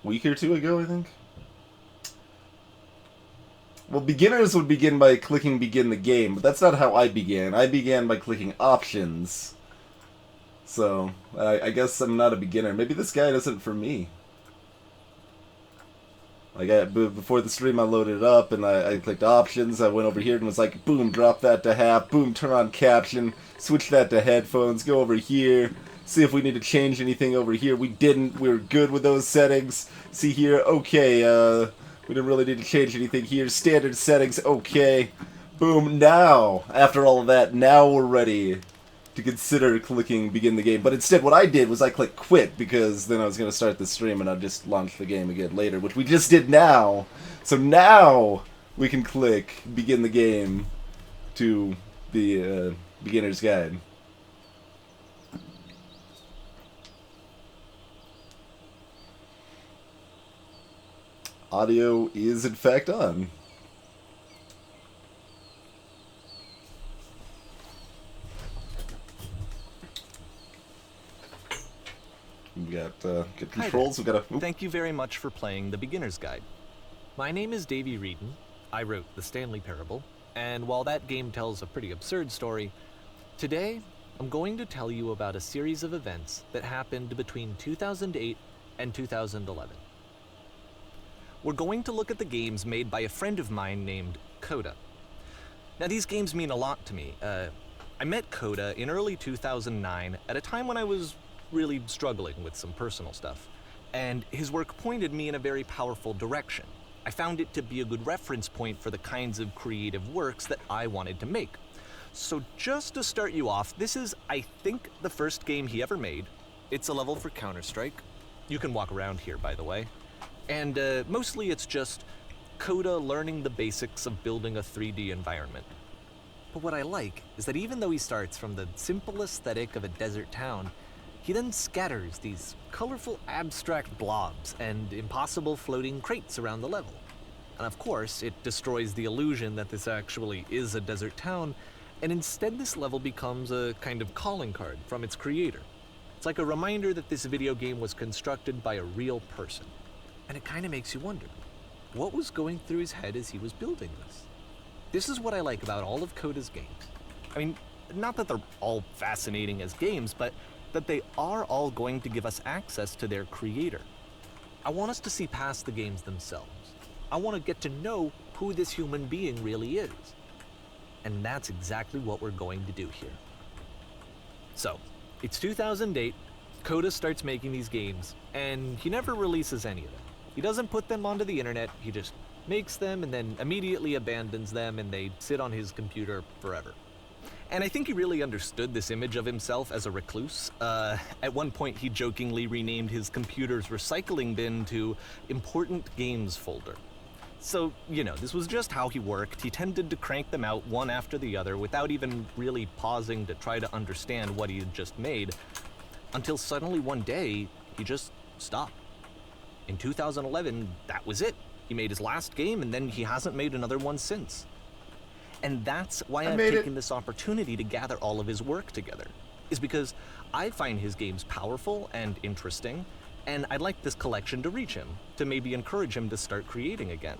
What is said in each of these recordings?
week or two ago, I think. Well, beginners would begin by clicking begin the game, but that's not how I began. I began by clicking options. So, I guess I'm not a beginner. Maybe this guide isn't for me. Like, before the stream, I loaded it up, and I clicked options. I went over here and was like, boom, drop that to half. Boom, turn on caption. Switch that to headphones. Go over here. See if we need to change anything over here. We didn't. We were good with those settings. See here, okay, we didn't really need to change anything here. Standard settings, okay. Boom, now, after all of that, now we're ready to consider clicking begin the game. But instead what I did was I clicked quit, because then I was going to start the stream and I'd just launch the game again later, which we just did now. So now we can click begin the game to the beginner's guide. Audio is in fact on. We got good controls. We got a. Thank you very much for playing the Beginner's Guide. My name is Davey Reedon. I wrote The Stanley Parable, and while that game tells a pretty absurd story, today I'm going to tell you about a series of events that happened between 2008 and 2011. We're going to look at the games made by a friend of mine named Coda. Now, these games mean a lot to me. I met Coda in early 2009 at a time when I was really struggling with some personal stuff, and his work pointed me in a very powerful direction. I found it to be a good reference point for the kinds of creative works that I wanted to make. So just to start you off, this is, I think, the first game he ever made. It's a level for Counter-Strike. You can walk around here, by the way. And mostly it's just Coda learning the basics of building a 3D environment. But what I like is that even though he starts from the simple aesthetic of a desert town, he then scatters these colorful abstract blobs and impossible floating crates around the level. And of course, it destroys the illusion that this actually is a desert town, and instead this level becomes a kind of calling card from its creator. It's like a reminder that this video game was constructed by a real person. And it kind of makes you wonder, what was going through his head as he was building this? This is what I like about all of Coda's games. I mean, not that they're all fascinating as games, but that they are all going to give us access to their creator. I want us to see past the games themselves. I want to get to know who this human being really is. And that's exactly what we're going to do here. So, it's 2008, Coda starts making these games, and he never releases any of them. He doesn't put them onto the internet, he just makes them and then immediately abandons them, and they sit on his computer forever. And I think he really understood this image of himself as a recluse. At one point, he jokingly renamed his computer's recycling bin to Important Games Folder. So, you know, this was just how he worked. He tended to crank them out one after the other without even really pausing to try to understand what he had just made, until suddenly one day, he just stopped. In 2011, that was it. He made his last game, and then he hasn't made another one since. And that's why I've taken this opportunity to gather all of his work together, is because I find his games powerful and interesting, and I'd like this collection to reach him, to maybe encourage him to start creating again.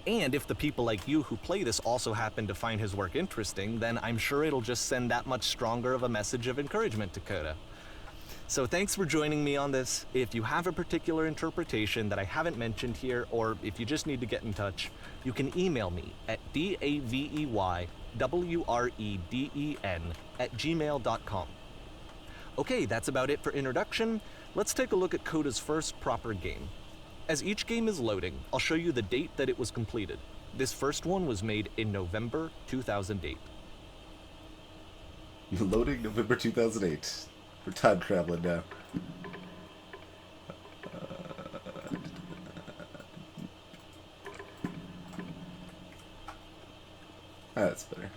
And if the people like you who play this also happen to find his work interesting, then I'm sure it'll just send that much stronger of a message of encouragement to Coda. So thanks for joining me on this. If you have a particular interpretation that I haven't mentioned here, or if you just need to get in touch, you can email me at daveywreden@gmail.com. Okay, that's about it for introduction. Let's take a look at Coda's first proper game. As each game is loading, I'll show you the date that it was completed. This first one was made in November 2008. Loading November 2008. We're time traveling now. That's better.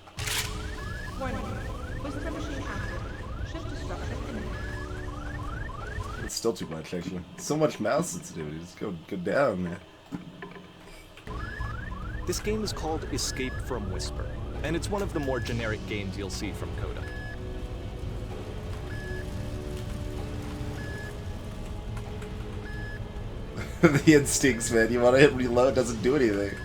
Warning. Whisper machine active. Shift to structure imminent. It's still too much, actually. So much mouse sensitivity. Just go down, man. This game is called Escape from Whisper, and it's one of the more generic games you'll see from Coda. The instincts, man. You want to hit reload, doesn't do anything.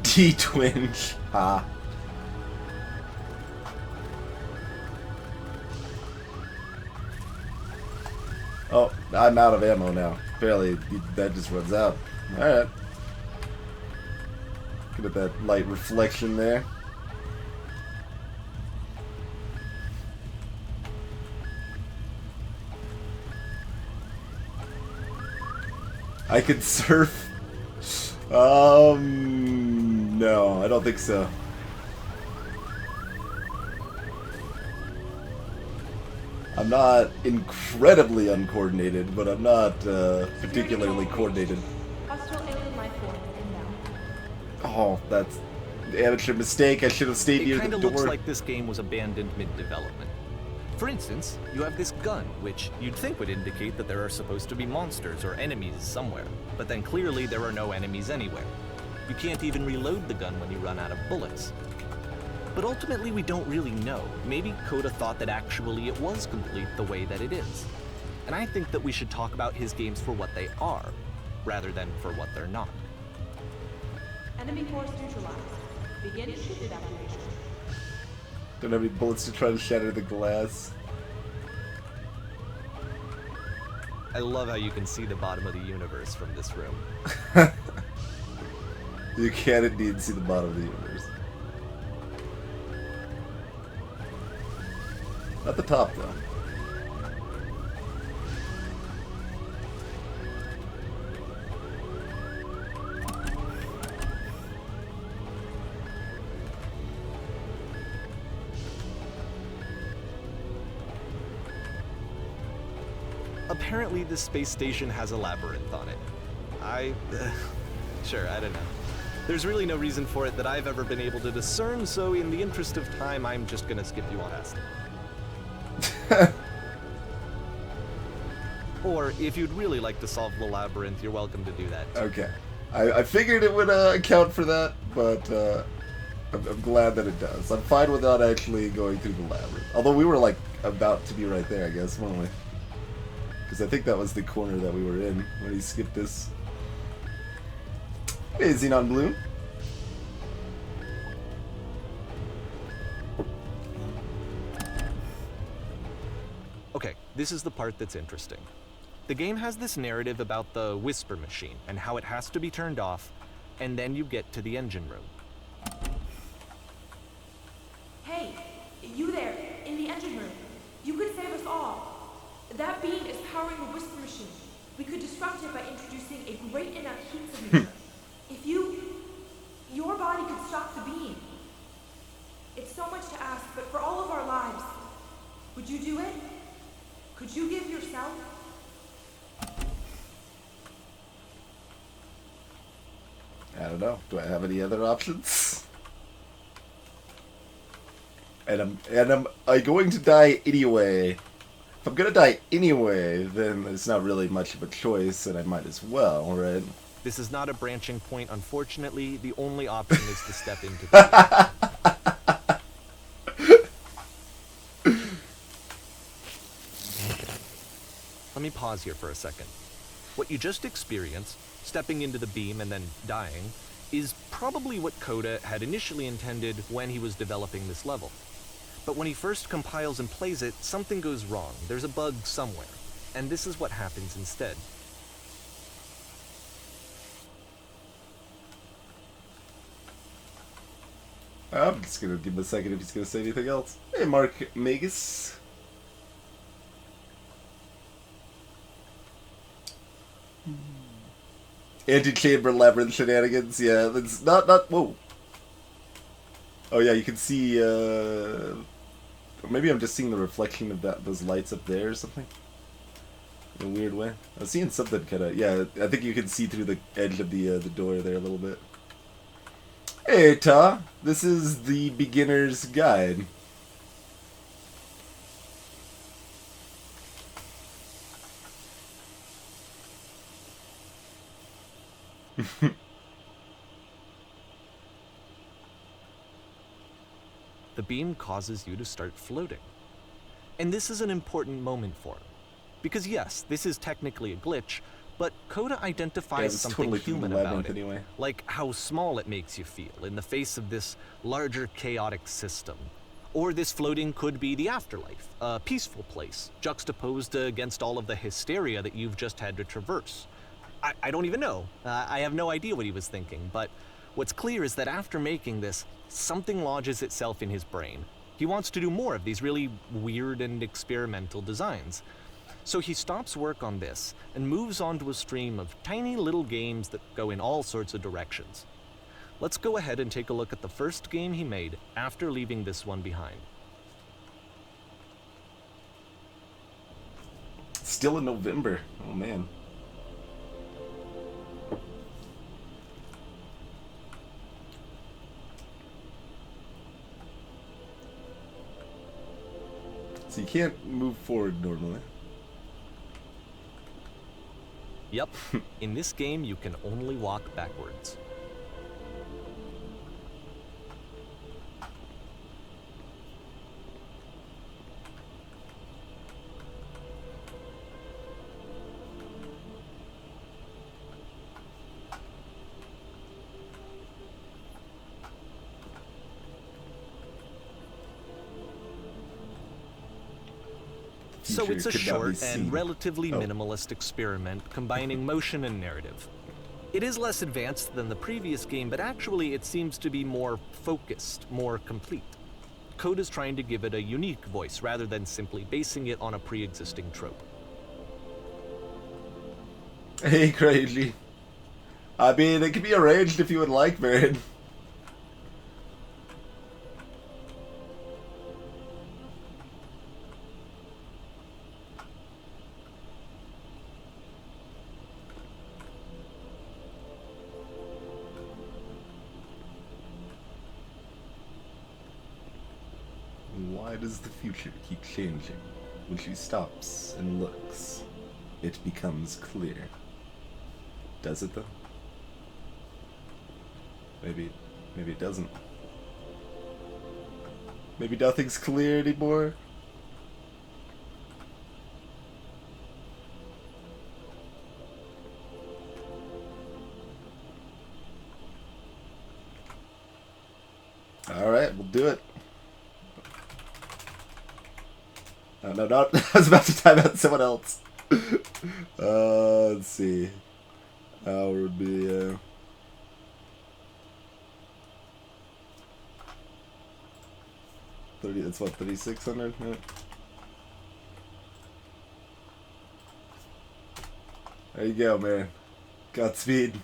D-twinge. Ha. Oh, I'm out of ammo now. Apparently, that just runs out. Alright. Get at that light reflection there. I could surf. No, I don't think so. I'm not incredibly uncoordinated, but I'm not particularly coordinated. Hostile alien life form inbound. Oh, that's an amateur mistake. I should have stayed It near kind the of door. looks like this game was abandoned mid-development. For instance, you have this gun, which you'd think would indicate that there are supposed to be monsters or enemies somewhere, but then clearly there are no enemies anywhere. You can't even reload the gun when you run out of bullets. But ultimately we don't really know. Maybe Coda thought that actually it was complete the way that it is. And I think that we should talk about his games for what they are, rather than for what they're not. Enemy force neutralized. Begin ship evacuation. Don't have any bullets to try to shatter the glass. I love how you can see the bottom of the universe from this room. You can indeed see the bottom of the universe. Not the top, though. Apparently this space station has a labyrinth on it. Sure, I don't know. There's really no reason for it that I've ever been able to discern, so in the interest of time, I'm just gonna skip you on past. Or, if you'd really like to solve the labyrinth, you're welcome to do that. Okay. I figured it would account for that, but I'm glad that it does. I'm fine without actually going through the labyrinth. Although we were, like, about to be right there, I guess, weren't we? Because I think that was the corner that we were in when he skipped this. Hey, Xenon Blue. Okay, this is the part that's interesting. The game has this narrative about the whisper machine and how it has to be turned off, and then you get to the engine room. Hey, you there, in the engine room. You could save us all. That beam is powering the whisper machine. We could disrupt it by introducing a great enough heat signature. If your body could stop the beam. It's so much to ask, but for all of our lives, would you do it? Could you give yourself? I don't know. Do I have any other options? And I'm going to die anyway. If I'm gonna die anyway, then it's not really much of a choice, and I might as well, right? This is not a branching point, unfortunately. The only option is to step into the Let me pause here for a second. What you just experienced, stepping into the beam and then dying, is probably what Coda had initially intended when he was developing this level. But when he first compiles and plays it, something goes wrong. There's a bug somewhere. And this is what happens instead. I'm just gonna give him a second if he's gonna say anything else. Hey, Mark Magus. Anti-chamber labyrinth shenanigans. Yeah, it's not. Whoa. Oh yeah, you can see. Maybe I'm just seeing the reflection of those lights up there or something. In a weird way. I was seeing something kind of. Yeah, I think you can see through the edge of the door there a little bit. Hey, Ta. This is the beginner's guide. the beam causes you to start floating. And this is an important moment for him. Because yes, this is technically a glitch, but Coda identifies it's something totally human through the about it. labyrinth anyway. Like how small it makes you feel in the face of this larger chaotic system. Or this floating could be the afterlife, a peaceful place, juxtaposed against all of the hysteria that you've just had to traverse. I don't even know. I have no idea what he was thinking, but what's clear is that after making this, something lodges itself in his brain. He wants to do more of these really weird and experimental designs. So he stops work on this and moves on to a stream of tiny little games that go in all sorts of directions. Let's go ahead and take a look at the first game he made after leaving this one behind. Still in November. Oh man. So you can't move forward normally. Yep, in this game you can only walk backwards. So it's a short and relatively minimalist experiment combining motion and narrative. It is less advanced than the previous game, but actually it seems to be more focused, more complete. Code is trying to give it a unique voice rather than simply basing it on a pre-existing trope. Hey, crazy. I mean, it can be arranged if you would like, man. Why does the future keep changing? When she stops and looks, it becomes clear. Does it though? Maybe it doesn't. Maybe nothing's clear anymore? Alright, we'll do it. No, not. I was about to time out someone else. Let's see. Hour would be, 30, that's what, 3,600? Yeah. There you go, man. Godspeed.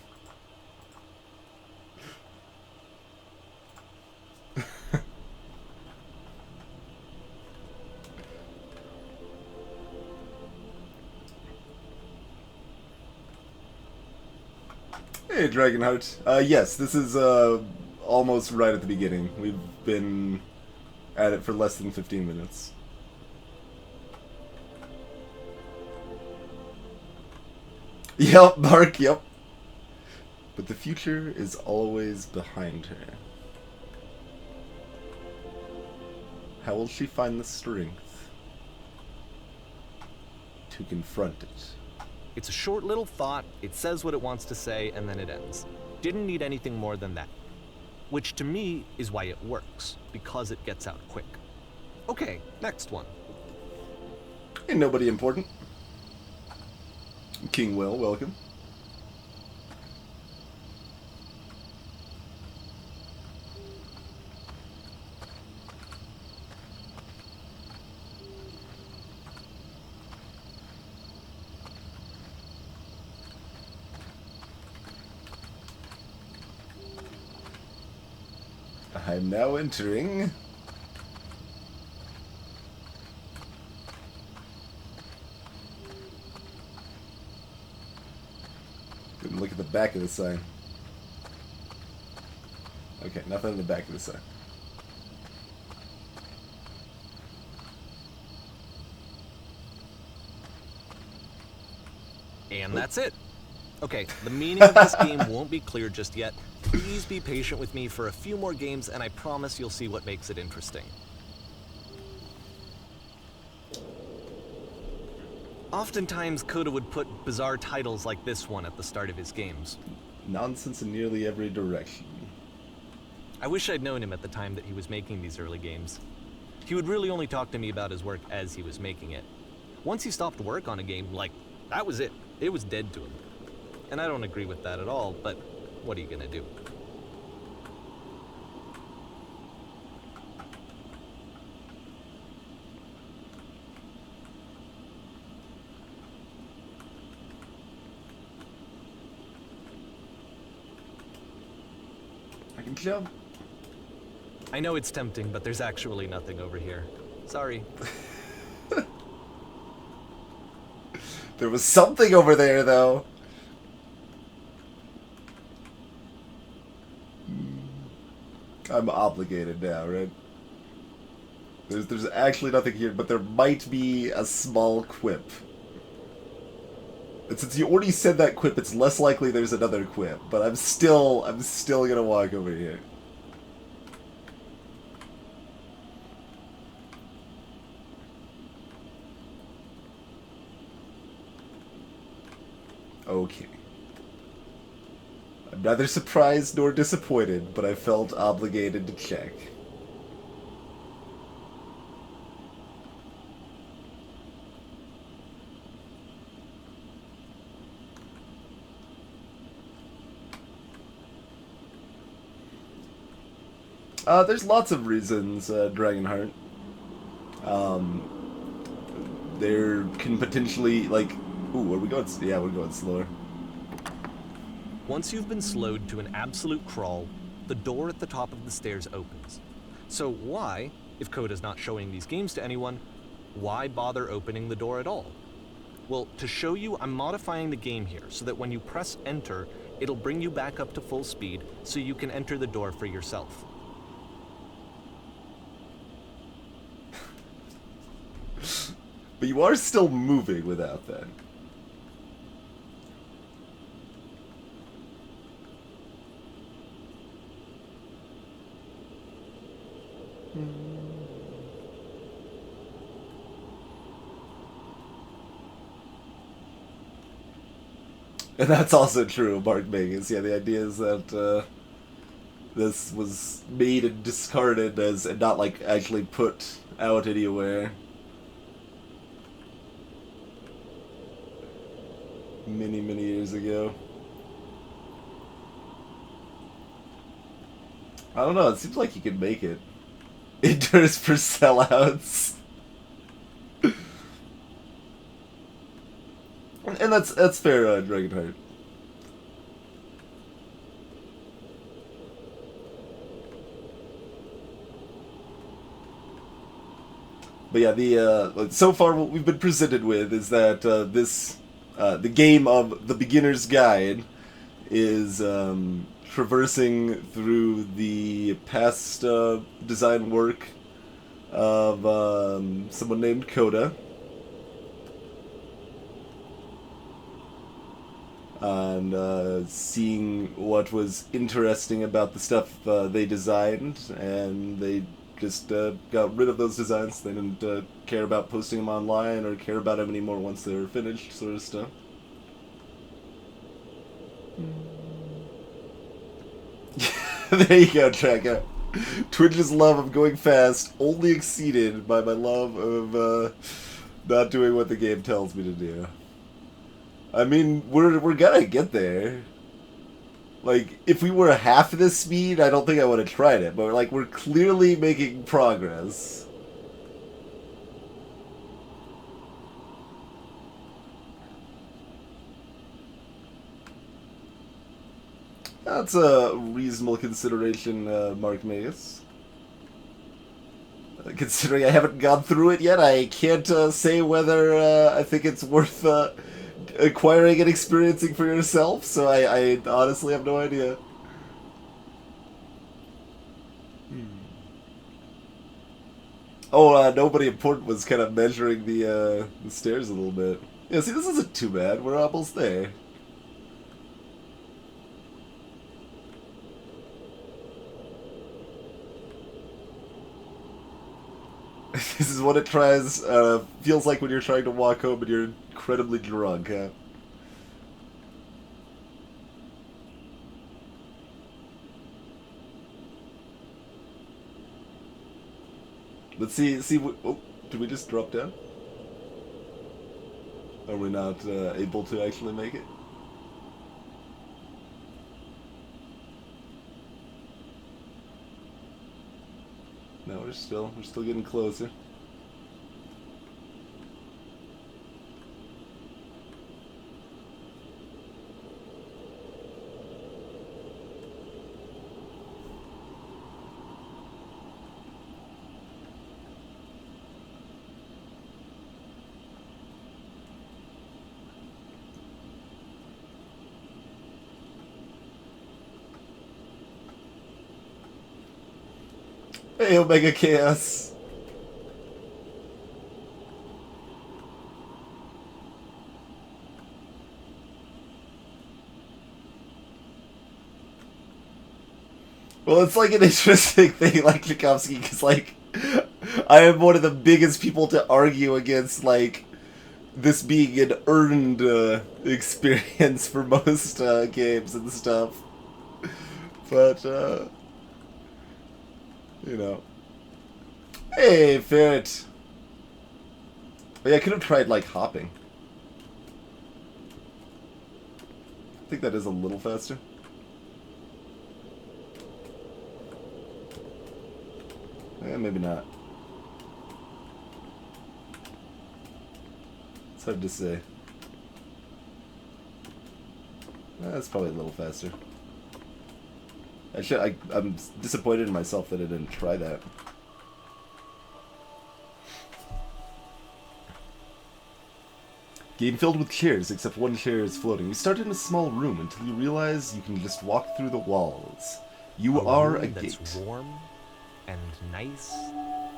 Hey, Dragonheart. Yes, this is almost right at the beginning. We've been at it for less than 15 minutes. Yep, Mark, yep. But the future is always behind her. How will she find the strength to confront it? It's a short little thought, it says what it wants to say, and then it ends. Didn't need anything more than that. Which to me is why it works, because it gets out quick. Okay, next one. Ain't nobody important. King Will, welcome. I'm now entering Couldn't look at the back of the sign. Okay, nothing in the back of the sign. And that's it. Okay, the meaning of this game won't be clear just yet, Please be patient with me for a few more games, and I promise you'll see what makes it interesting. Oftentimes, Coda would put bizarre titles like this one at the start of his games. Nonsense in nearly every direction. I wish I'd known him at the time that he was making these early games. He would really only talk to me about his work as he was making it. Once he stopped work on a game, like, that was it. It was dead to him. And I don't agree with that at all, but what are you gonna do? I can jump. I know it's tempting, but there's actually nothing over here. Sorry. There was something over there, though. I'm obligated now, right? There's actually nothing here, but there might be a small quip. And since you already said that quip, it's less likely there's another quip. But I'm still gonna walk over here. Okay. I'm neither surprised nor disappointed, but I felt obligated to check. There's lots of reasons, Dragonheart. There can potentially, like... Ooh, are we going... Yeah, we're going slower. Once you've been slowed to an absolute crawl, the door at the top of the stairs opens. So why, if Coda's not showing these games to anyone, why bother opening the door at all? Well, to show you, I'm modifying the game here so that when you press enter, it'll bring you back up to full speed so you can enter the door for yourself. But you are still moving without that. And that's also true, Mark Vegas. Yeah, the idea is that this was made and discarded as, and not like actually put out anywhere. Many, many years ago. I don't know, it seems like you could make it. Endures for sellouts. And that's fair, Dragonheart. But yeah, the so far what we've been presented with is that the game of The Beginner's Guide is traversing through the past design work of someone named Coda. And seeing what was interesting about the stuff they designed, and they just got rid of those designs. They didn't care about posting them online or care about them anymore once they were finished, sort of stuff. There you go, Tracker. Twitch's love of going fast only exceeded by my love of not doing what the game tells me to do. I mean, we're gonna get there. Like, if we were half this speed, I don't think I would have tried it. But, like, we're clearly making progress. That's a reasonable consideration, Mark Magus. Considering I haven't gone through it yet, I can't say whether I think it's worth acquiring and experiencing for yourself, so I honestly have no idea. Oh, nobody important was kind of measuring the stairs a little bit. Yeah, see, this isn't too bad. We're almost there. This is what it tries, feels like when you're trying to walk home and you're incredibly drunk, huh? Let's see, oh, did we just drop down? Are we not able to actually make it? No, we're still getting closer. Hey, Omega Chaos! Well, it's like an interesting thing, like Tchaikovsky, because, like, I am one of the biggest people to argue against, like, this being an earned experience for most games and stuff. But, you know. Hey, Ferret! Oh, yeah, I could have tried, like, hopping. I think that is a little faster. Maybe not. It's hard to say. That's probably a little faster. I'm disappointed in myself that I didn't try that. Game filled with chairs, except one chair is floating. You start in a small room until you realize you can just walk through the walls. You are a gate. That's warm and nice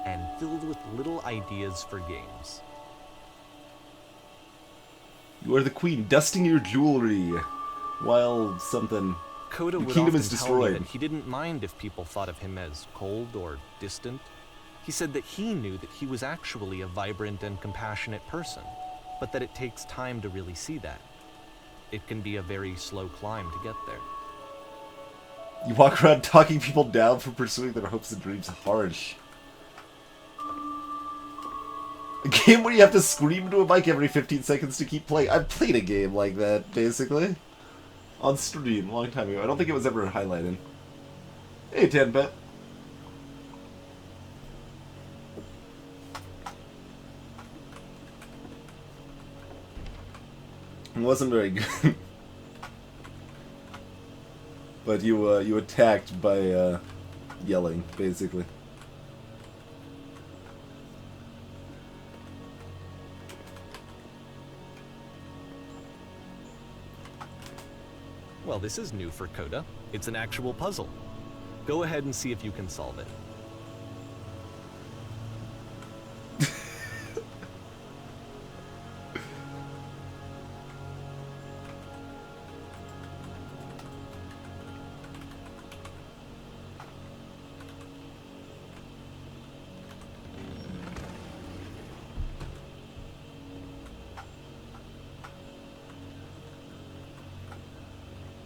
and filled with little ideas for games. You are the queen, dusting your jewelry while something. Coda would kingdom often is tell me destroyed. that he didn't mind if people thought of him as cold or distant. He said that he knew that he was actually a vibrant and compassionate person, but that it takes time to really see that. It can be a very slow climb to get there. You walk around talking people down for pursuing their hopes and dreams. Harsh. A game where you have to scream into a mic every 15 seconds to keep playing. I've played a game like that, basically. On stream, a long time ago. I don't think it was ever highlighted. Hey, 10-bit. It wasn't very good. But you attacked by yelling, basically. Well, this is new for Coda. It's an actual puzzle. Go ahead and see if you can solve it.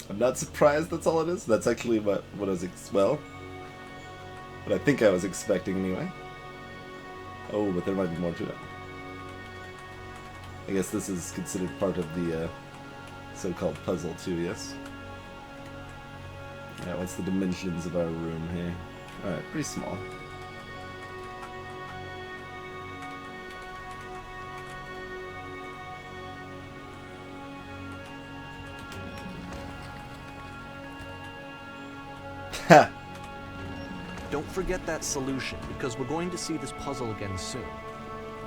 I'm not surprised that's all it is. That's actually what I was what I think I was expecting anyway. Oh, but there might be more to it. I guess this is considered part of the so-called puzzle too, yes? Alright, what's the dimensions of our room here? Alright, pretty small. Ha! Don't forget that solution, because we're going to see this puzzle again soon.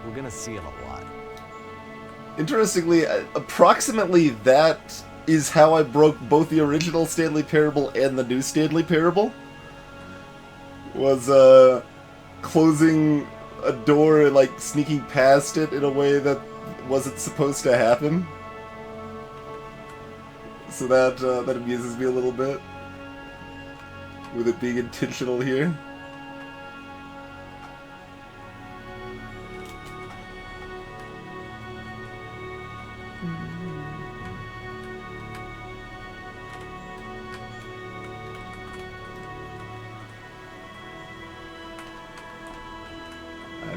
We're gonna see it a lot. Interestingly, approximately that is how I broke both the original Stanley Parable and the new Stanley Parable. Was, closing a door and, like, sneaking past it in a way that wasn't supposed to happen. So that amuses me a little bit. With it being intentional here.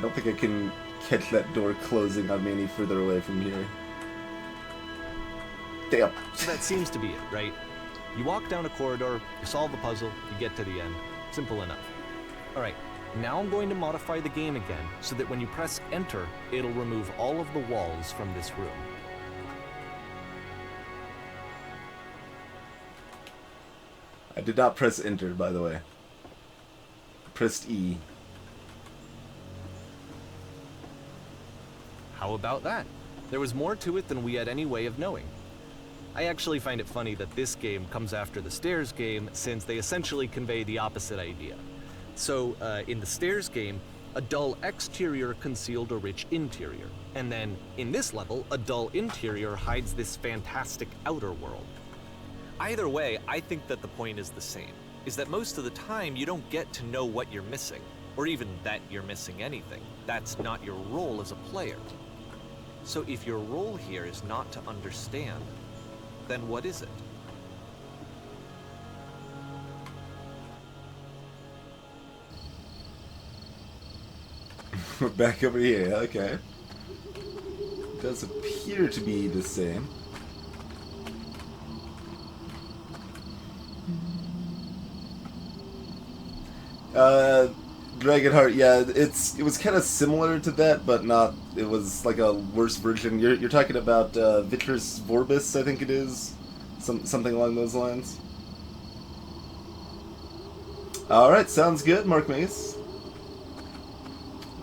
don't think I can catch that door closing on me any further away from here. Damn. So that seems to be it, right? You walk down a corridor, you solve the puzzle, you get to the end. Simple enough. Alright, now I'm going to modify the game again so that when you press enter, it'll remove all of the walls from this room. I did not press enter, by the way. I pressed E. How about that? There was more to it than we had any way of knowing. I actually find it funny that this game comes after the Stairs game, since they essentially convey the opposite idea. So, in the Stairs game, a dull exterior concealed a rich interior. And then, in this level, a dull interior hides this fantastic outer world. Either way, I think that the point is the same, is that most of the time you don't get to know what you're missing, or even that you're missing anything. That's not your role as a player. So if your role here is not to understand, then what is it? We're back over here, okay. It does appear to be the same. Dragonheart, yeah, it was kind of similar to that, but not. It was like a worse version. You're talking about Vitrus Vorbis, I think it is, something along those lines. All right, sounds good, Mark Mace.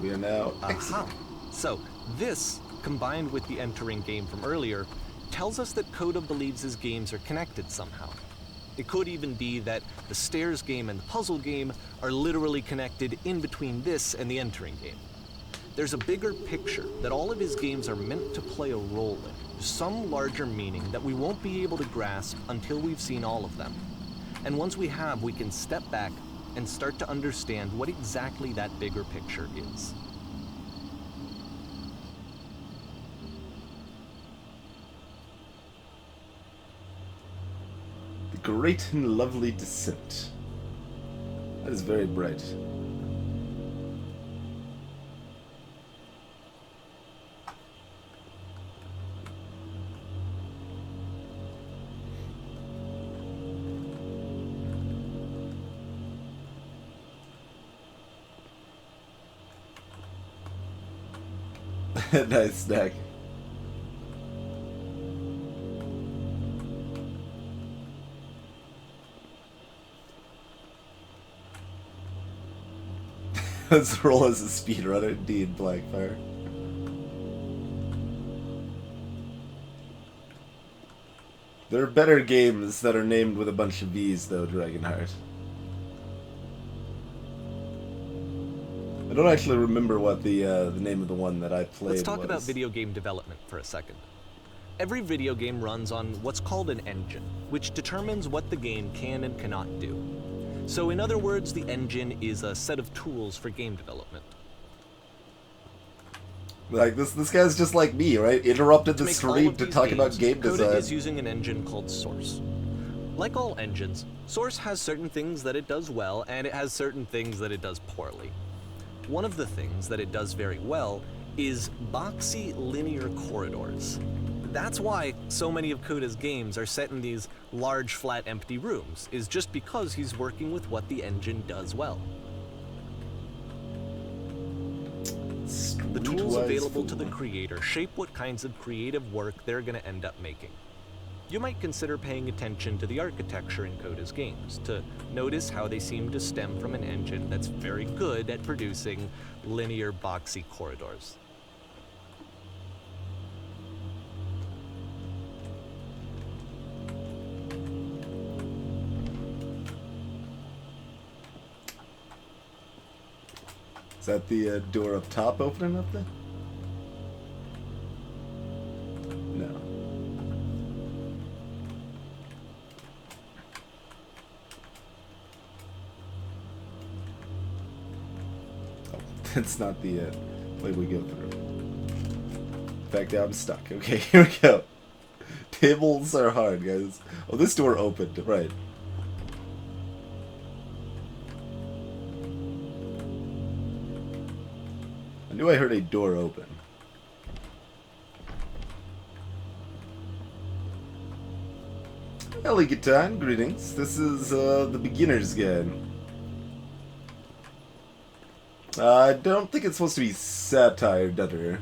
We are now exiting. So this, combined with the entering game from earlier, tells us that Coda believes his games are connected somehow. It could even be that the Stairs game and the puzzle game are literally connected in between this and the entering game. There's a bigger picture that all of his games are meant to play a role in, some larger meaning that we won't be able to grasp until we've seen all of them. And once we have, we can step back and start to understand what exactly that bigger picture is. Great and lovely descent. That is very bright. Nice snack. Let's roll as a speedrunner, indeed, Blackfire. There are better games that are named with a bunch of V's, though, Dragonheart. I don't actually remember what the name of the one that I played was. Let's talk about video game development for a second. Every video game runs on what's called an engine, which determines what the game can and cannot do. So in other words, the engine is a set of tools for game development. Like, this guy's just like me, right? Interrupted the stream to talk about game design. Coda is using an engine called Source. Like all engines, Source has certain things that it does well, and it has certain things that it does poorly. One of the things that it does very well is boxy linear corridors. That's why so many of Coda's games are set in these large, flat, empty rooms, is just because he's working with what the engine does well. The tools available to the creator shape what kinds of creative work they're going to end up making. You might consider paying attention to the architecture in Coda's games, to notice how they seem to stem from an engine that's very good at producing linear, boxy corridors. Is that the door up top opening up there? No. Oh, that's not the way we go through. In fact, now I'm stuck. Okay, here we go. Tables are hard, guys. Oh, this door opened, right. I knew I heard a door open. Hello, Gatan. Greetings. This is the beginner's guide. I don't think it's supposed to be satire, Dutter.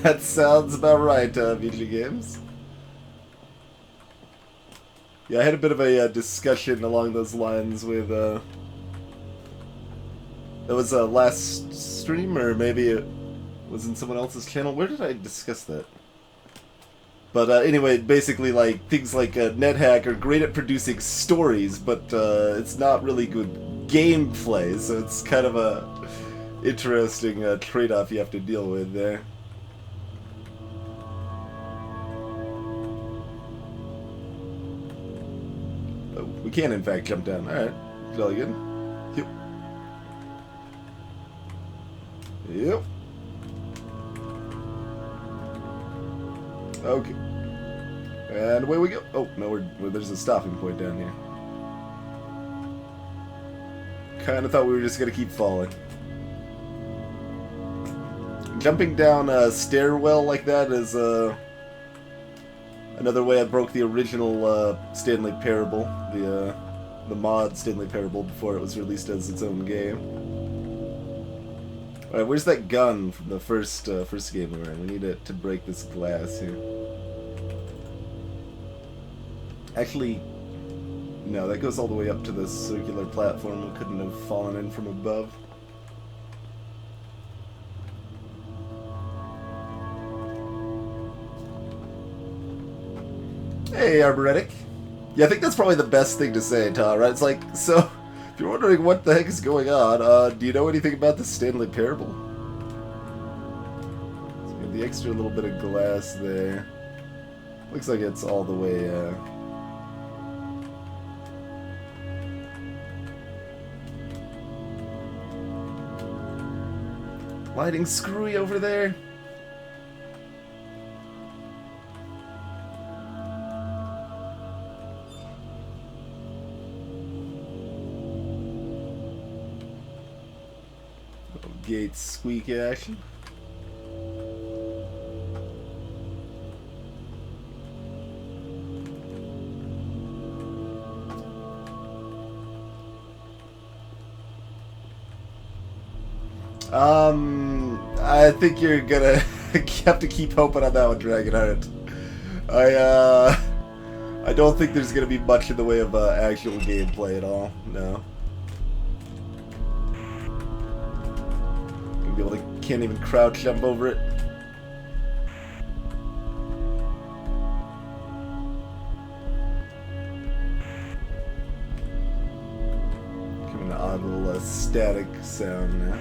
That sounds about right, VG Games. Yeah, I had a bit of a discussion along those lines with, that was last stream, or maybe it was in someone else's channel. Where did I discuss that? But anyway, basically, like, things like NetHack are great at producing stories, but it's not really good gameplay, so it's kind of a interesting trade-off you have to deal with there. We can, in fact, jump down. Alright. Jolly good. Yep. Yep. Okay. And away we go. Oh, no, there's a stopping point down here. Kinda thought we were just gonna keep falling. Jumping down a stairwell like that is, another way I broke the original Stanley Parable, the mod Stanley Parable before it was released as its own game. Alright, where's that gun from the first game we were in? We need it to break this glass here. Actually, no, that goes all the way up to this circular platform. We couldn't have fallen in from above. Hey, Arboretic. Yeah, I think that's probably the best thing to say, Todd, right? It's like, so, if you're wondering what the heck is going on, do you know anything about the Stanley Parable? So we have the extra little bit of glass there. Looks like it's all the way, lighting screwy over there. Gate squeak action. I think you're gonna have to keep hoping on that one, Dragonheart. I don't think there's gonna be much in the way of actual gameplay at all. No. Be able to, can't even crouch jump over it. Coming an odd little static sound now.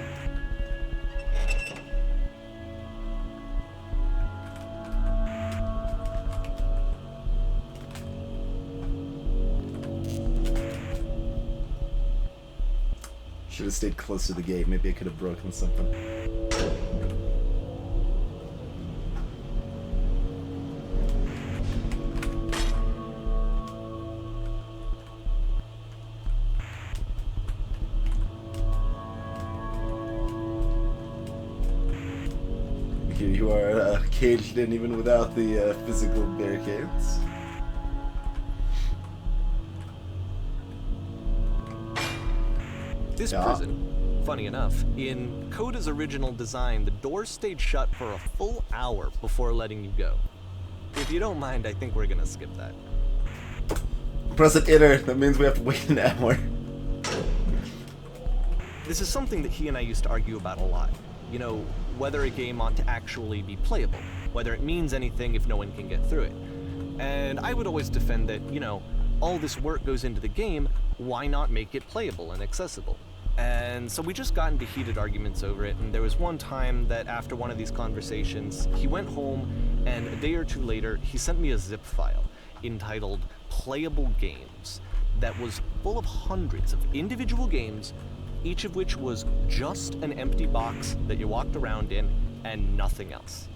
Should have stayed close to the gate. Maybe I could have broken something. Here you are, caged in even without the physical barricades. This prison, funny enough, in Coda's original design, the doors stayed shut for a full hour before letting you go. If you don't mind, I think we're gonna skip that. Press an enter, that means we have to wait an hour. This is something that he and I used to argue about a lot. You know, whether a game ought to actually be playable, whether it means anything if no one can get through it. And I would always defend that, you know, all this work goes into the game, why not make it playable and accessible? And so we just got into heated arguments over it, and there was one time that after one of these conversations, he went home, and a day or two later, he sent me a zip file entitled Playable Games that was full of hundreds of individual games each of which was just an empty box that you walked around in and nothing else.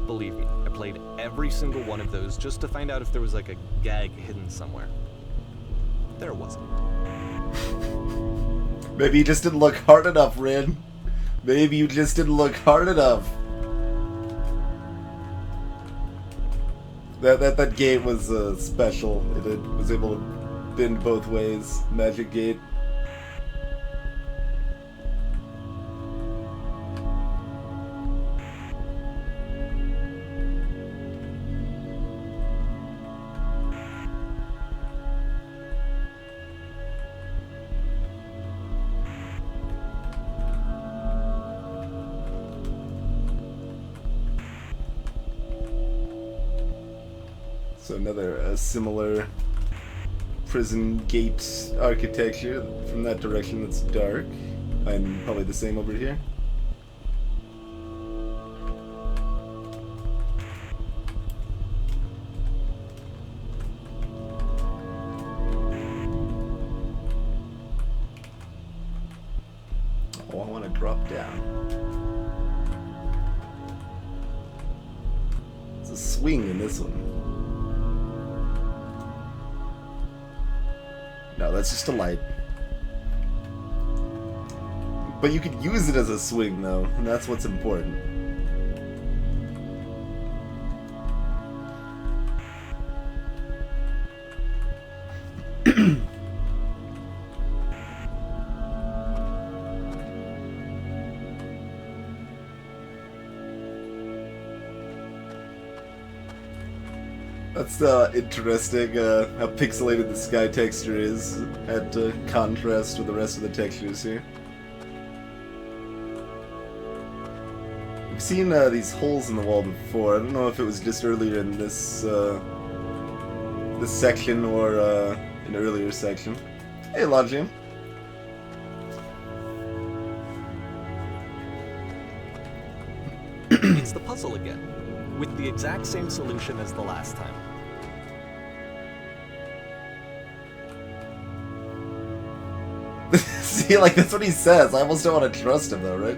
Believe me, I played every single one of those just to find out if there was like a gag hidden somewhere. There wasn't. Maybe you just didn't look hard enough, Rin. Maybe you just didn't look hard enough. That gate was special. It was able to bend both ways. Magic gate. So another similar prison gate architecture from that direction that's dark. And probably the same over here. Oh, I want to drop down. It's a swing in this one. No, that's just a light. But you could use it as a swing, though, and that's what's important. That's interesting, how pixelated the sky texture is at contrast with the rest of the textures here. We've seen these holes in the wall before. I don't know if it was just earlier in this this section or an earlier section. Hey, Logium. It's the puzzle again, with the exact same solution as the last time. See, like, that's what he says. I almost don't want to trust him, though, right?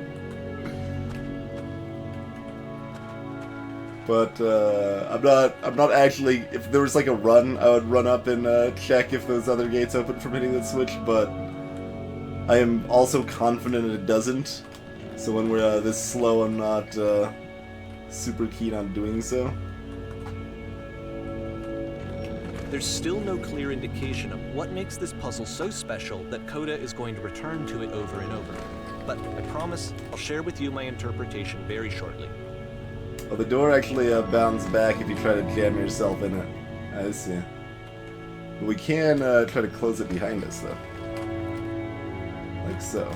But, I'm not actually... If there was, like, a run, I would run up and check if those other gates open from hitting that switch, but I am also confident it doesn't. So when we're this slow, I'm not super keen on doing so. There's still no clear indication of what makes this puzzle so special that Coda is going to return to it over and over. But I promise I'll share with you my interpretation very shortly. Oh, the door actually bounds back if you try to jam yourself in it. I see. But we can try to close it behind us, though. Like so.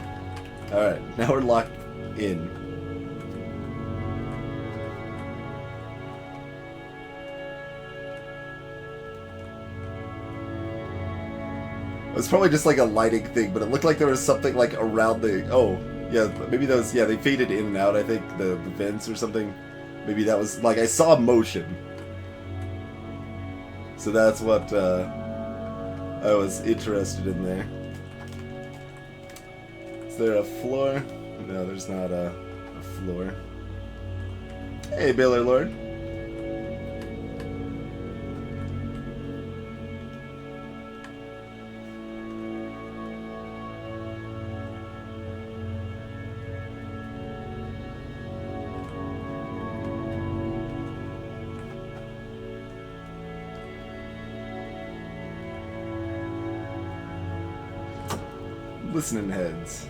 Alright, now we're locked in. It was probably just like a lighting thing, but it looked like there was something like around the... Oh, yeah, maybe those... Yeah, they faded in and out, I think, the vents or something. Maybe that was... Like, I saw motion. So that's what I was interested in there. Is there a floor? No, there's not a floor. Hey, Baylor Lord. Listening heads.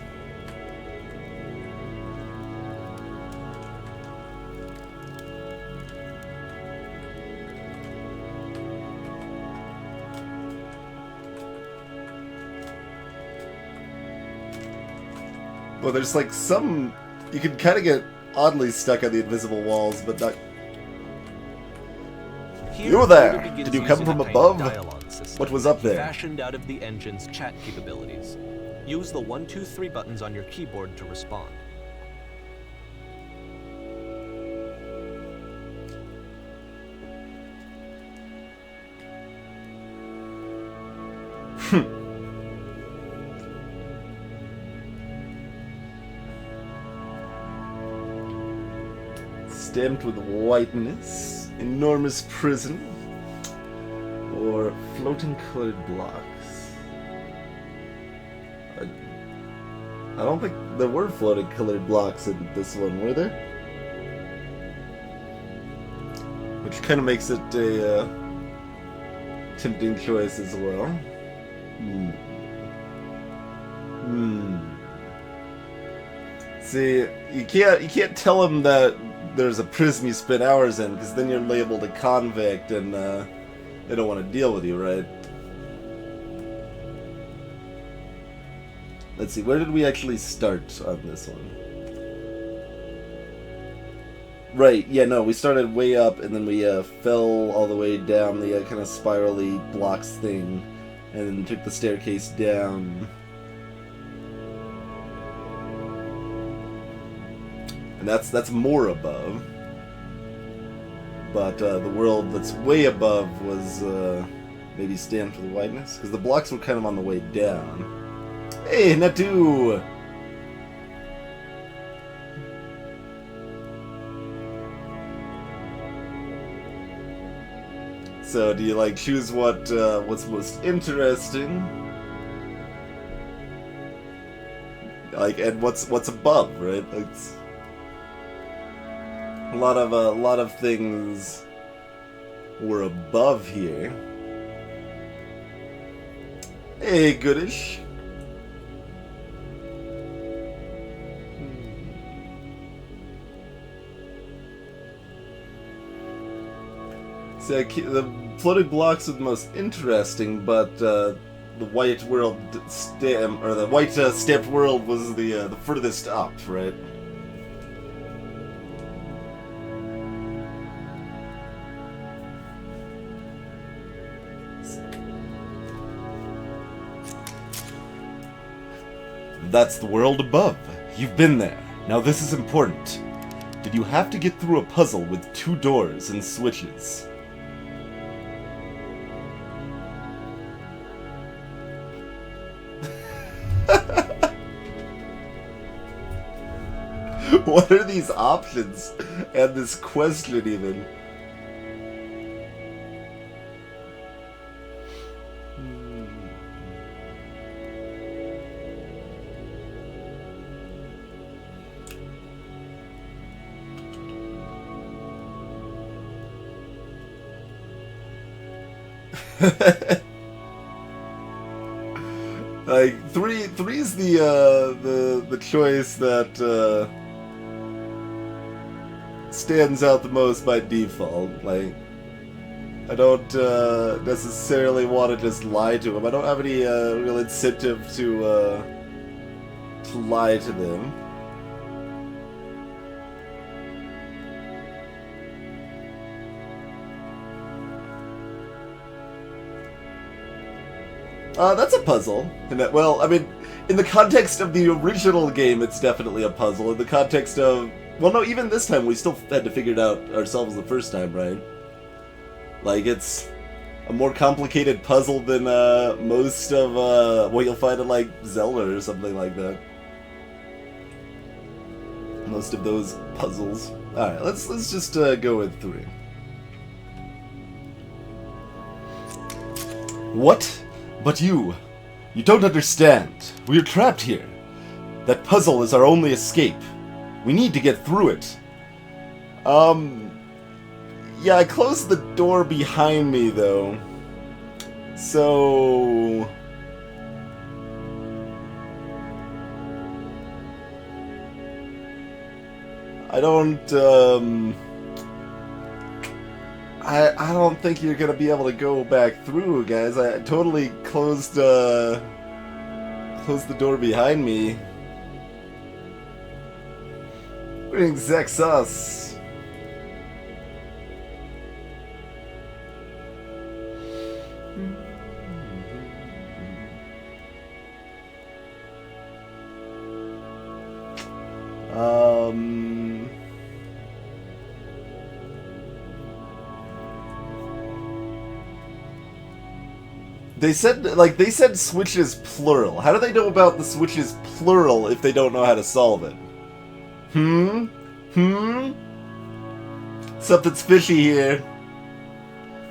Well, there's like some... You can kind of get oddly stuck on the invisible walls, but not... Here, You there! Coda begins Did you come using from a kind above? of dialogue system What was up there? fashioned out of the engine's chat capabilities. Use the 1, 2, 3 buttons on your keyboard to respond. Stamped with whiteness. Enormous prison. Or floating colored blocks. I don't think there were floating colored blocks in this one, were there? Which kind of makes it a tempting choice as well. See, you can't tell them that there's a prison you spend hours in, because then you're labeled a convict, and they don't want to deal with you, right? Let's see, where did we actually start on this one? Right, yeah, no, we started way up, and then we fell all the way down the kind of spirally blocks thing, and then took the staircase down. And that's more above. But the world that's way above was maybe stamped with whiteness, because the blocks were kind of on the way down. Hey, Natu! So, do you like choose what's most interesting? Like, and what's above, right? It's a lot of things were above here. Hey, goodish. So the floated blocks are the most interesting, but the white world the white stamped world was the furthest up, right? That's the world above. You've been there. Now this is important. Did you have to get through a puzzle with 2 doors and switches? What are these options? And this question even? Like three's the choice that stands out the most by default. Like, I don't necessarily want to just lie to them. I don't have any real incentive to lie to them. That's a puzzle. Well, I mean, in the context of the original game, it's definitely a puzzle. In the context of... Well, no, even this time, we still had to figure it out ourselves the first time, right? Like, it's a more complicated puzzle than most of what you'll find in, like, Zelda or something like that. Most of those puzzles. Alright, let's just go with 3. What? But you don't understand. We're trapped here. That puzzle is our only escape. We need to get through it. Yeah, I closed the door behind me, though. So... I don't, I don't think you're gonna be able to go back through, guys. I totally closed the door behind me. Greetings, Zexus. They said switches plural. How do they know about the switches plural if they don't know how to solve it? Something's fishy here.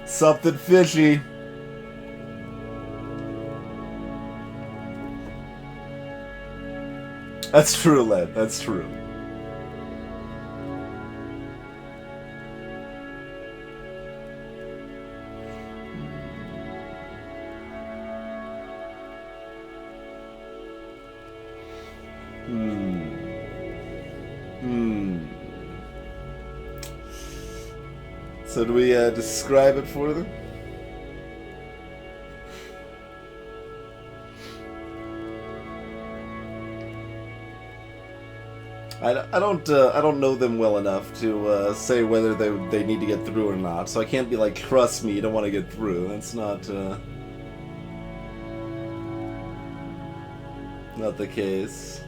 Something fishy. That's true, Len. That's true. So do we describe it for them? I don't know them well enough to say whether they need to get through or not. So I can't be like, trust me, you don't want to get through. That's not the case.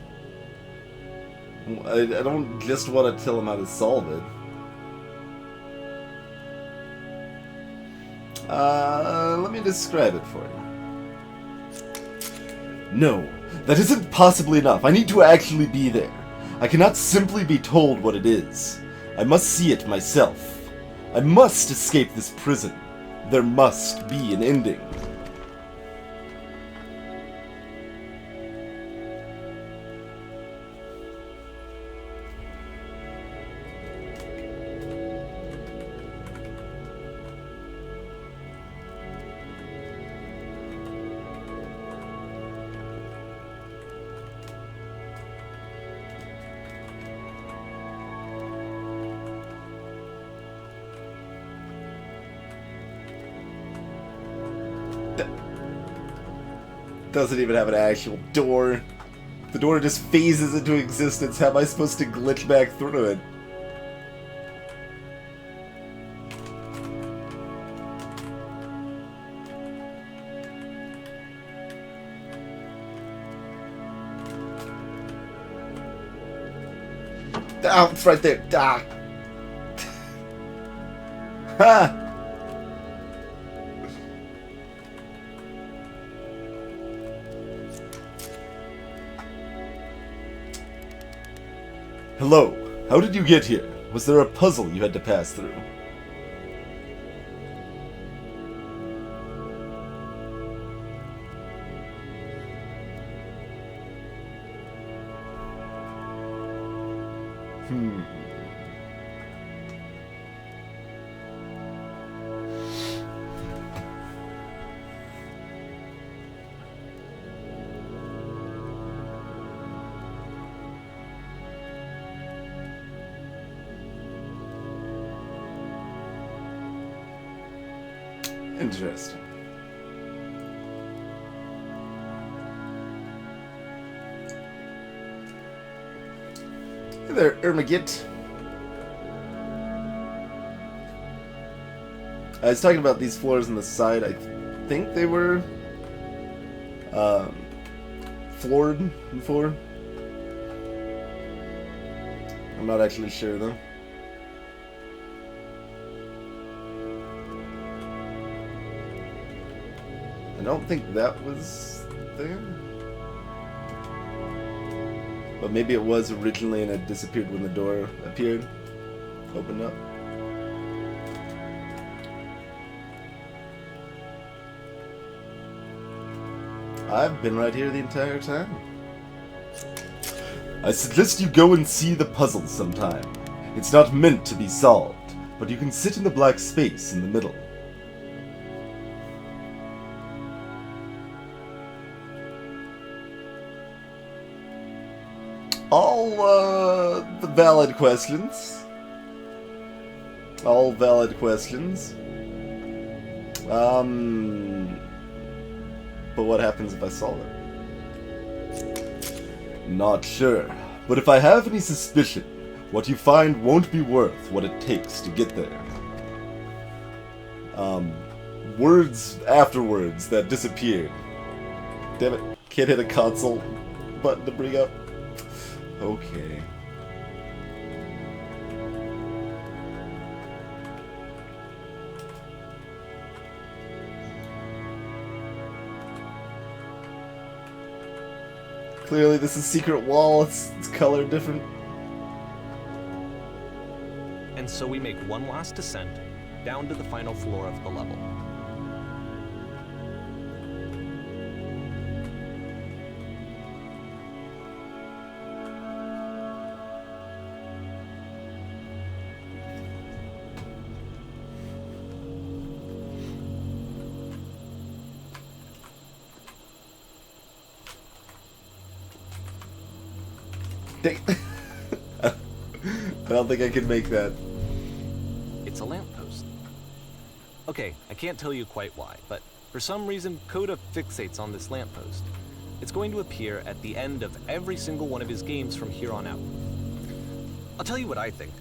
I don't just want to tell them how to solve it. Let me describe it for you. No, that isn't possibly enough. I need to actually be there. I cannot simply be told what it is. I must see it myself. I must escape this prison. There must be an ending. Doesn't even have an actual door. The door just phases into existence. How am I supposed to glitch back through it? Ah, it's right there. Ah. Ha! Hello. How did you get here? Was there a puzzle you had to pass through? Interesting. Hey there, Ermagit. I was talking about these floors on the side. I think they were floored before. I'm not actually sure though. I don't think that was there. But maybe it was originally and it disappeared when the door appeared. Opened up. I've been right here the entire time. I suggest you go and see the puzzle sometime. It's not meant to be solved, but you can sit in the black space in the middle. All, the valid questions. All valid questions. But what happens if I solve it? Not sure. But if I have any suspicion, what you find won't be worth what it takes to get there. Words afterwards that disappeared. Damn it, can't hit a console button to bring up. Okay. Clearly this is secret wall, it's colored different. and so we make one last descent down to the final floor of the level. I don't think I can make that. It's a lamppost. Okay, I can't tell you quite why, but for some reason, Coda fixates on this lamppost. It's going to appear at the end of every single one of his games from here on out. I'll tell you what I think.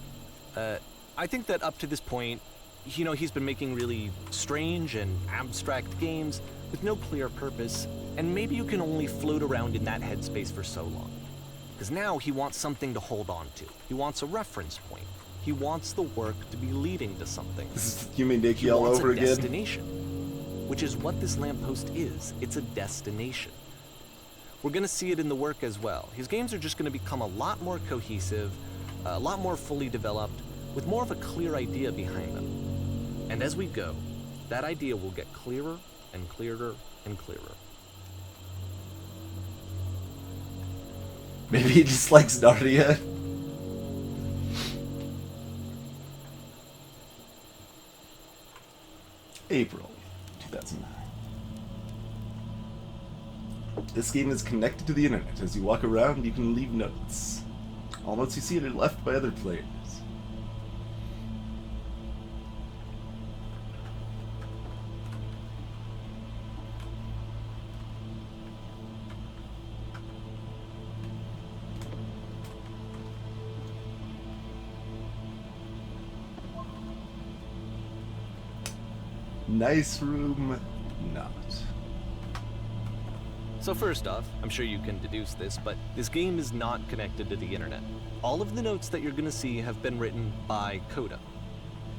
I think that up to this point, you know, he's been making really strange and abstract games with no clear purpose, and maybe you can only float around in that headspace for so long. Because now he wants something to hold on to. He wants a reference point. He wants the work to be leading to something. This is Human Dicky all wants over a again. Destination, which is what this lamppost is. It's a destination. We're going to see it in the work as well. His games are just going to become a lot more cohesive, a lot more fully developed, with more of a clear idea behind them. And as we go, that idea will get clearer and clearer and clearer. Maybe he just likes Narnia. April 2009. This game is connected to the internet. As you walk around, you can leave notes. All notes you see are left by other players. Nice room, not. So first off, I'm sure you can deduce this, but this game is not connected to the internet. All of the notes that you're gonna see have been written by Coda.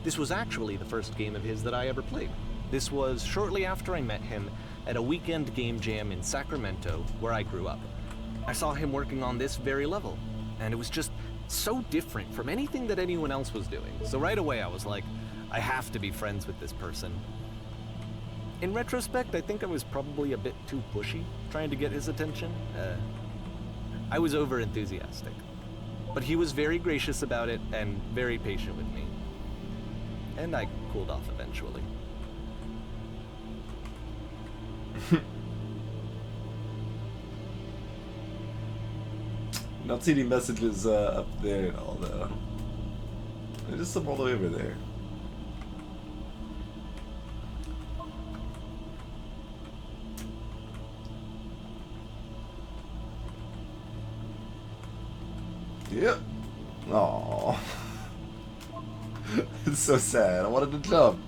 This was actually the first game of his that I ever played. This was shortly after I met him at a weekend game jam in Sacramento, where I grew up. I saw him working on this very level, and it was just so different from anything that anyone else was doing. So right away I was like, I have to be friends with this person. In retrospect, I think I was probably a bit too pushy, trying to get his attention. I was over-enthusiastic. But he was very gracious about it and very patient with me. And I cooled off eventually. Not see any messages up there at all, though. There's just some all the way over there. Yep. Aww. It's so sad. I wanted to jump.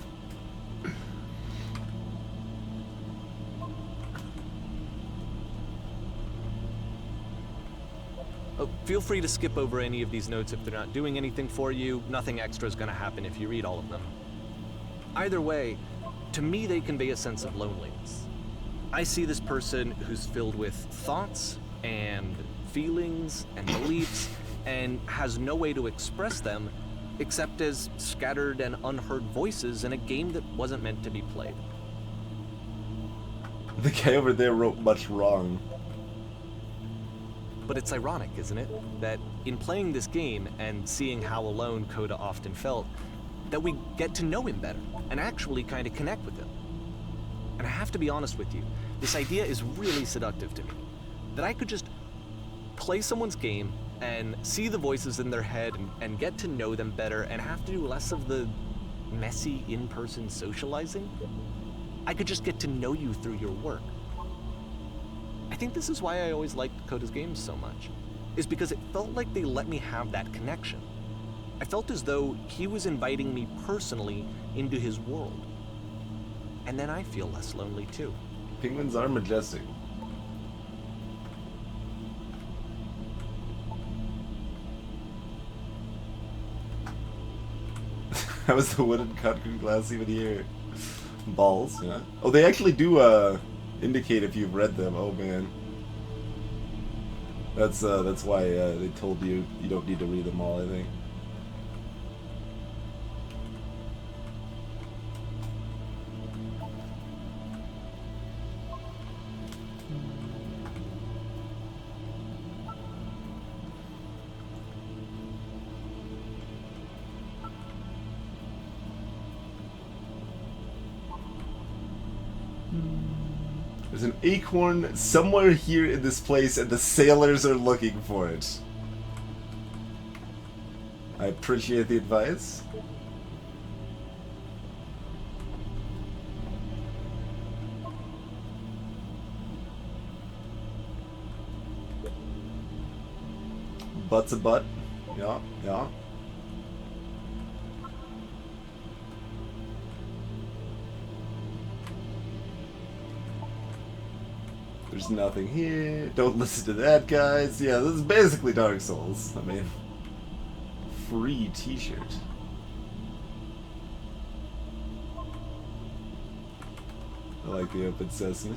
Oh, feel free to skip over any of these notes if they're not doing anything for you. Nothing extra is going to happen if you read all of them. Either way, to me they convey a sense of loneliness. I see this person who's filled with thoughts and feelings and beliefs and has no way to express them except as scattered and unheard voices in a game that wasn't meant to be played. The guy over there wrote much wrong. But it's ironic, isn't it? That in playing this game and seeing how alone Coda often felt, that we get to know him better and actually kind of connect with him. And I have to be honest with you, this idea is really seductive to me. That I could just play someone's game and see the voices in their head and get to know them better and have to do less of the messy in-person socializing. I could just get to know you through your work. I think this is why I always liked Coda's games so much, is because it felt like they let me have that connection. I felt as though he was inviting me personally into his world. And then I feel less lonely too. Penguins are majestic. How is the wooden concrete glass even here? Balls, yeah. Oh, they actually do indicate if you've read them. Oh man, that's why they told you you don't need to read them all, I think. There's an acorn somewhere here in this place, and the sailors are looking for it. I appreciate the advice. Butt's a butt. Yeah, yeah. There's nothing here. Don't listen to that, guys. Yeah, this is basically Dark Souls. I mean, free t-shirt. I like the open sesame.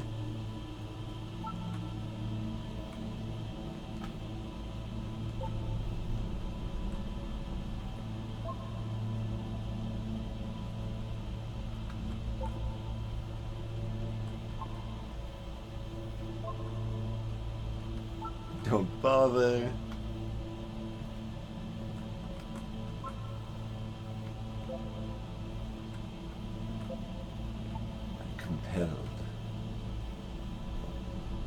Don't bother. Compelled.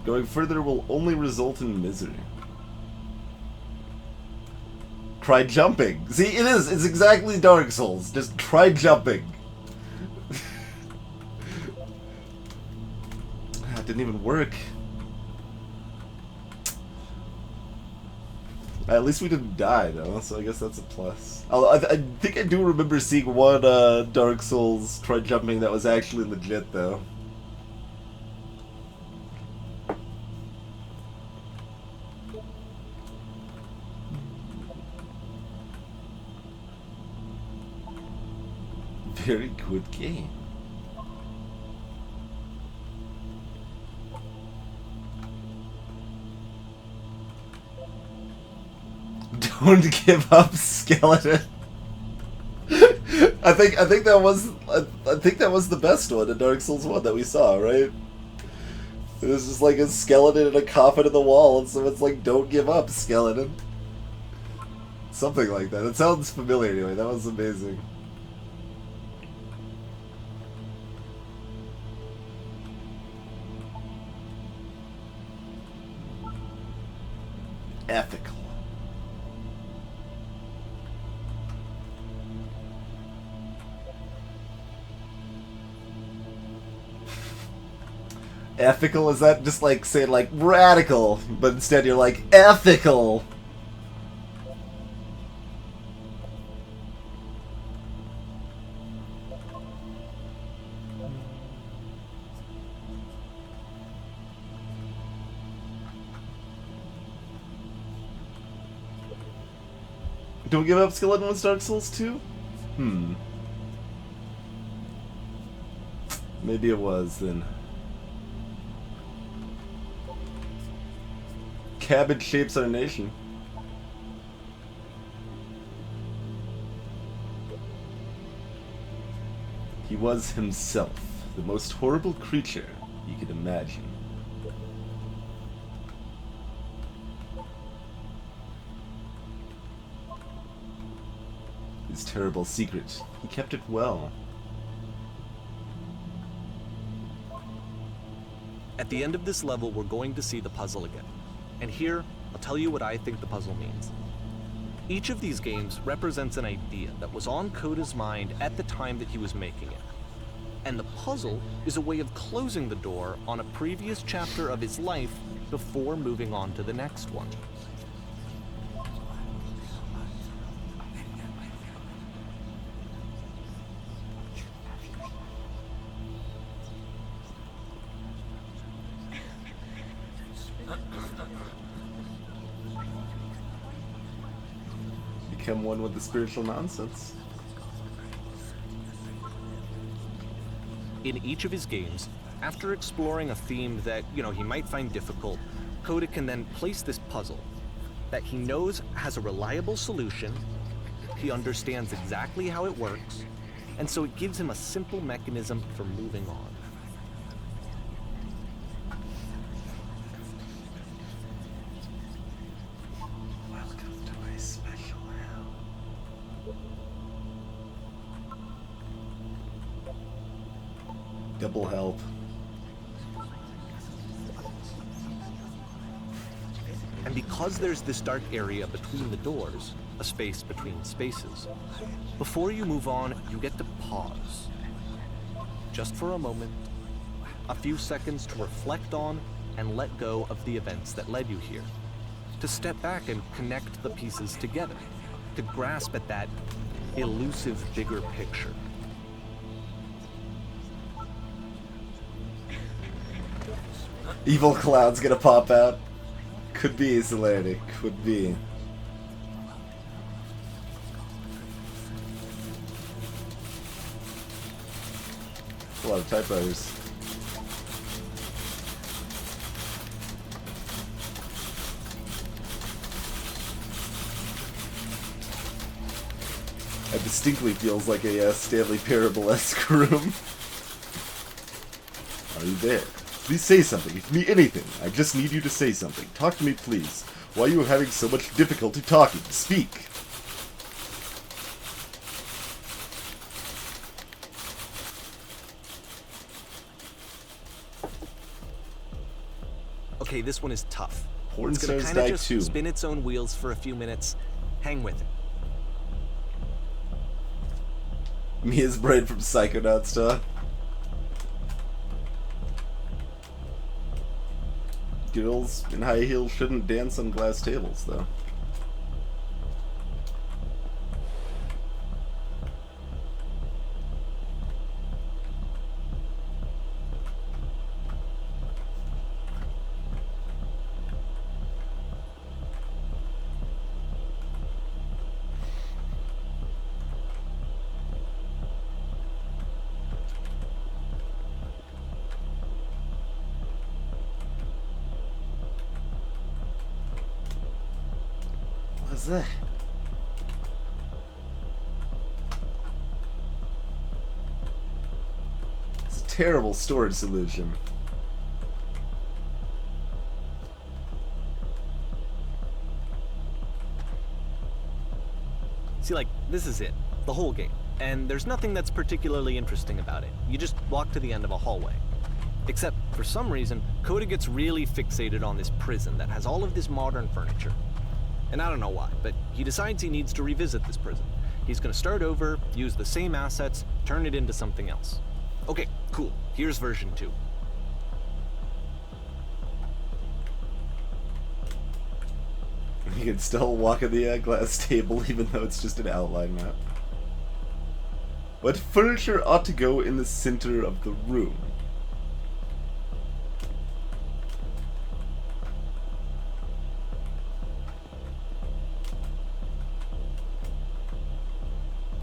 Going further will only result in misery. Try jumping. See, it is. It's exactly Dark Souls. Just try jumping. It didn't even work. At least we didn't die, though, so I guess that's a plus. I think I do remember seeing one Dark Souls try jumping that was actually legit, though. Very good game. Don't give up, skeleton. I think that was the best one in Dark Souls 1 that we saw, right? It was just like a skeleton and a coffin in the wall, and so it's like, don't give up, skeleton. Something like that. It sounds familiar anyway. That was amazing. Ethical. Ethical? Is that just like saying like radical, but instead you're like ethical? Don't give up, skeleton was Dark Souls 2? Maybe it was then. Cabbage shapes our nation. He was himself the most horrible creature you could imagine. His terrible secret, he kept it well. At the end of this level, we're going to see the puzzle again. And here, I'll tell you what I think the puzzle means. Each of these games represents an idea that was on Coda's mind at the time that he was making it. And the puzzle is a way of closing the door on a previous chapter of his life before moving on to the next one. Become one with the spiritual nonsense. In each of his games, after exploring a theme that, he might find difficult, Coda can then place this puzzle that he knows has a reliable solution, he understands exactly how it works, and so it gives him a simple mechanism for moving on. Welcome to my special hell. Double help. And because there's this dark area between the doors, a space between spaces, before you move on, you get to pause. Just for a moment, a few seconds to reflect on and let go of the events that led you here. To step back and connect the pieces together. To grasp at that elusive bigger picture. Evil clown's gonna pop out. Could be, Celerity. Could be. A lot of typewriters. It distinctly feels like a Stanley Parable-esque room. Are you there? Please say something. It can be anything. I just need you to say something. Talk to me, please. Why are you having so much difficulty talking? Speak. Okay, this one is tough. Porn It's gonna stars kind of die just too. spin its own wheels for a few minutes. Hang with it. Mia's brain from Psychonauts, huh? Girls in high heels shouldn't dance on glass tables, though. What's that? It's a terrible storage solution. See, like, this is it. The whole game. And there's nothing that's particularly interesting about it. You just walk to the end of a hallway. Except, for some reason, Coda gets really fixated on this prison that has all of this modern furniture. And I don't know why, but he decides he needs to revisit this prison. He's gonna start over, use the same assets, turn it into something else. Okay, cool. Here's version 2. You can still walk on the glass table even though it's just an outline map. What furniture ought to go in the center of the room?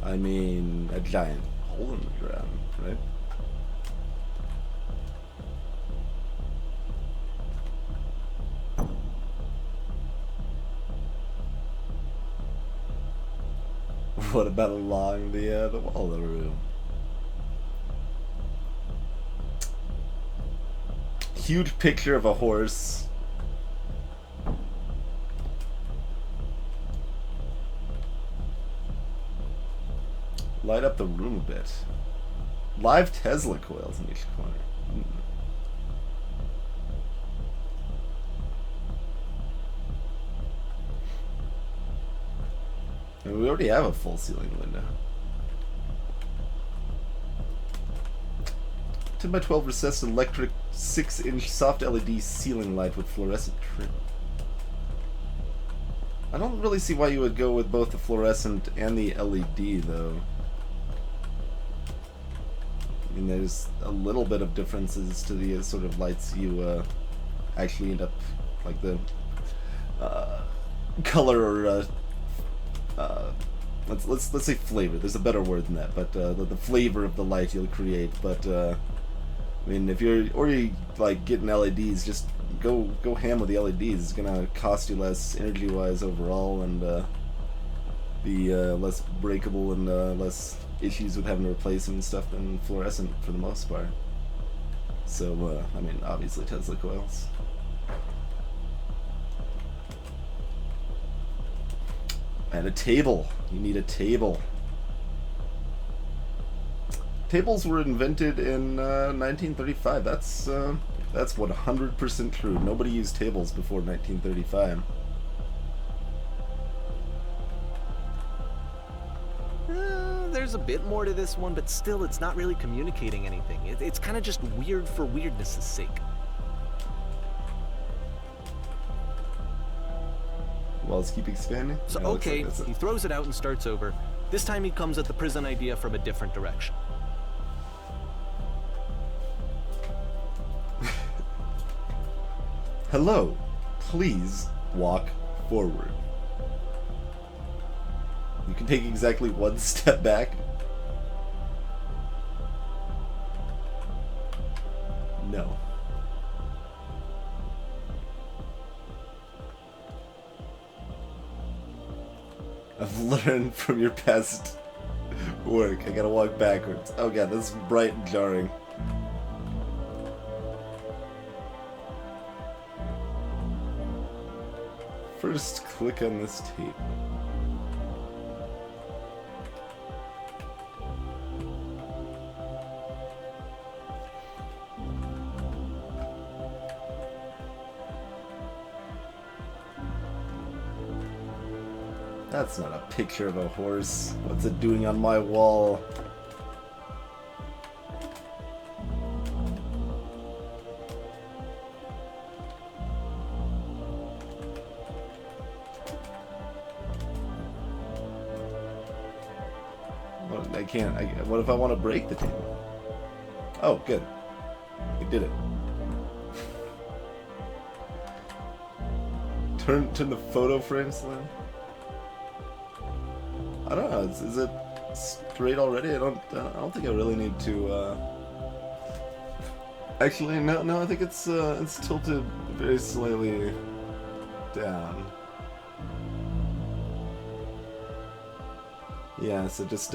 I mean, a giant hole in the ground, right? What about along the wall of the room? Huge picture of a horse. Light up the room a bit. Live Tesla coils in each corner. And we already have a full ceiling window. 10 by 12 recessed electric 6-inch soft LED ceiling light with fluorescent trim. I don't really see why you would go with both the fluorescent and the LED though. I mean, there's a little bit of differences to the sort of lights you actually end up, like the color or let's say flavor. There's a better word than that, but the flavor of the light you'll create. But I mean, if you're already like getting LEDs, just go ham with the LEDs. It's gonna cost you less energy-wise overall, and be less breakable and less issues with having to replace them and stuff than fluorescent for the most part. So I mean, obviously Tesla coils. And a table. You need a table. Tables were invented in 1935. That's That's 100% true. Nobody used tables before 1935. There's a bit more to this one, but still, it's not really communicating anything. It's kind of just weird for weirdness' sake. Walls keep expanding? So, Yeah, okay, looks like he throws it out and starts over. This time he comes at the prison idea from a different direction. Hello, please walk forward. You can take exactly one step back. No. I've learned from your past work. I gotta walk backwards. Oh god, this is bright and jarring. First, click on this tape. That's not a picture of a horse. What's it doing on my wall? What, I can't. What if I want to break the table? Oh, good. We did it. Turn the photo frame slim. I don't know. Is it straight already? I don't think I really need to. Actually, no. I think it's tilted very slightly down. Yeah. So just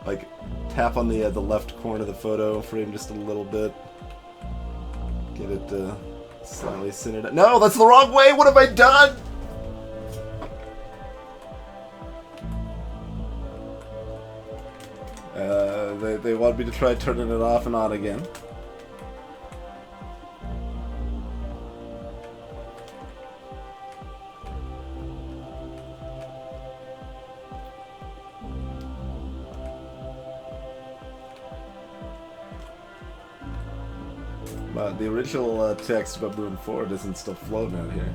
like tap on the left corner of the photo frame just a little bit. Get it slightly centered. No, that's the wrong way. What have I done? They want me to try turning it off and on again. But the original text about moving forward isn't still floating out here.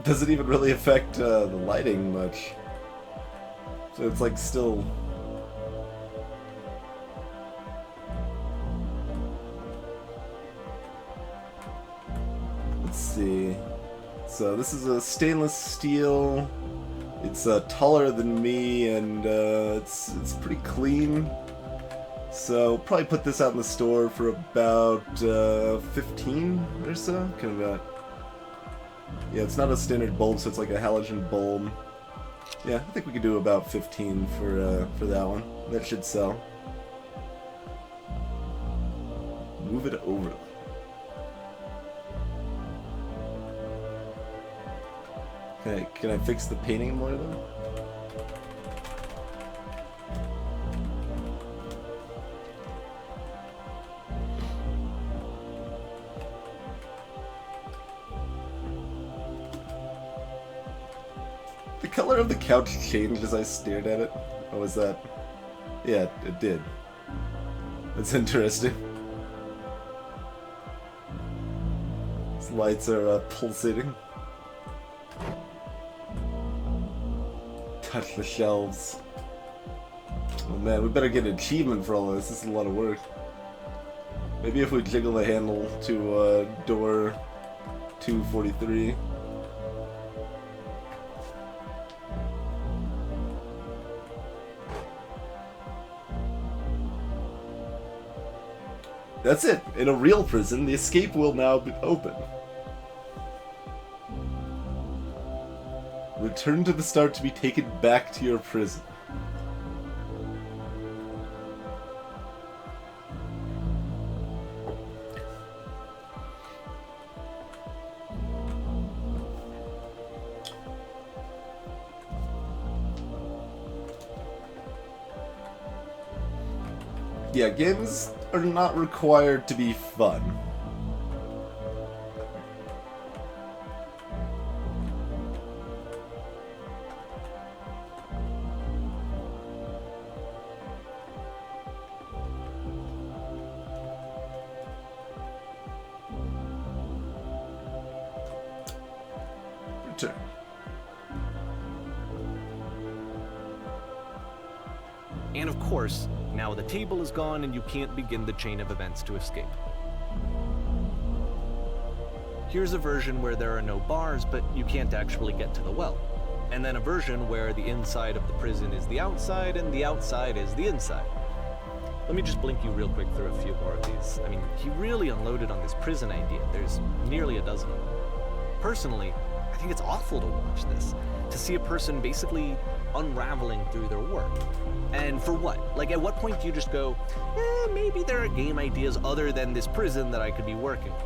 Doesn't even really affect the lighting much. So it's like still... Let's see. So this is a stainless steel. It's taller than me, and it's pretty clean. So probably put this out in the store for about 15 or so. Kind of yeah, it's not a standard bulb, so it's like a halogen bulb. Yeah, I think we could do about 15 for that one. That should sell. Move it over. Can I fix the painting more though? The color of the couch changed as I stared at it. Oh, was that? Yeah, it did. That's interesting. These lights are pulsating. Touch the shelves. Oh man, we better get an achievement for all of this. This is a lot of work. Maybe if we jiggle the handle to door 243. That's it. In a real prison, the escape will now be open. Return to the start to be taken back to your prison. Yeah, games are not required to be fun. Return. And of course, now the table is gone and you can't begin the chain of events to escape. Here's a version where there are no bars, but you can't actually get to the well. And then a version where the inside of the prison is the outside and the outside is the inside. Let me just blink you real quick through a few more of these. I mean, he really unloaded on this prison idea. There's nearly a dozen of them. Personally, I think it's awful to watch this, to see a person basically unraveling through their work. And for what? Like, at what point do you just go, maybe there are game ideas other than this prison that I could be working on?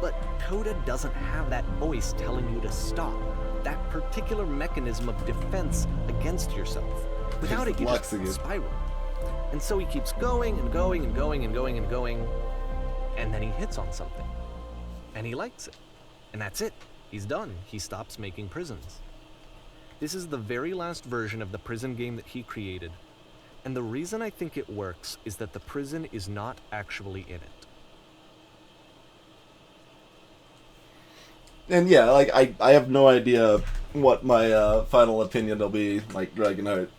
But Coda doesn't have that voice telling you to stop, that particular mechanism of defense against yourself. Without it, you just spiral. And so he keeps going and going and going and going and going, and then he hits on something. And he likes it. And that's it. He's done. He stops making prisons. This is the very last version of the prison game that he created. And the reason I think it works is that the prison is not actually in it. And yeah, like, I have no idea what my final opinion will be, like Dragonheart.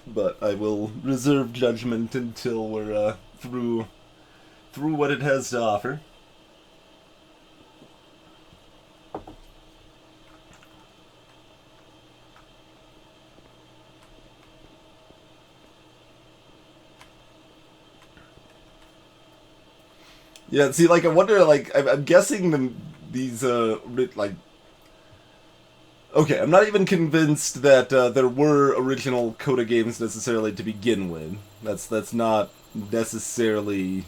But I will reserve judgment until we're through what it has to offer. Yeah, see, like, I wonder, like, I'm guessing these, like... Okay, I'm not even convinced that there were original Coda games necessarily to begin with. That's not necessarily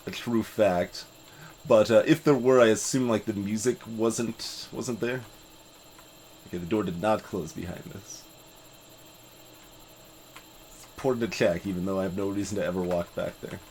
a true fact. But if there were, I assume, like, the music wasn't there. Okay, the door did not close behind us. It's important to check, even though I have no reason to ever walk back there.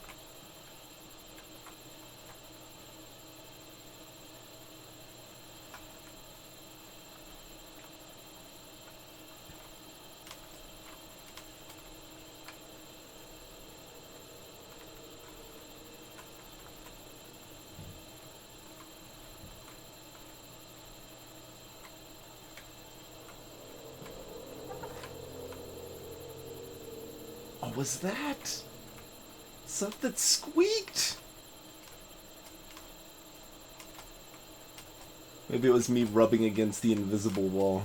What was that? Something squeaked? Maybe it was me rubbing against the invisible wall.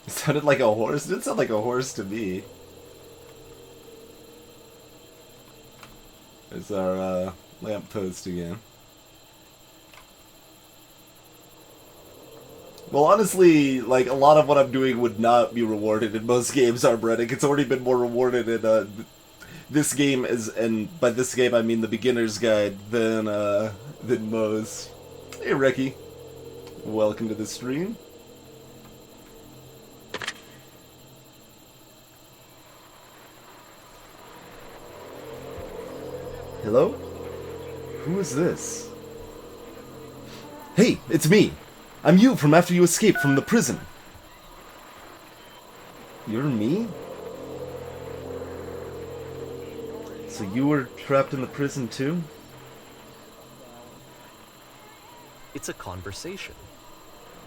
It sounded like a horse. It didn't sound like a horse to me. There's our lamppost again. Well, honestly, like, a lot of what I'm doing would not be rewarded in most games, Arbretic. It's already been more rewarded in this game, and by this game I mean the beginner's guide, than most. Hey, Ricky. Welcome to the stream. Hello? Who is this? Hey, it's me! I'm you from after you escaped from the prison. You're me? So you were trapped in the prison too? It's a conversation.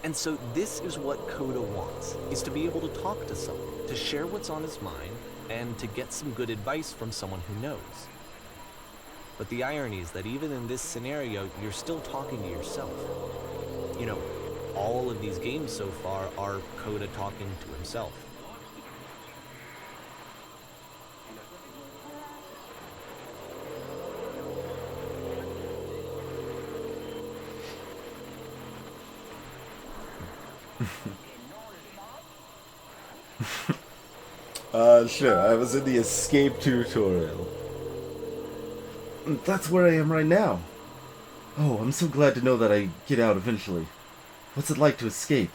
And so this is what Coda wants, is to be able to talk to someone, to share what's on his mind, and to get some good advice from someone who knows. But the irony is that even in this scenario, you're still talking to yourself. You know, all of these games so far are Coda talking to himself. Sure, I was in the escape tutorial. That's where I am right now. Oh, I'm so glad to know that I get out eventually. What's it like to escape?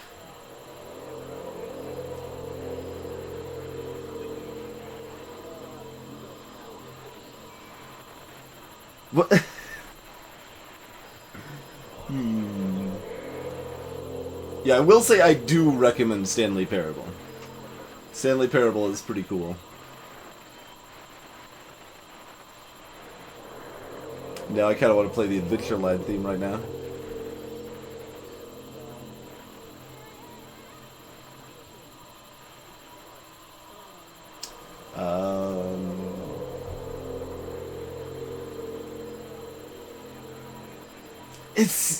What? Yeah, I will say I do recommend Stanley Parable. Stanley Parable is pretty cool. Now I kind of want to play the Adventureland theme right now.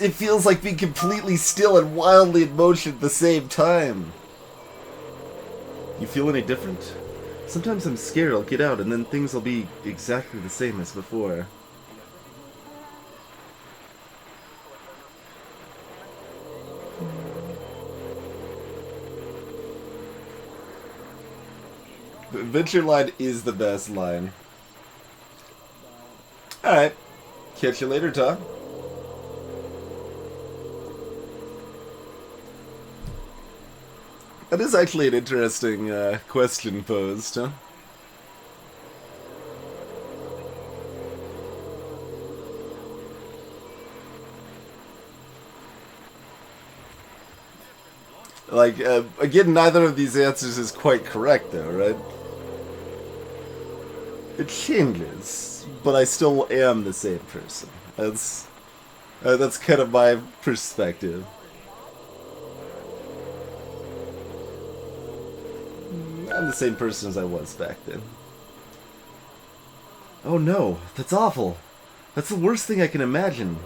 It feels like being completely still and wildly in motion at the same time. You feel any different? Sometimes I'm scared I'll get out and then things will be exactly the same as before. The adventure line is the best line. Alright. Catch you later, Tom. That is actually an interesting question posed, huh? Like, again, neither of these answers is quite correct, though, right? It changes, but I still am the same person. That's kind of my perspective. I'm the same person as I was back then. Oh no, that's awful. That's the worst thing I can imagine.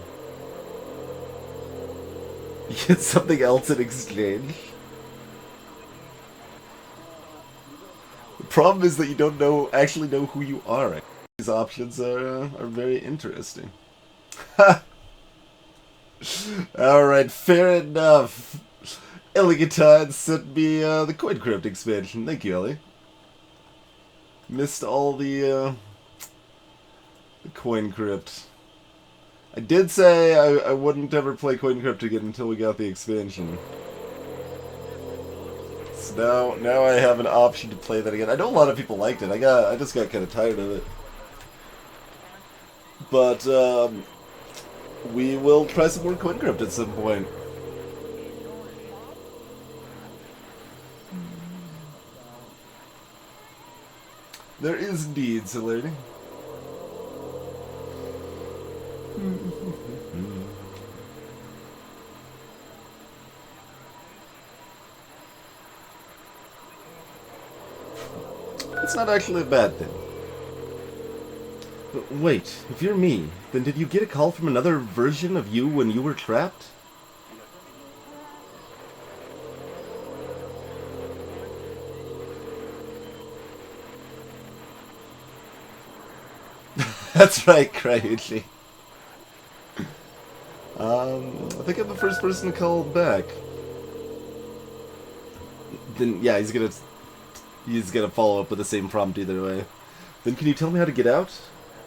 You get something else in exchange? The problem is that you don't actually know who you are. These options are very interesting. Alright, fair enough. Elegantine sent me the Coin Crypt expansion. Thank you, Ellie. Missed all the Coin Crypt. I did say I wouldn't ever play Coin Crypt again until we got the expansion. So now I have an option to play that again. I know a lot of people liked it. I just got kind of tired of it. But we will try some more Coin Crypt at some point. There is indeed, Celerity. It's not actually a bad thing. But wait, if you're me, then did you get a call from another version of you when you were trapped? That's right, Cryuchi. I think I'm the first person to call back. Then, yeah, he's gonna follow up with the same prompt either way. Then can you tell me how to get out?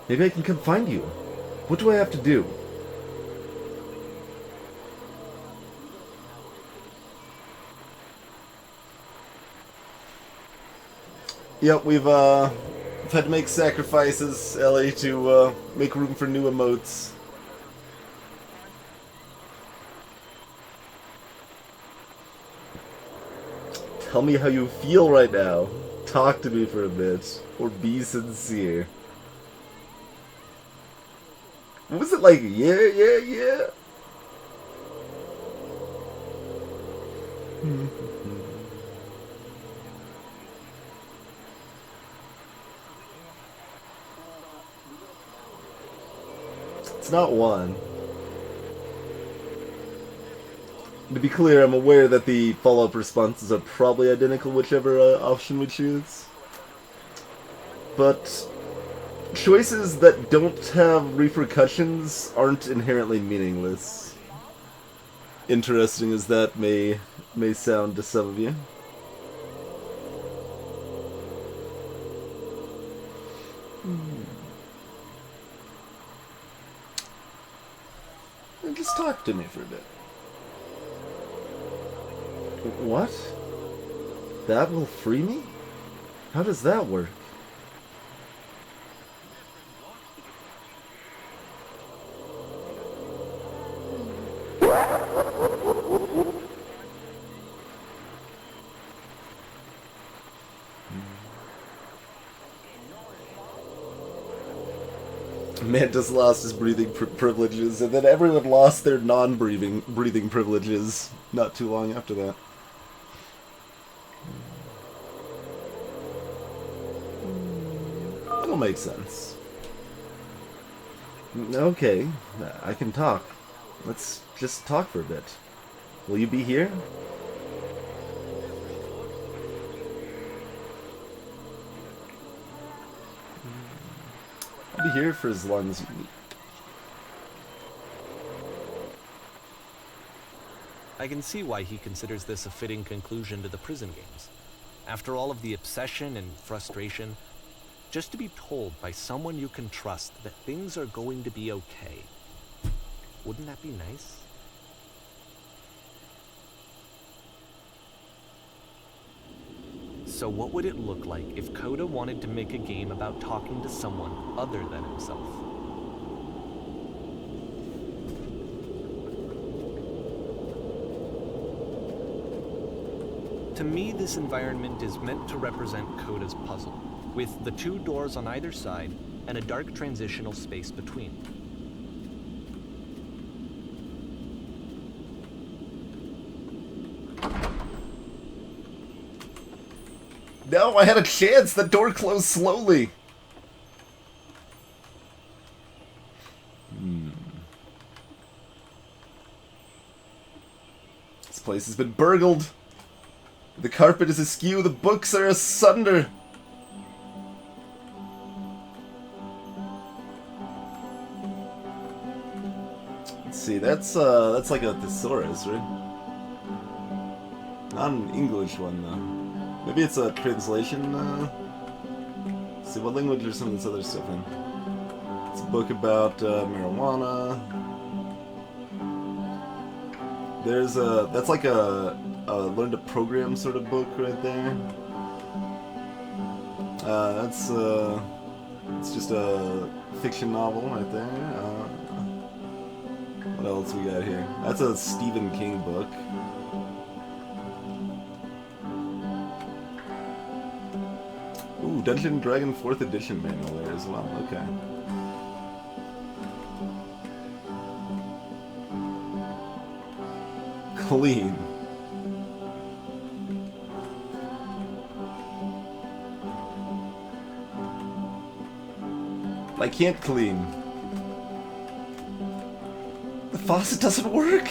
Maybe I can come find you. What do I have to do? Yep, we've had to make sacrifices, Ellie, to make room for new emotes. Tell me how you feel right now. Talk to me for a bit. Or be sincere. What was it like? Yeah, yeah, yeah? It's not one. To be clear, I'm aware that the follow-up responses are probably identical whichever option we choose. But choices that don't have repercussions aren't inherently meaningless. Interesting as that may may sound to some of you. And just talk to me for a bit. What? That will free me? How does that work? Mantis lost his breathing privileges, and then everyone lost their non-breathing privileges not too long after that. It'll make sense. Okay, I can talk. Let's just talk for a bit. Will you be here? I'll be here for as long as you need. I can see why he considers this a fitting conclusion to the prison games. After all of the obsession and frustration, just to be told by someone you can trust that things are going to be okay. Wouldn't that be nice? So what would it look like if Coda wanted to make a game about talking to someone other than himself? To me, this environment is meant to represent Coda's puzzle, with the two doors on either side and a dark transitional space between. No, I had a chance! The door closed slowly! This place has been burgled! The carpet is askew, the books are asunder! Let's see, that's like a thesaurus, right? Not an English one, though. Maybe it's a translation, let's see, what language are some of this other stuff in? It's a book about marijuana. There's that's like a learn to program sort of book right there. It's just a fiction novel right there. What else we got here? That's a Stephen King book. Ooh, Dungeon & Dragon 4th edition manual there as well. Okay. Clean. I can't clean. The faucet doesn't work!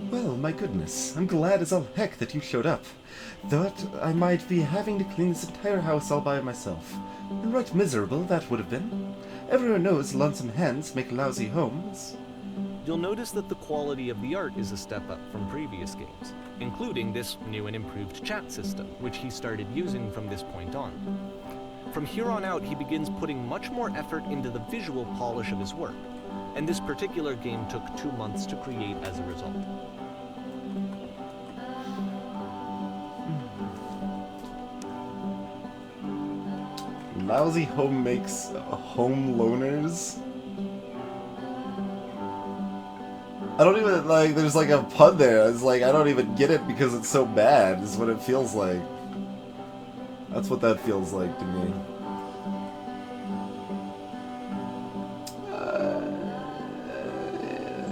Well, my goodness, I'm glad as all heck that you showed up. Thought I might be having to clean this entire house all by myself. And right miserable that would have been. Everyone knows lonesome hands make lousy homes. You'll notice that the quality of the art is a step up from previous games, including this new and improved chat system, which he started using from this point on. From here on out, he begins putting much more effort into the visual polish of his work, and this particular game took 2 months to create as a result. Lousy home makes home loners? I don't even, like, there's like a pun there. It's like, I don't even get it because it's so bad, is what it feels like. That's what that feels like to me.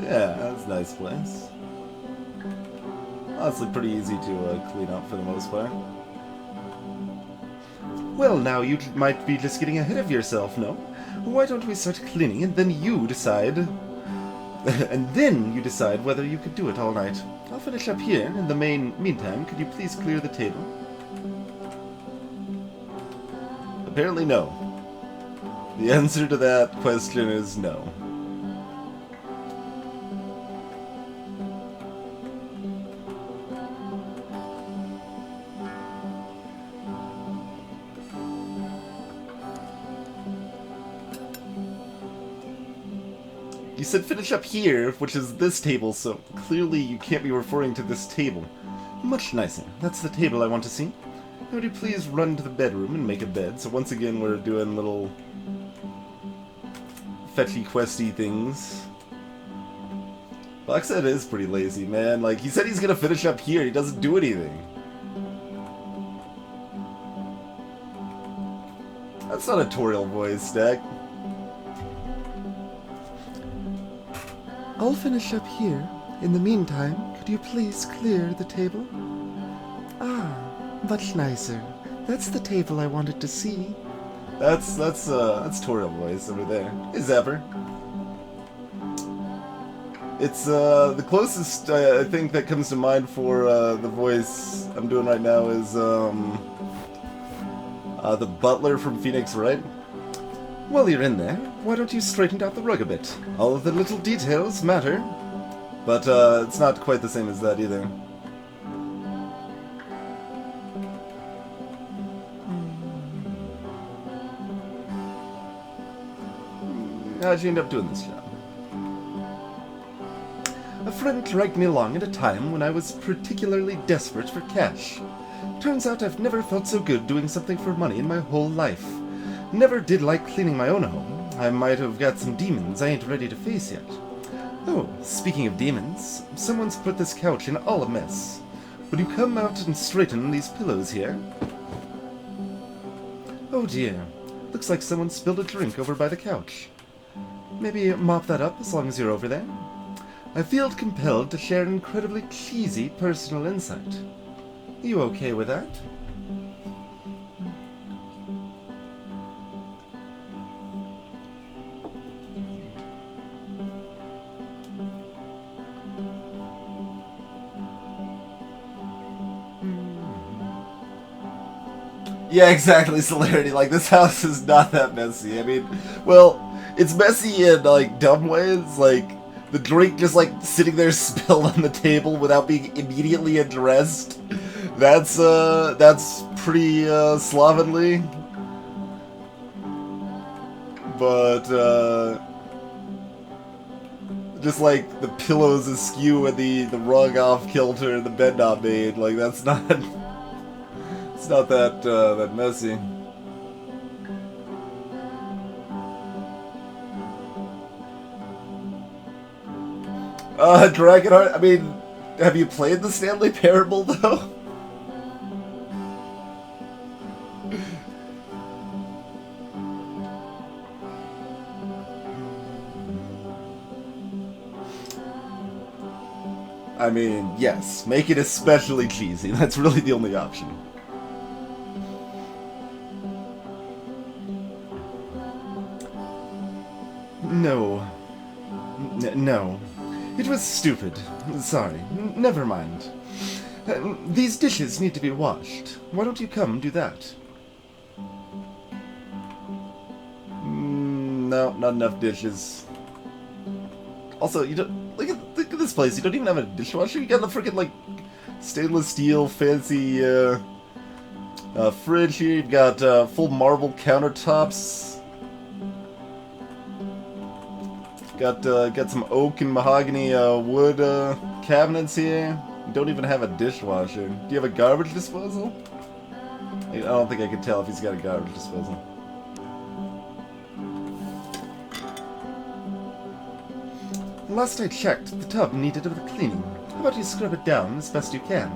Yeah, that's a nice place. Honestly, pretty easy to clean up for the most part. Well, now you might be just getting ahead of yourself, no? Why don't we start cleaning and then you decide... and then you decide whether you could do it all night. I'll finish up here. In the meantime, could you please clear the table? Apparently no. The answer to that question is no. You said finish up here, which is this table, so clearly you can't be referring to this table. Much nicer. That's the table I want to see. Would you please run to the bedroom and make a bed? So once again, we're doing little fetchy questy things. Boxhead is pretty lazy, man. Like, he said he's gonna finish up here. He doesn't do anything. That's not a Toriel voice, Stack. I'll finish up here. In the meantime, could you please clear the table? Ah, much nicer. That's the table I wanted to see. That's Toriel voice over there. Hey, Zapper. It's the closest I think that comes to mind for the voice I'm doing right now is the butler from Phoenix Wright. While you're in there, why don't you straighten out the rug a bit? All of the little details matter. But it's not quite the same as that either. How'd you end up doing this job? A friend dragged me along at a time when I was particularly desperate for cash. Turns out I've never felt so good doing something for money in my whole life. Never did like cleaning my own home. I might have got some demons I ain't ready to face yet. Oh, speaking of demons, someone's put this couch in all a mess. Would you come out and straighten these pillows here? Oh dear, looks like someone spilled a drink over by the couch. Maybe mop that up as long as you're over there. I feel compelled to share an incredibly cheesy personal insight. You okay with that? Yeah, exactly, Celerity. Like, this house is not that messy. I mean, well, it's messy in, like, dumb ways. Like, the drink just, like, sitting there spilled on the table without being immediately addressed. That's pretty, slovenly. But, just, like, the pillows askew and the rug off kilter and the bed not made. Like, that's not... It's not that, that messy. Dragonheart, I mean, have you played the Stanley Parable, though? I mean, yes, make it especially cheesy. That's really the only option. No. No. It was stupid. Sorry. Never mind. These dishes need to be washed. Why don't you come do that? No, not enough dishes. Also, you don't... Look at this place. You don't even have a dishwasher? You got the freaking, like, stainless steel fancy, fridge here. You've got, full marble countertops. Got some oak and mahogany wood cabinets here. You don't even have a dishwasher. Do you have a garbage disposal? I don't think I can tell if he's got a garbage disposal. Last I checked, the tub needed a bit of cleaning. How about you scrub it down as best you can?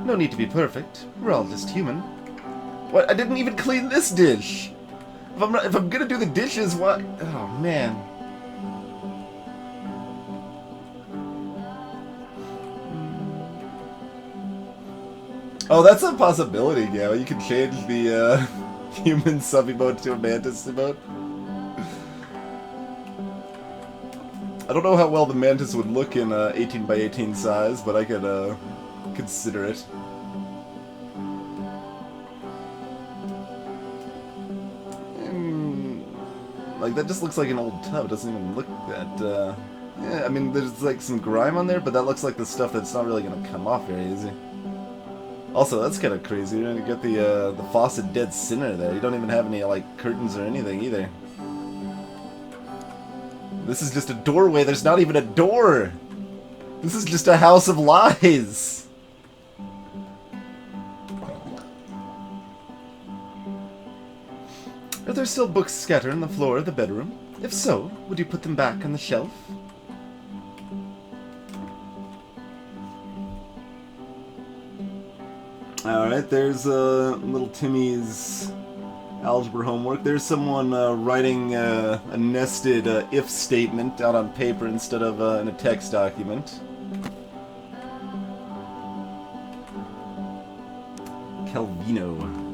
No need to be perfect. We're all just human. What? I didn't even clean this dish. If I'm gonna do the dishes, what? Oh man. Oh, that's a possibility, Gao. You can change the human sub-emote to a mantis emote. I don't know how well the mantis would look in 18 by 18 size, but I could consider it. Like, that just looks like an old tub. It doesn't even look that, yeah, I mean, there's, like, some grime on there, but that looks like the stuff that's not really gonna come off very easy. Also, that's kind of crazy. You're gonna get the faucet dead center there. You don't even have any, like, curtains or anything, either. This is just a doorway. There's not even a door! This is just a house of lies! Are there still books scattered on the floor of the bedroom? If so, would you put them back on the shelf? Alright, there's little Timmy's algebra homework. There's someone writing a nested if statement out on paper instead of in a text document. Calvino.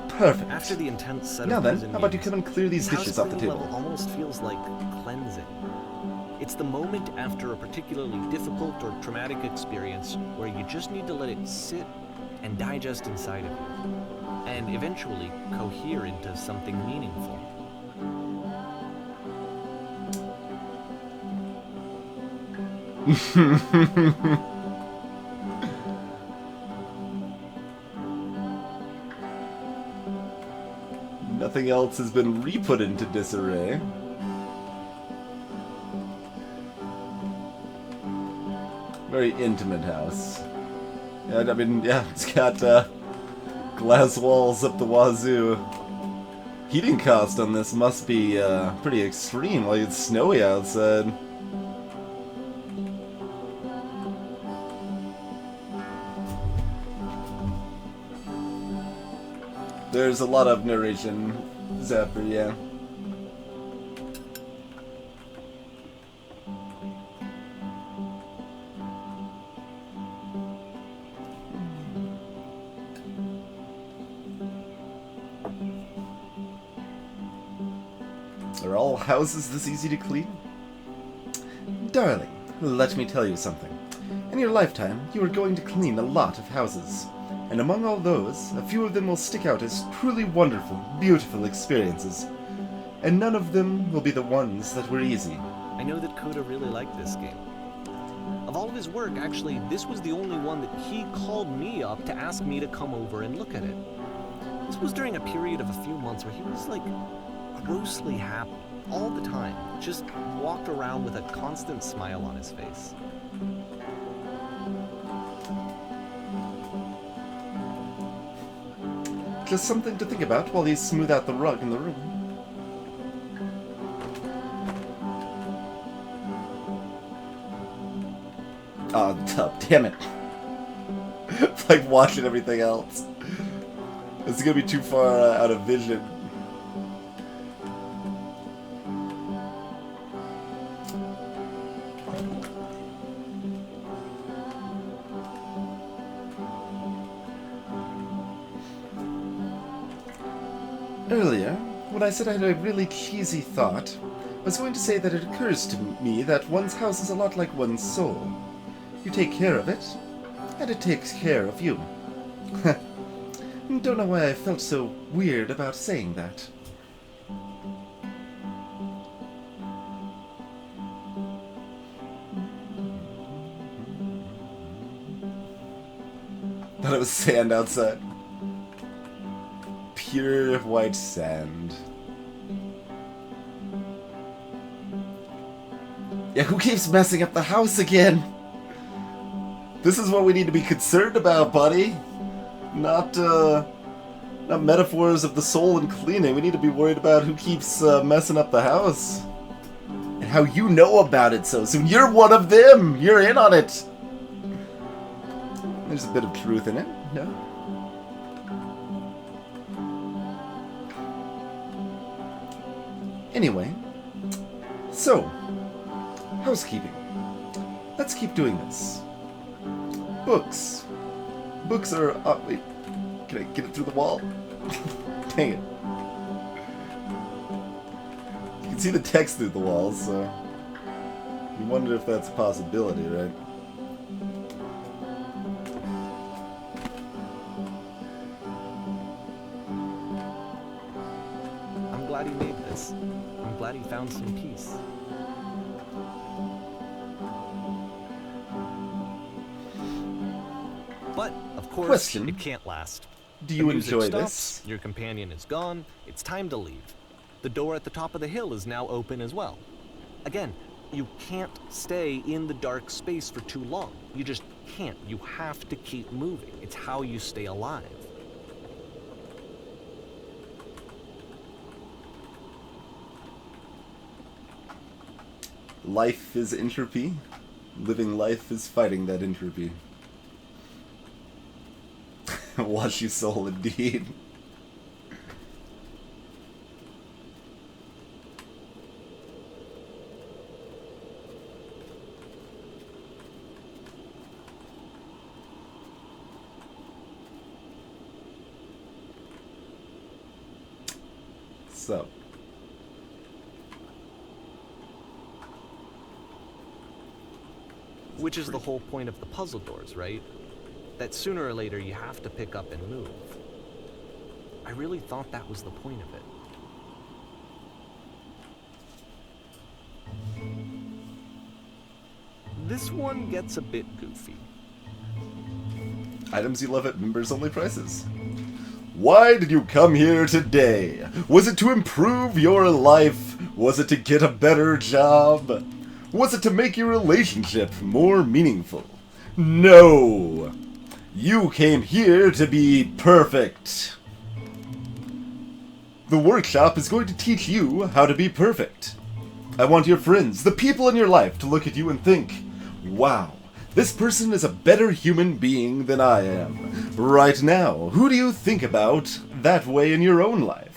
Perfect. After the intense set Now of then, prison how about you games, come and clear these this dishes house off the cleaning table? level almost feels like cleansing. It's the moment after a particularly difficult or traumatic experience where you just need to let it sit and digest inside of you, and eventually cohere into something meaningful. Nothing else has been re-put into disarray. Very intimate house. Yeah, I mean, yeah, it's got glass walls up the wazoo. Heating cost on this must be pretty extreme, like it's snowy outside. There's a lot of narration, Zapper, yeah. Are all houses this easy to clean? Darling, let me tell you something. In your lifetime, you are going to clean a lot of houses. And among all those, a few of them will stick out as truly wonderful, beautiful experiences. And none of them will be the ones that were easy. I know that Coda really liked this game. Of all of his work, actually, this was the only one that he called me up to ask me to come over and look at it. This was during a period of a few months where he was, like, grossly happy all the time. Just walked around with a constant smile on his face. Just something to think about while you smooth out the rug in the room. Oh, damn it. Like watching everything else. It's gonna be too far out of vision. Earlier, when I said I had a really cheesy thought, I was going to say that it occurs to me that one's house is a lot like one's soul. You take care of it, and it takes care of you. Don't know why I felt so weird about saying that. Thought it was sand outside. Pure white sand. Yeah, who keeps messing up the house again? This is what we need to be concerned about, buddy. Not metaphors of the soul and cleaning. We need to be worried about who keeps messing up the house. And how you know about it so soon. You're one of them! You're in on it! There's a bit of truth in it, no? Anyway, so, housekeeping. Let's keep doing this. Books. Books are... wait. Can I get it through the wall? Dang it. You can see the text through the walls, so... You wonder if that's a possibility, right? I'm glad he made this. Thanks. I'm glad he found some peace. But, of course, Question. it can't last. Do The you music enjoy stops, this? your companion is gone, it's time to leave. The door at the top of the hill is now open as well. Again, you can't stay in the dark space for too long. You just can't. You have to keep moving. It's how you stay alive. Life is entropy. Living life is fighting that entropy. Washy soul indeed. So. Which is the whole point of the puzzle doors, right? That sooner or later you have to pick up and move. I really thought that was the point of it. This one gets a bit goofy. Items you love at members-only prices. Why did you come here today? Was it to improve your life? Was it to get a better job? Was it to make your relationship more meaningful? No! You came here to be perfect. The workshop is going to teach you how to be perfect. I want your friends, the people in your life, to look at you and think, wow, this person is a better human being than I am. Right now, who do you think about that way in your own life?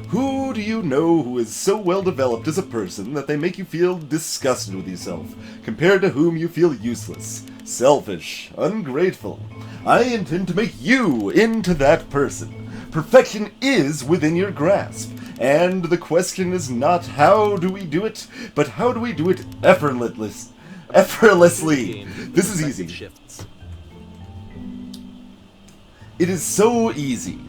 Who do you know who is so well developed as a person that they make you feel disgusted with yourself, compared to whom you feel useless, selfish, ungrateful? I intend to make you into that person. Perfection is within your grasp, and the question is not how do we do it, but how do we do it effortlessly. This is easy. Shifts. It is so easy.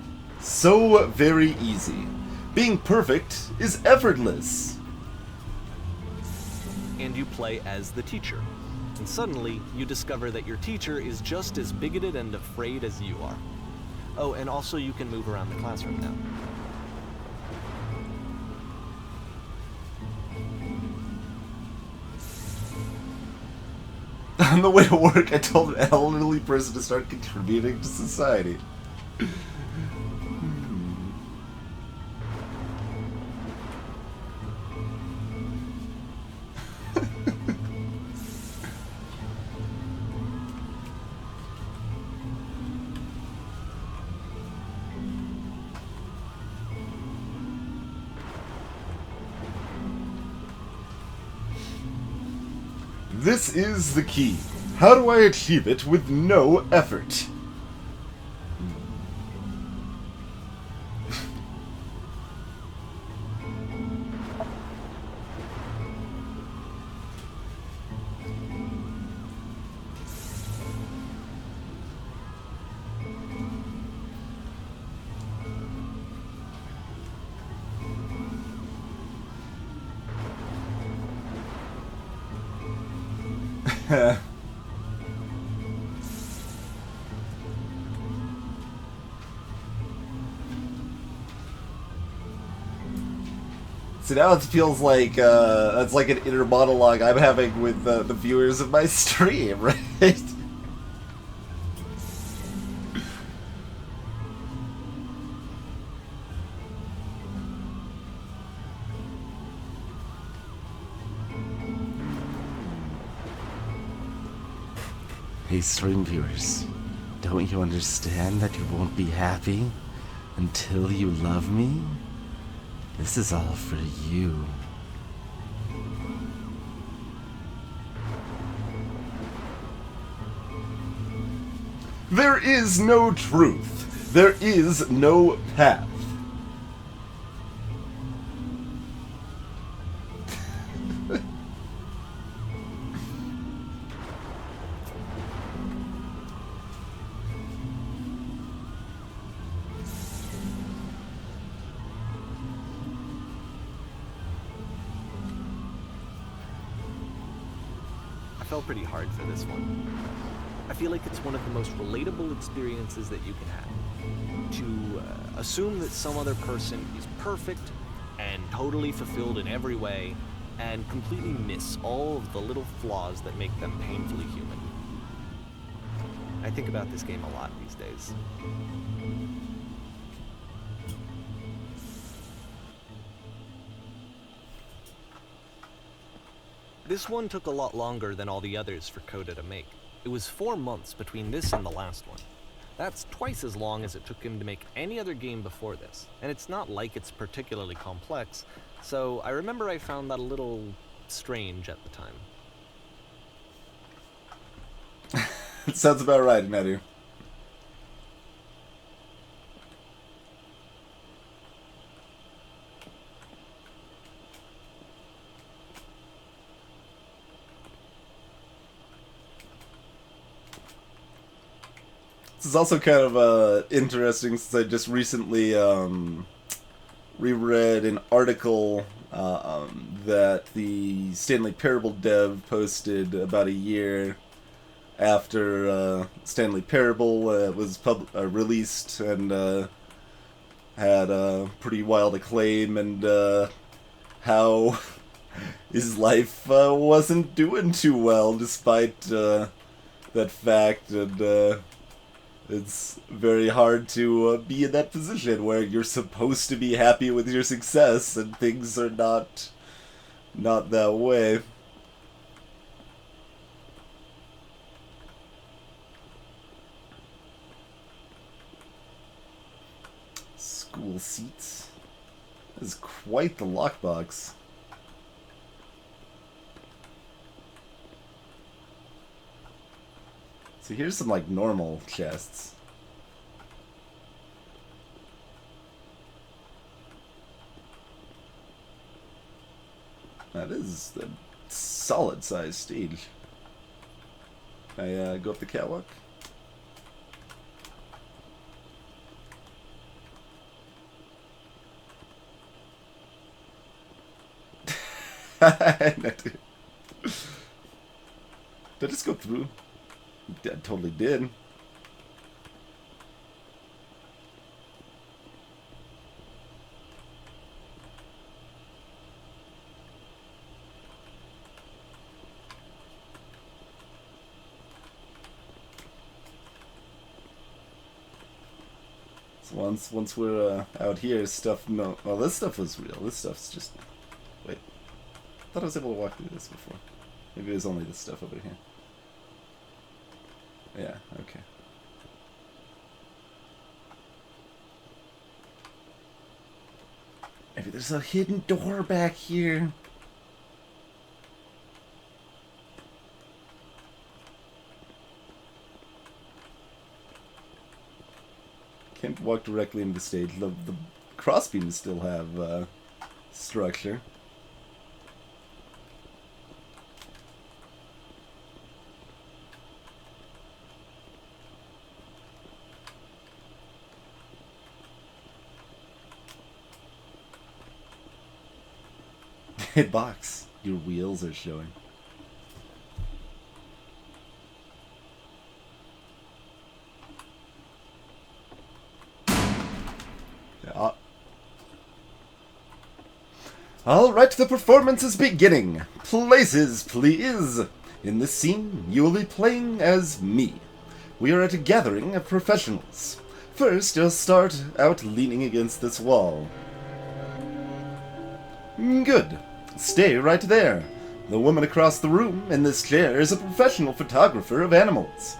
So very easy. Being perfect is effortless. And you play as the teacher. And suddenly, you discover that your teacher is just as bigoted and afraid as you are. Oh, and also you can move around the classroom now. On the way to work, I told an elderly person to start contributing to society. This is the key. How do I achieve it with no effort? So now it feels like that's like an inner monologue I'm having with the viewers of my stream, right? Hey, stream viewers, don't you understand that you won't be happy until you love me? This is all for you. There is no truth. There is no path. fell pretty hard for this one. I feel like it's one of the most relatable experiences that you can have. To assume that some other person is perfect and totally fulfilled in every way, and completely miss all of the little flaws that make them painfully human. I think about this game a lot these days. This one took a lot longer than all the others for Coda to make. It was 4 months between this and the last one. That's twice as long as it took him to make any other game before this, and it's not like it's particularly complex, so I remember I found that a little strange at the time. It sounds about right, Matthew. This is also kind of interesting since I just recently reread an article that the Stanley Parable dev posted about a year after Stanley Parable was released and had a pretty wild acclaim, and how his life wasn't doing too well despite that fact, and it's very hard to be in that position where you're supposed to be happy with your success and things are not that way. School seats. That is quite the lockbox. So here's some, like, normal chests. That is a solid-sized stage. Can I go up the catwalk? Did I just go through? I totally did. So once we're out here, stuff. No, well, this stuff was real. This stuff's just. Wait, I thought I was able to walk through this before. Maybe it was only this stuff over here. Yeah, okay. Maybe there's a hidden door back here. Can't walk directly into the stage. The crossbeams still have structure. Hitbox, your wheels are showing. Yeah. All right, the performance is beginning. Places, please. In this scene, you will be playing as me. We are at a gathering of professionals. First, you'll start out leaning against this wall. Good. Stay right there. The woman across the room in this chair is a professional photographer of animals.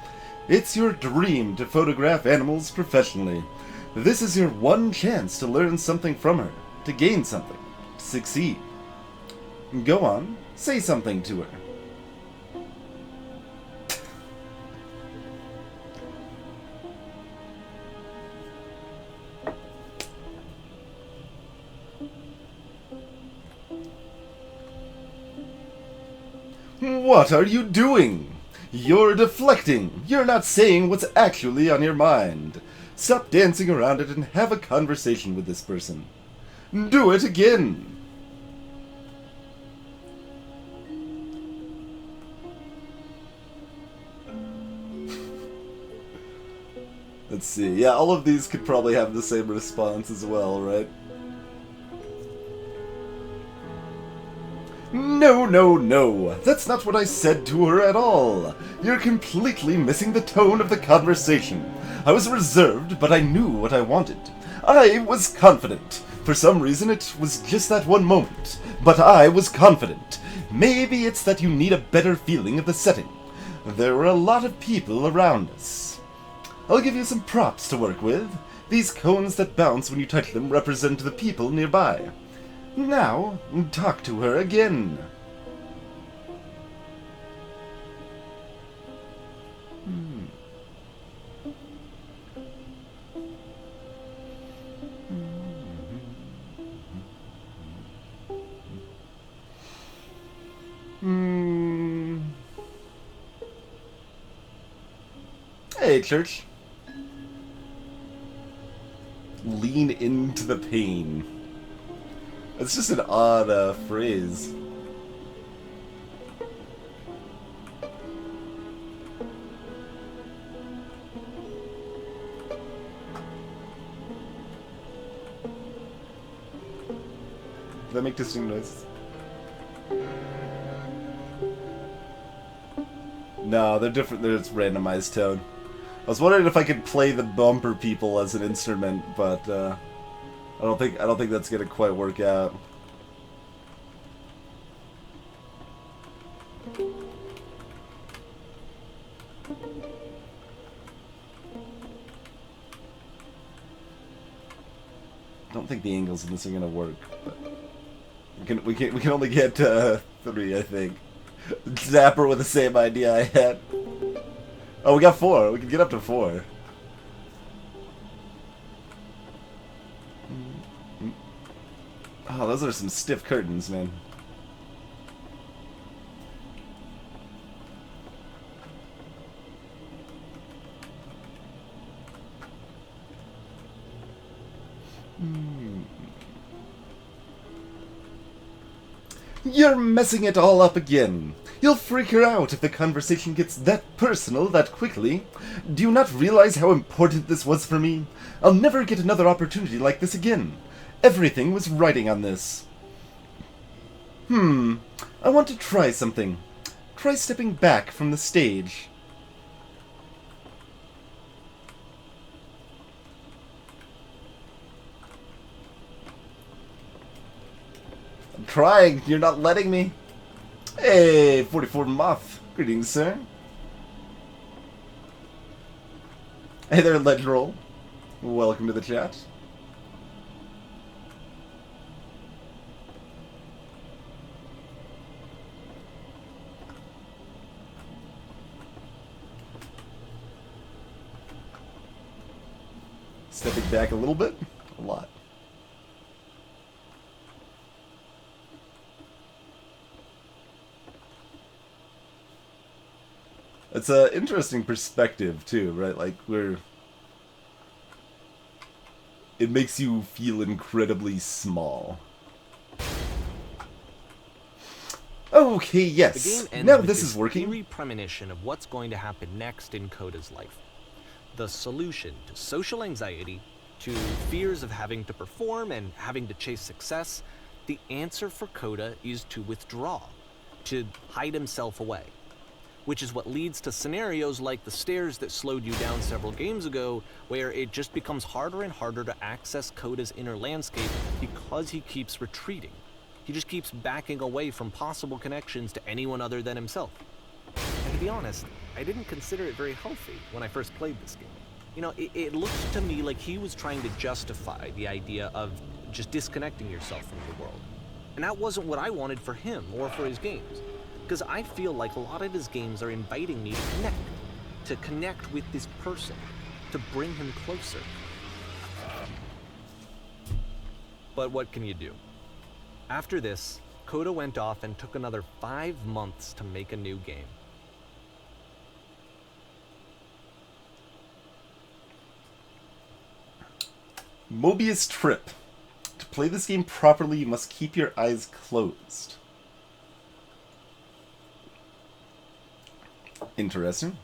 It's your dream to photograph animals professionally. This is your one chance to learn something from her, to gain something, to succeed. Go on, say something to her. What are you doing? You're deflecting. You're not saying what's actually on your mind. Stop dancing around it and have a conversation with this person. Do it again. Let's see. Yeah, all of these could probably have the same response as well, right? No, no, no. That's not what I said to her at all. You're completely missing the tone of the conversation. I was reserved, but I knew what I wanted. I was confident. For some reason, it was just that one moment. But I was confident. Maybe it's that you need a better feeling of the setting. There were a lot of people around us. I'll give you some props to work with. These cones that bounce when you touch them represent the people nearby. Now, talk to her again. Hey, Church. Lean into the pain. It's just an odd phrase. Does that make distinct noises? No, they're different. There's randomized tone. I was wondering if I could play the bumper people as an instrument, but I don't think that's gonna quite work out. I don't think the angles in this are gonna work, but we can only get 3, I think. Zapper with the same idea I had. Oh, we got 4. We can get up to 4. Oh, those are some stiff curtains, man. You're messing it all up again. You'll freak her out if the conversation gets that personal that quickly. Do you not realize how important this was for me? I'll never get another opportunity like this again. Everything was riding on this. I want to try something. Try stepping back from the stage. I'm trying. You're not letting me. Hey, 44 Moth. Greetings, sir. Hey there, Ledge Roll. Welcome to the chat. Stepping back a little bit. A lot. It's an interesting perspective, too, right? Like, it makes you feel incredibly small. Okay, yes. The game ends now with this is working. Eerie premonition of what's going to happen next in Coda's life. The solution to social anxiety, to fears of having to perform and having to chase success, the answer for Coda is to withdraw, to hide himself away. Which is what leads to scenarios like the stairs that slowed you down several games ago, where it just becomes harder and harder to access Coda's inner landscape because he keeps retreating. He just keeps backing away from possible connections to anyone other than himself. And to be honest, I didn't consider it very healthy when I first played this game. You know, it looked to me like he was trying to justify the idea of just disconnecting yourself from the world. And that wasn't what I wanted for him or for his games. Because I feel like a lot of his games are inviting me to connect with this person, to bring him closer. But what can you do? After this, Coda went off and took another 5 months to make a new game. Mobius Trip. To play this game properly, you must keep your eyes closed. Interesting.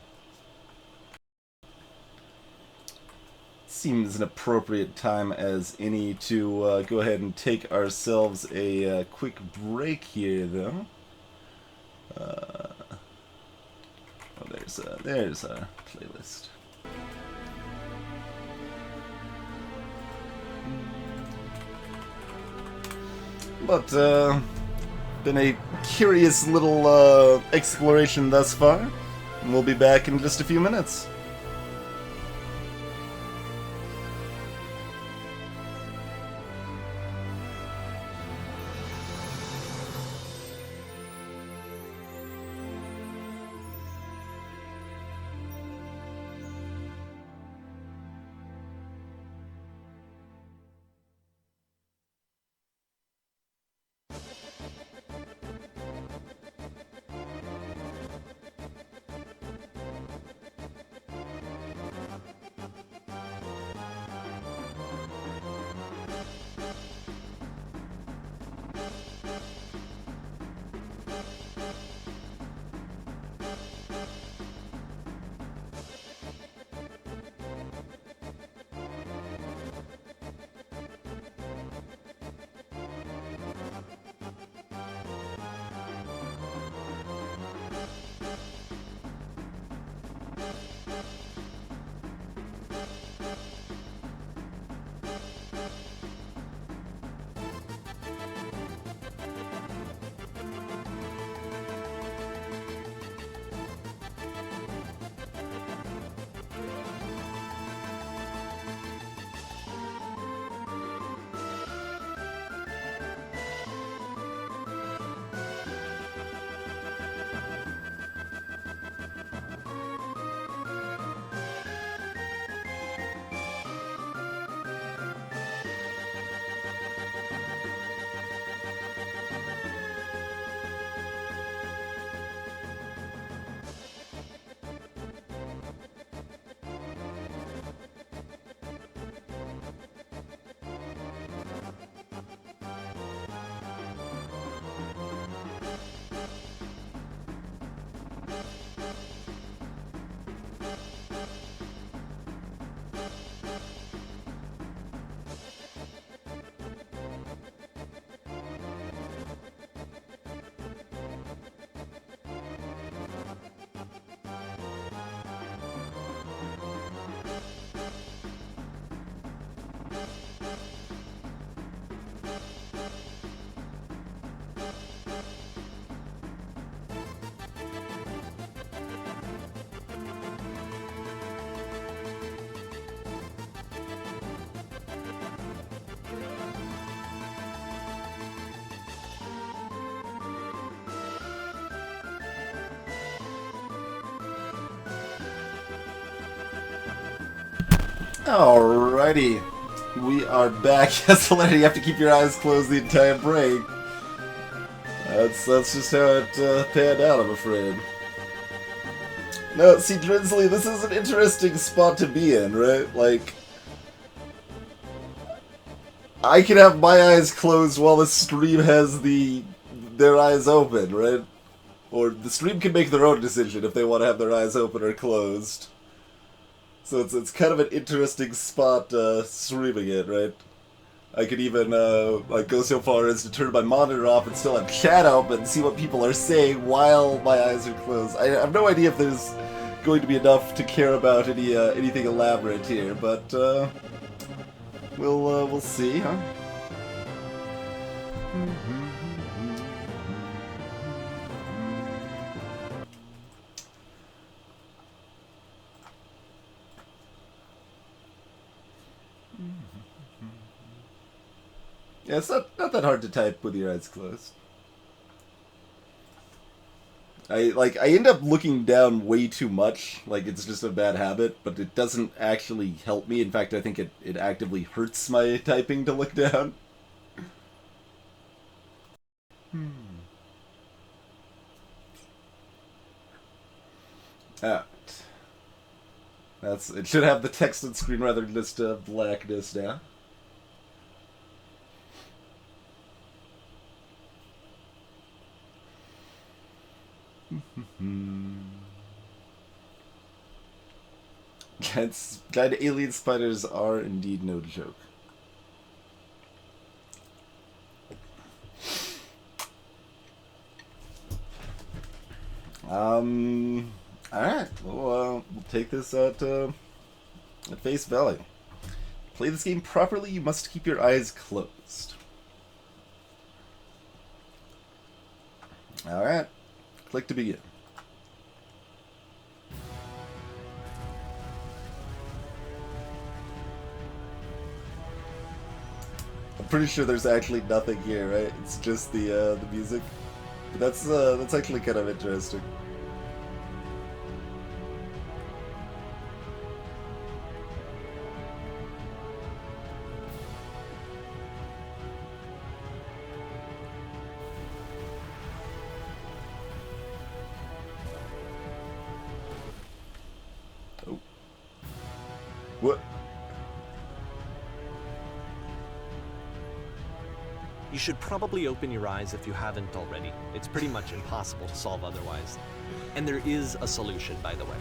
seems an appropriate time as any to go ahead and take ourselves a quick break here, though. Oh, there's our playlist. But, been a curious little exploration thus far. And we'll be back in just a few minutes. Alrighty, we are back. Yes, you have to keep your eyes closed the entire break. That's just how it panned out, I'm afraid. No, see, Drizzly, this is an interesting spot to be in, right? Like, I can have my eyes closed while the stream has their eyes open, right? Or the stream can make their own decision if they want to have their eyes open or closed. So it's kind of an interesting spot streaming it, right? I could even like go so far as to turn my monitor off and still have chat open and see what people are saying while my eyes are closed. I have no idea if there's going to be enough to care about anything elaborate here, but we'll see, huh? Yeah, it's not that hard to type with your eyes closed. I end up looking down way too much, like it's just a bad habit, but it doesn't actually help me. In fact, I think it actively hurts my typing to look down. Ah. It should have the text on screen rather than just blackness now. Giant alien spiders are indeed no joke. Alright. We'll take this at face value. Play this game properly, you must keep your eyes closed. Alright. Click to begin. I'm pretty sure there's actually nothing here, right? It's just the music. But that's actually kind of interesting. Oh. What? You should probably open your eyes if you haven't already. It's pretty much impossible to solve otherwise. And there is a solution, by the way.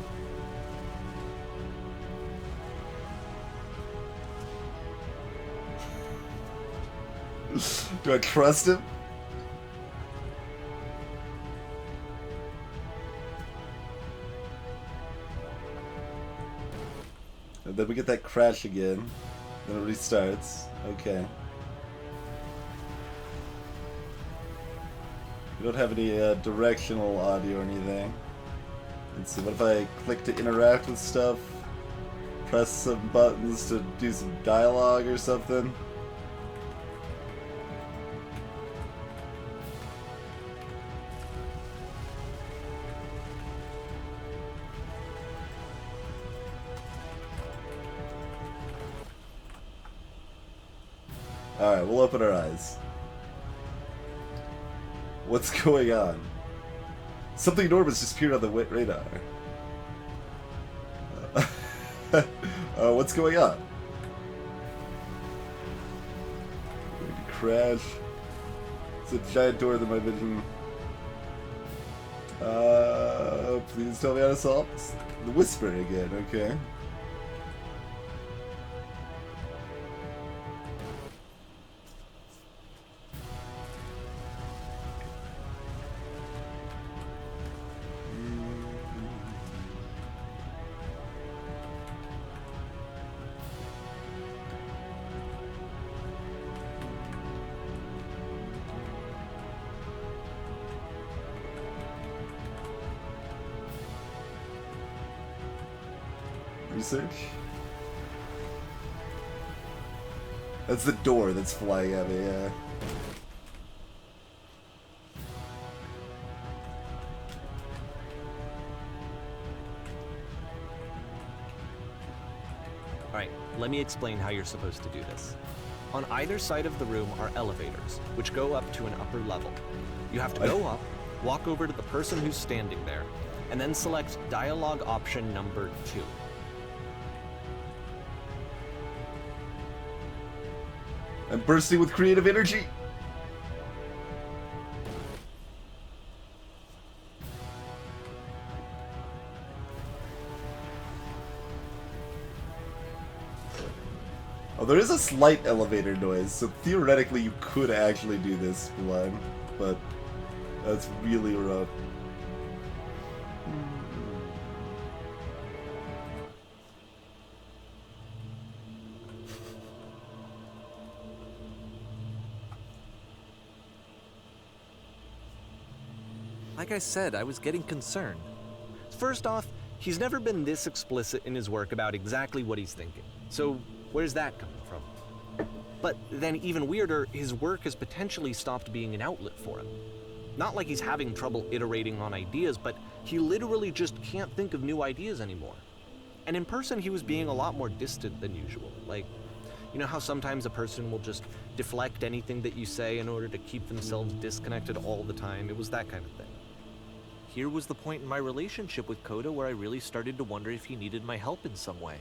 Do I trust him? And then we get that crash again. Then it restarts. Okay. We don't have any directional audio or anything. Let's see, what if I click to interact with stuff? Press some buttons to do some dialogue or something? Alright, we'll open our eyes. What's going on? Something enormous just appeared on the radar. What's going on? Going to crash. It's a giant door that my vision. Please tell me how to solve this. The whisper again, okay. Research? That's the door that's flying at me, yeah. Alright, let me explain how you're supposed to do this. On either side of the room are elevators, which go up to an upper level. You have to go up, walk over to the person who's standing there, and then select dialogue option number 2. I'm bursting with creative energy! Oh, there is a slight elevator noise, so theoretically you could actually do this blind, but that's really rough. Like I said, I was getting concerned. First off, he's never been this explicit in his work about exactly what he's thinking. So where's that coming from? But then even weirder, his work has potentially stopped being an outlet for him. Not like he's having trouble iterating on ideas, but he literally just can't think of new ideas anymore. And in person, he was being a lot more distant than usual. Like, you know how sometimes a person will just deflect anything that you say in order to keep themselves disconnected all the time? It was that kind of thing. Here was the point in my relationship with Coda where I really started to wonder if he needed my help in some way.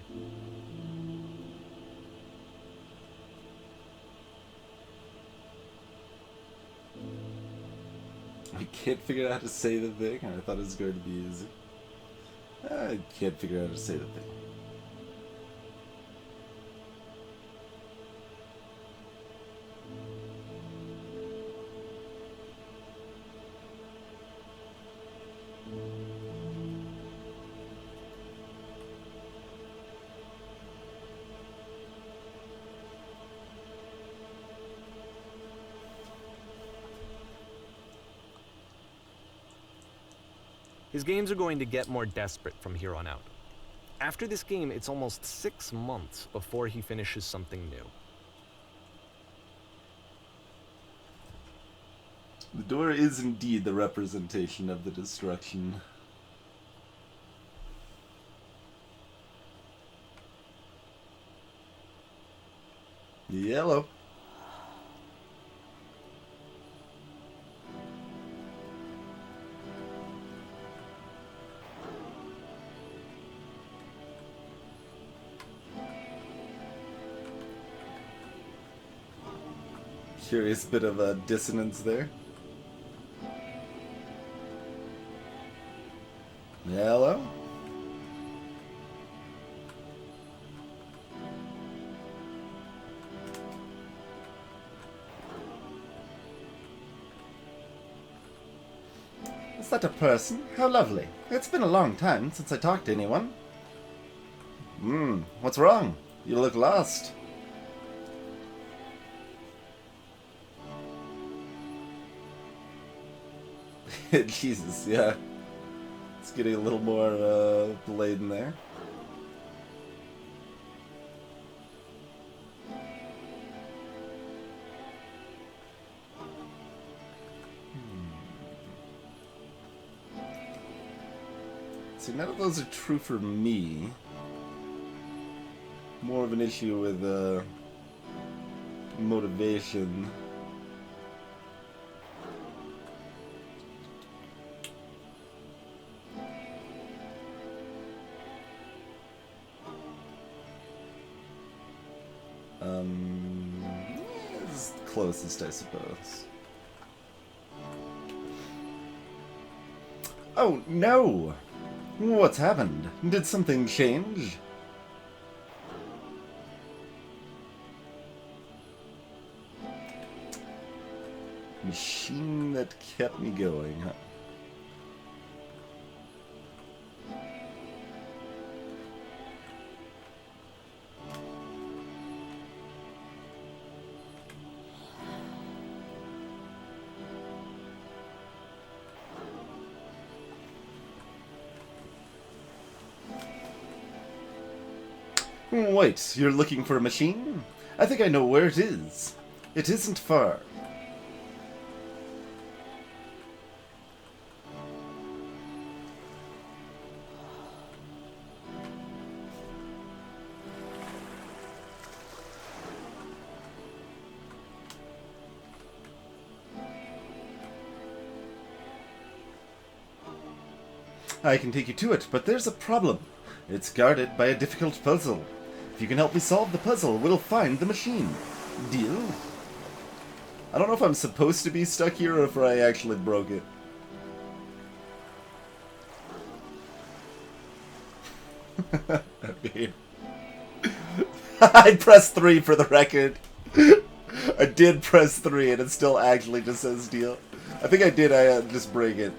I can't figure out how to say the thing, and I thought it was going to be easy. I can't figure out how to say the thing. His games are going to get more desperate from here on out. After this game, it's almost 6 months before he finishes something new. The door is indeed the representation of the destruction. Yellow. Curious bit of a dissonance there. Hello? Is that a person? How lovely. It's been a long time since I talked to anyone. What's wrong? You look lost. Jesus, yeah. It's getting a little more blatant there. See, none of those are true for me. More of an issue with motivation. It's closest, I suppose. Oh, no! What's happened? Did something change? Machine that kept me going, huh? Wait, you're looking for a machine? I think I know where it is. It isn't far. I can take you to it, but there's a problem. It's guarded by a difficult puzzle. If you can help me solve the puzzle, we'll find the machine. Deal? I don't know if I'm supposed to be stuck here or if I actually broke it. I mean, I pressed 3 for the record. I did press 3 and it still actually just says deal. I think I did just break it.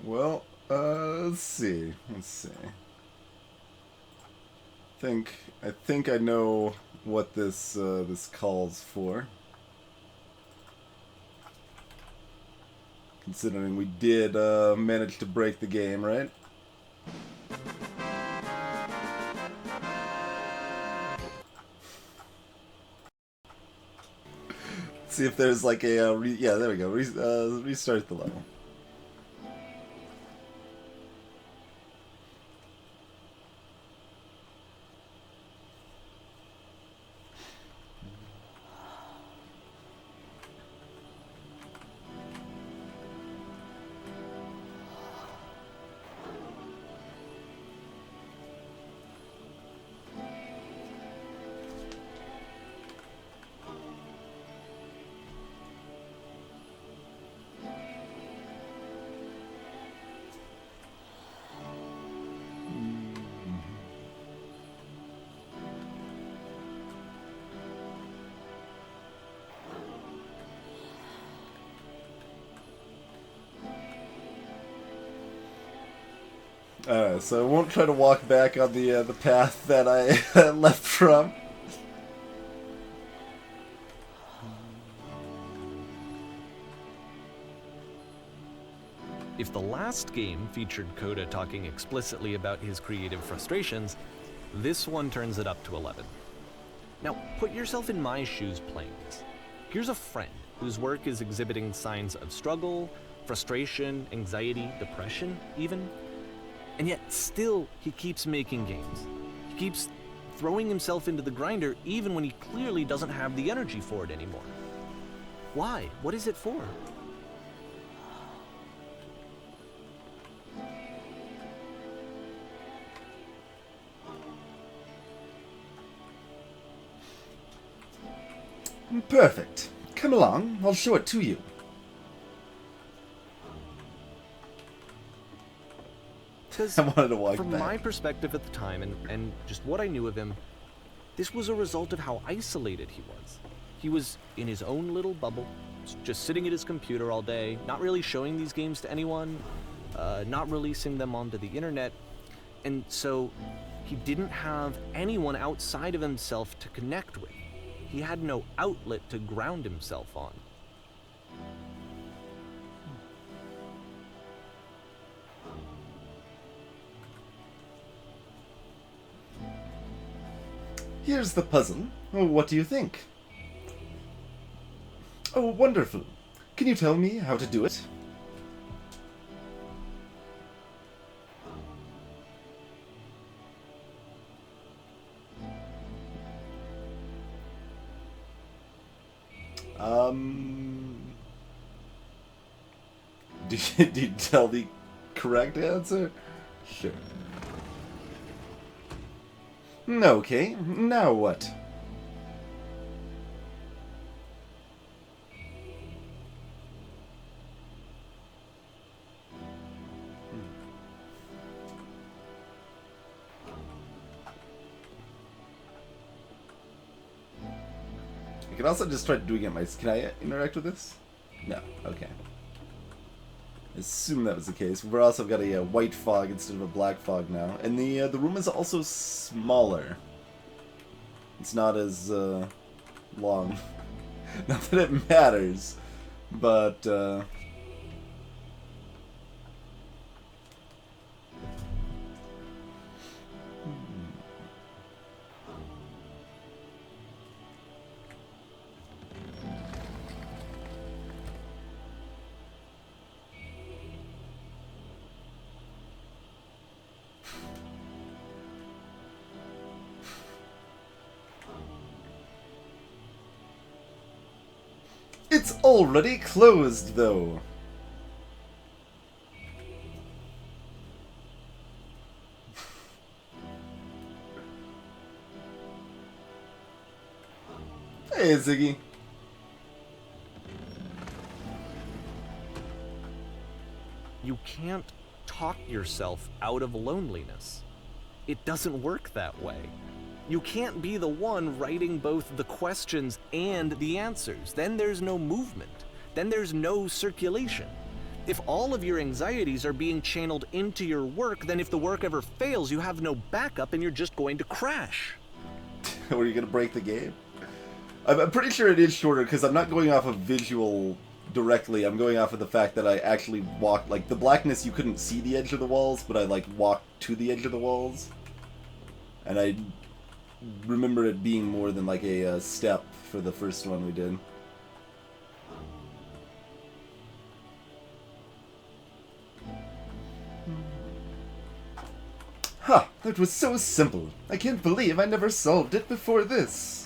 Well, let's see. I think I know what this this calls for. Considering we did manage to break the game, right? See if there's like a yeah, there we go. Restart the level. So I won't try to walk back on the path that I left from. If the last game featured Coda talking explicitly about his creative frustrations, this one turns it up to 11. Now, put yourself in my shoes playing this. Here's a friend whose work is exhibiting signs of struggle, frustration, anxiety, depression, even. And yet, still, he keeps making games. He keeps throwing himself into the grinder even when he clearly doesn't have the energy for it anymore. Why? What is it for? Perfect. Come along, I'll show it to you. Because I wanted to walk from back. my perspective at the time and just what I knew of him, this was a result of how isolated he was. He was in his own little bubble, just sitting at his computer all day, not really showing these games to anyone, not releasing them onto the internet, and so he didn't have anyone outside of himself to connect with. He had no outlet to ground himself on. Here's the puzzle. Oh, what do you think? Oh, wonderful. Can you tell me how to do it? Did you tell the correct answer? Sure. Okay, now what? I can also just try doing it myself. Can I interact with this? No. Okay. I assume that was the case. We've also got a white fog instead of a black fog now, and the room is also smaller. It's not as long. Not that it matters, but it's already closed, though. Hey, Ziggy. You can't talk yourself out of loneliness. It doesn't work that way. You can't be the one writing both the questions and the answers. Then there's no movement. Then there's no circulation. If all of your anxieties are being channeled into your work, then if the work ever fails, you have no backup and you're just going to crash. Were you gonna break the game? I'm pretty sure it is shorter because I'm not going off of visual directly. I'm going off of the fact that I actually walked, like, the blackness, you couldn't see the edge of the walls, but I, like, walked to the edge of the walls. And I remember it being more than, like, a step for the first one we did. Ha! That was so simple. I can't believe I never solved it before this.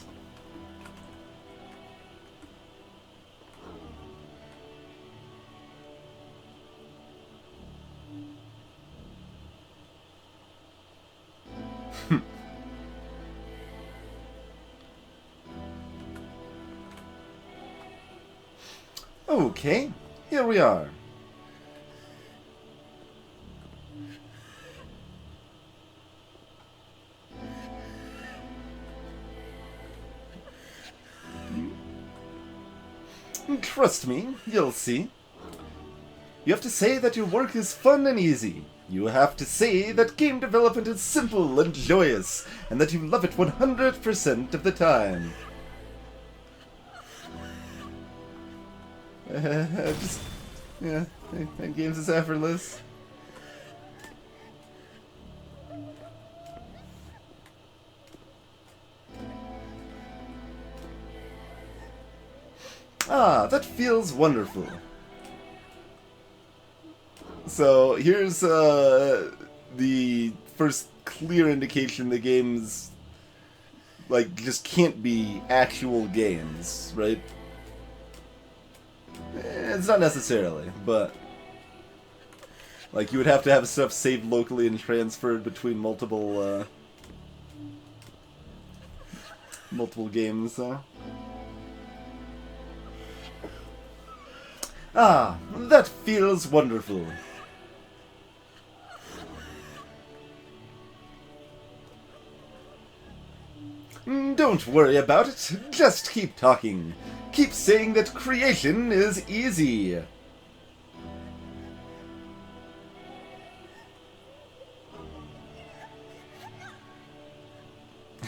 Okay, here we are. Trust me, you'll see. You have to say that your work is fun and easy. You have to say that game development is simple and joyous, and that you love it 100% of the time. Yeah, and games is effortless. Ah, that feels wonderful. So here's the first clear indication the games like just can't be actual games, right? It's not necessarily, but like you would have to have stuff saved locally and transferred between multiple games. So. Ah, that feels wonderful. Don't worry about it. Just keep talking. Keep saying that creation is easy.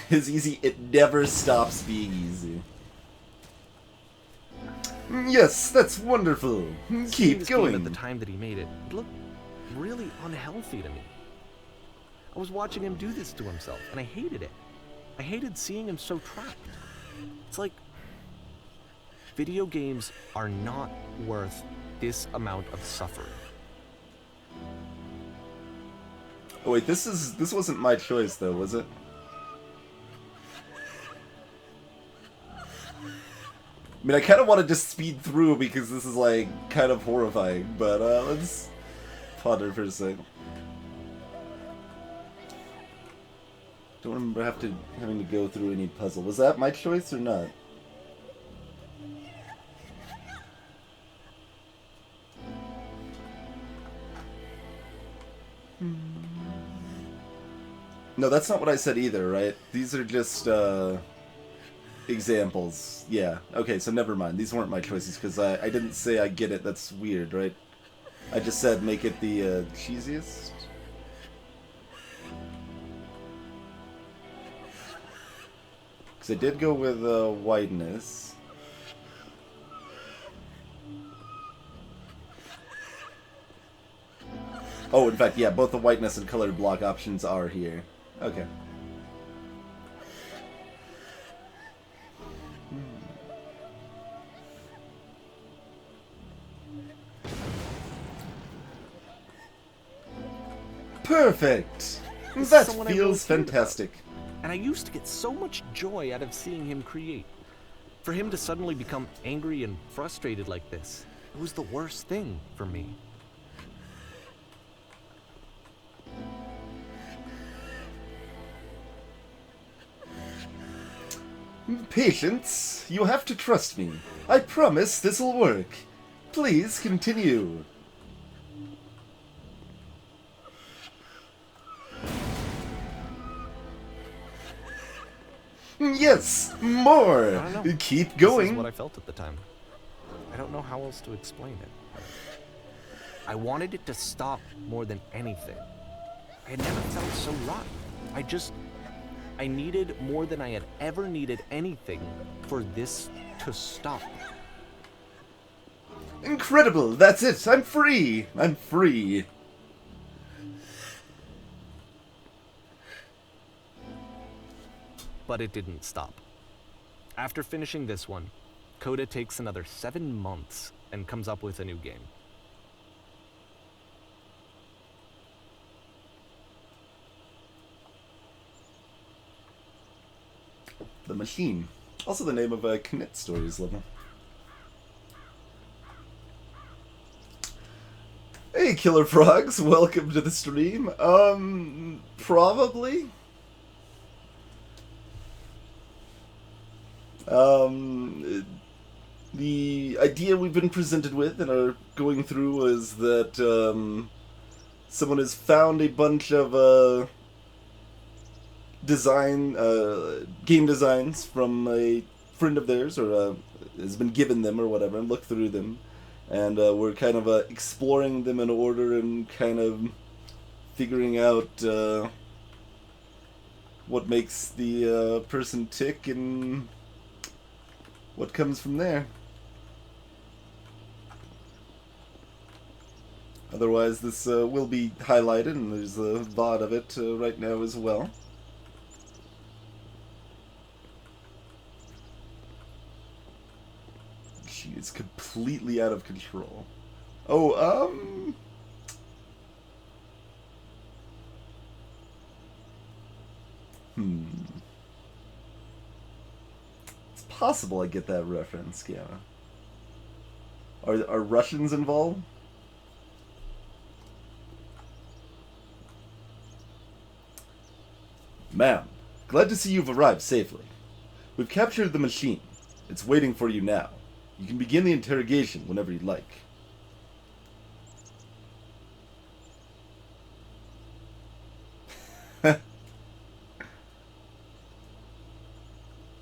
Is easy. It never stops being easy. Yes, that's wonderful. Keep going. At the time that he made it, it looked really unhealthy to me. I was watching him do this to himself, and I hated it. I hated seeing him so trapped. It's like video games are not worth this amount of suffering. Oh wait, this wasn't my choice though, was it? I mean, I kind of want to just speed through because this is like kind of horrifying, but let's ponder for a second. Don't remember having to go through any puzzle. Was that my choice or not? No, that's not what I said either, right? These are just examples. Yeah. Okay, so never mind. These weren't my choices because I didn't say I get it. That's weird, right? I just said make it the cheesiest. I did go with whiteness. Oh, in fact, yeah, both the whiteness and colored block options are here. Okay. Perfect! That feels fantastic. And I used to get so much joy out of seeing him create. For him to suddenly become angry and frustrated like this, it was the worst thing for me. Patience, you have to trust me. I promise this'll work. Please continue. I Yes, more. don't know. Keep This going. is what I felt at the time. I don't know how else to explain it. I wanted it to stop more than anything. I had never felt so rotten. I needed more than I had ever needed anything for this to stop. Incredible, that's it. I'm free. I'm free. But it didn't stop. After finishing this one, Coda takes another 7 months and comes up with a new game. The Machine. Also the name of a Knit Stories level. Hey, Killer Frogs, welcome to the stream. Probably. The idea we've been presented with and are going through is that someone has found a bunch of game designs from a friend of theirs, or has been given them or whatever, and looked through them, and we're kind of exploring them in order and kind of figuring out what makes the person tick and what comes from there. Otherwise, this will be highlighted, and there's a VOD of it right now as well. She is completely out of control. Oh, It's possible I get that reference, yeah. Are Russians involved? Ma'am, glad to see you've arrived safely. We've captured the machine. It's waiting for you now. You can begin the interrogation whenever you'd like.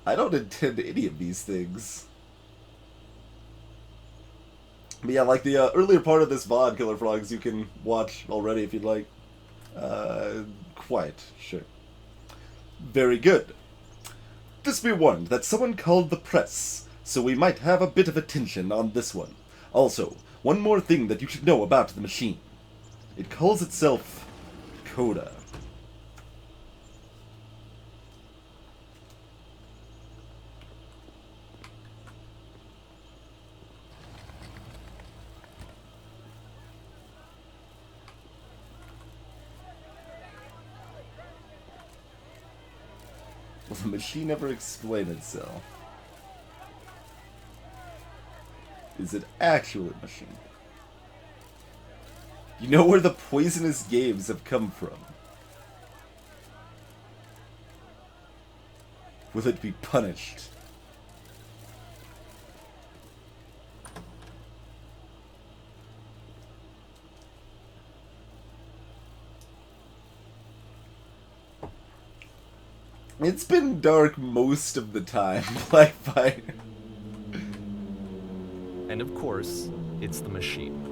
I don't intend any of these things. But yeah, like the earlier part of this VOD, Killer Frogs, you can watch already if you'd like. Quite, sure. Very good. Just be warned that someone called the press, so we might have a bit of attention on this one. Also, one more thing that you should know about the machine. It calls itself Coda. Will the machine ever explain itself? Is it actually a machine? You know where the poisonous games have come from. Will it be punished? It's been dark most of the time, Black Fire. And of course, it's the machine.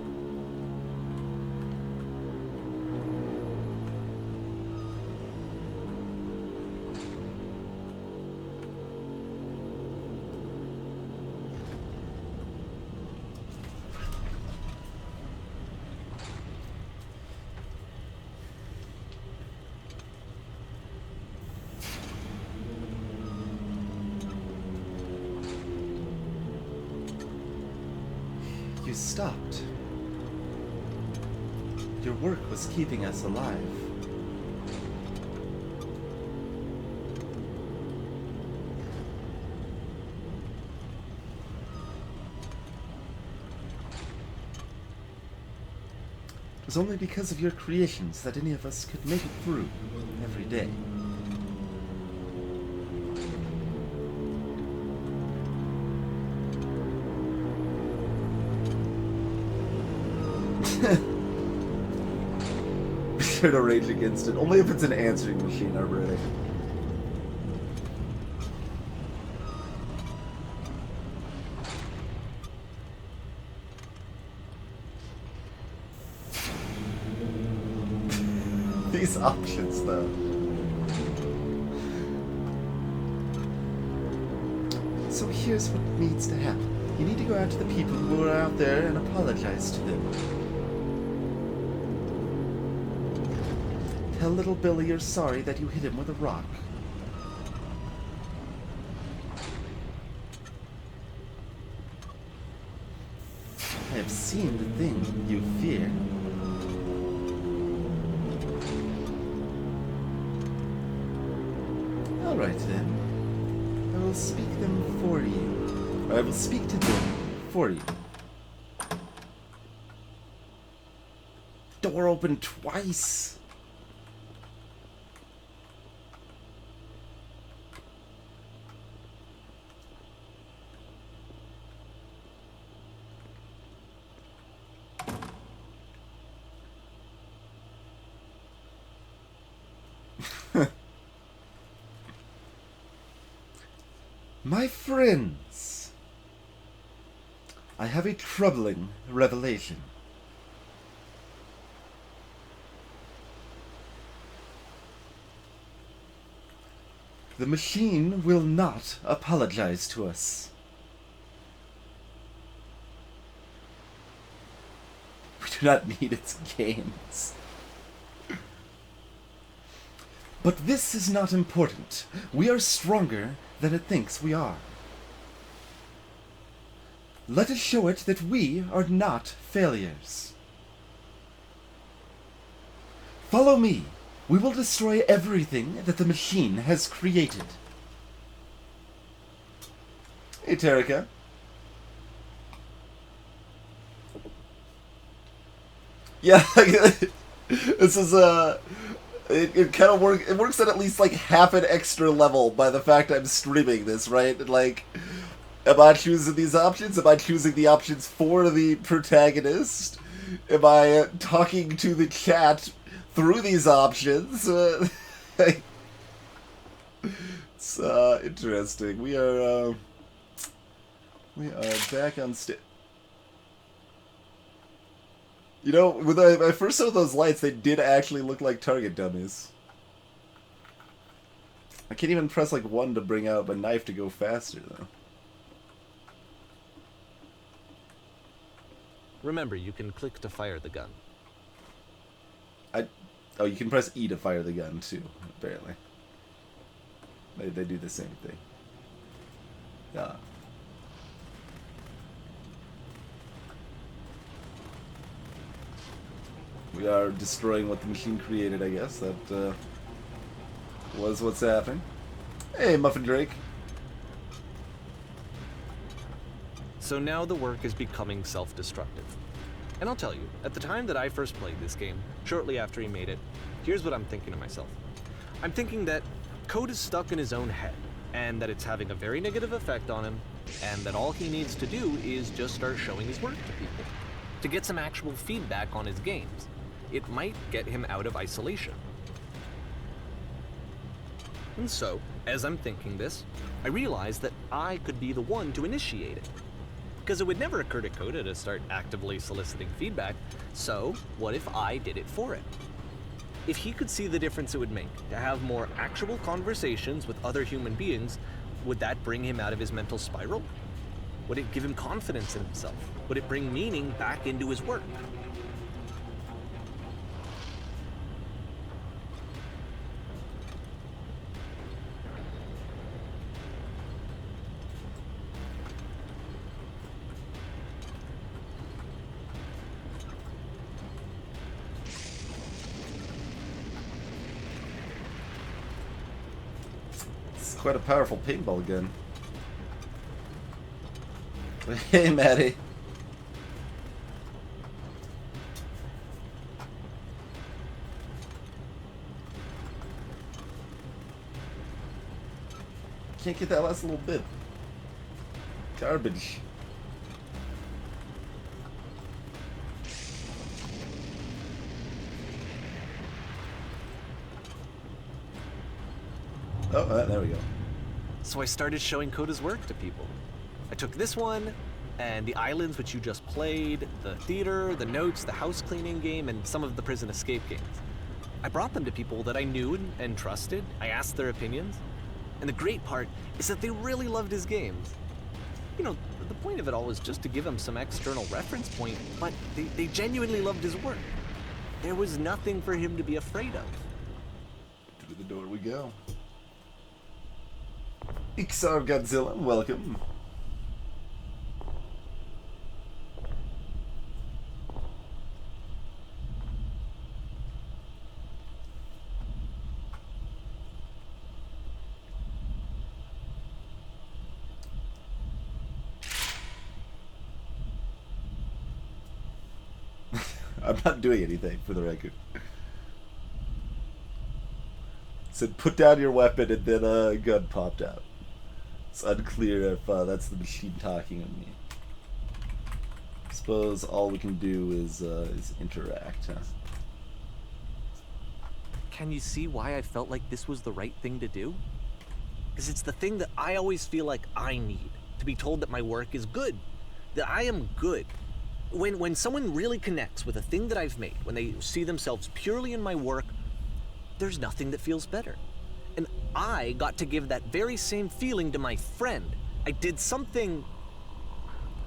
You stopped. Your work was keeping us alive. It was only because of your creations that any of us could make it through every day. Be sure to rage against it. Only if it's an answering machine, already. These options, though. So here's what needs to happen. You need to go out to the people who are out there and apologize to them. Tell little Billy you're sorry that you hit him with a rock. I have seen the thing you fear. All right then. I will speak them for you. Or I will speak to them for you. Door open twice. My friends, I have a troubling revelation. The machine will not apologize to us. We do not need its gains. But this is not important. We are stronger than it thinks we are. Let us show it that we are not failures. Follow me. We will destroy everything that the machine has created. Hey, Terika. Yeah, this is it kind of works. It works at least like half an extra level by the fact I'm streaming this, right? Like, am I choosing these options? Am I choosing the options for the protagonist? Am I talking to the chat through these options? It's interesting. We are back on stage. You know, when I first saw those lights, they did actually look like target dummies. I can't even press like 1 to bring out my knife to go faster, though. Remember, you can click to fire the gun. Oh, you can press E to fire the gun, too, apparently. They do the same thing. Yeah. We are destroying what the machine created, I guess. That was what's happening. Hey, Muffin Drake. So now the work is becoming self-destructive. And I'll tell you, at the time that I first played this game, shortly after he made it, here's what I'm thinking to myself. I'm thinking that code is stuck in his own head, and that it's having a very negative effect on him, and that all he needs to do is just start showing his work to people, to get some actual feedback on his games. It might get him out of isolation. And so, as I'm thinking this, I realize that I could be the one to initiate it. Because it would never occur to Coda to start actively soliciting feedback, so what if I did it for him? If he could see the difference it would make to have more actual conversations with other human beings, would that bring him out of his mental spiral? Would it give him confidence in himself? Would it bring meaning back into his work? Quite a powerful paintball gun. Hey, Maddie. Can't get that last little bit. Garbage. Oh, there we go. So I started showing Coda's work to people. I took this one, and the islands which you just played, the theater, the notes, the house cleaning game, and some of the prison escape games. I brought them to people that I knew and trusted. I asked their opinions. And the great part is that they really loved his games. You know, the point of it all was just to give him some external reference point, but they genuinely loved his work. There was nothing for him to be afraid of. Through the door we go. Ixar Godzilla, welcome. I'm not doing anything, for the record. Said put down your weapon, and then a gun popped out. It's unclear if that's the machine talking to me. I suppose all we can do is interact, huh? Can you see why I felt like this was the right thing to do? Because it's the thing that I always feel like I need, to be told that my work is good, that I am good. When someone really connects with a thing that I've made, when they see themselves purely in my work, there's nothing that feels better. And I got to give that very same feeling to my friend. I did something...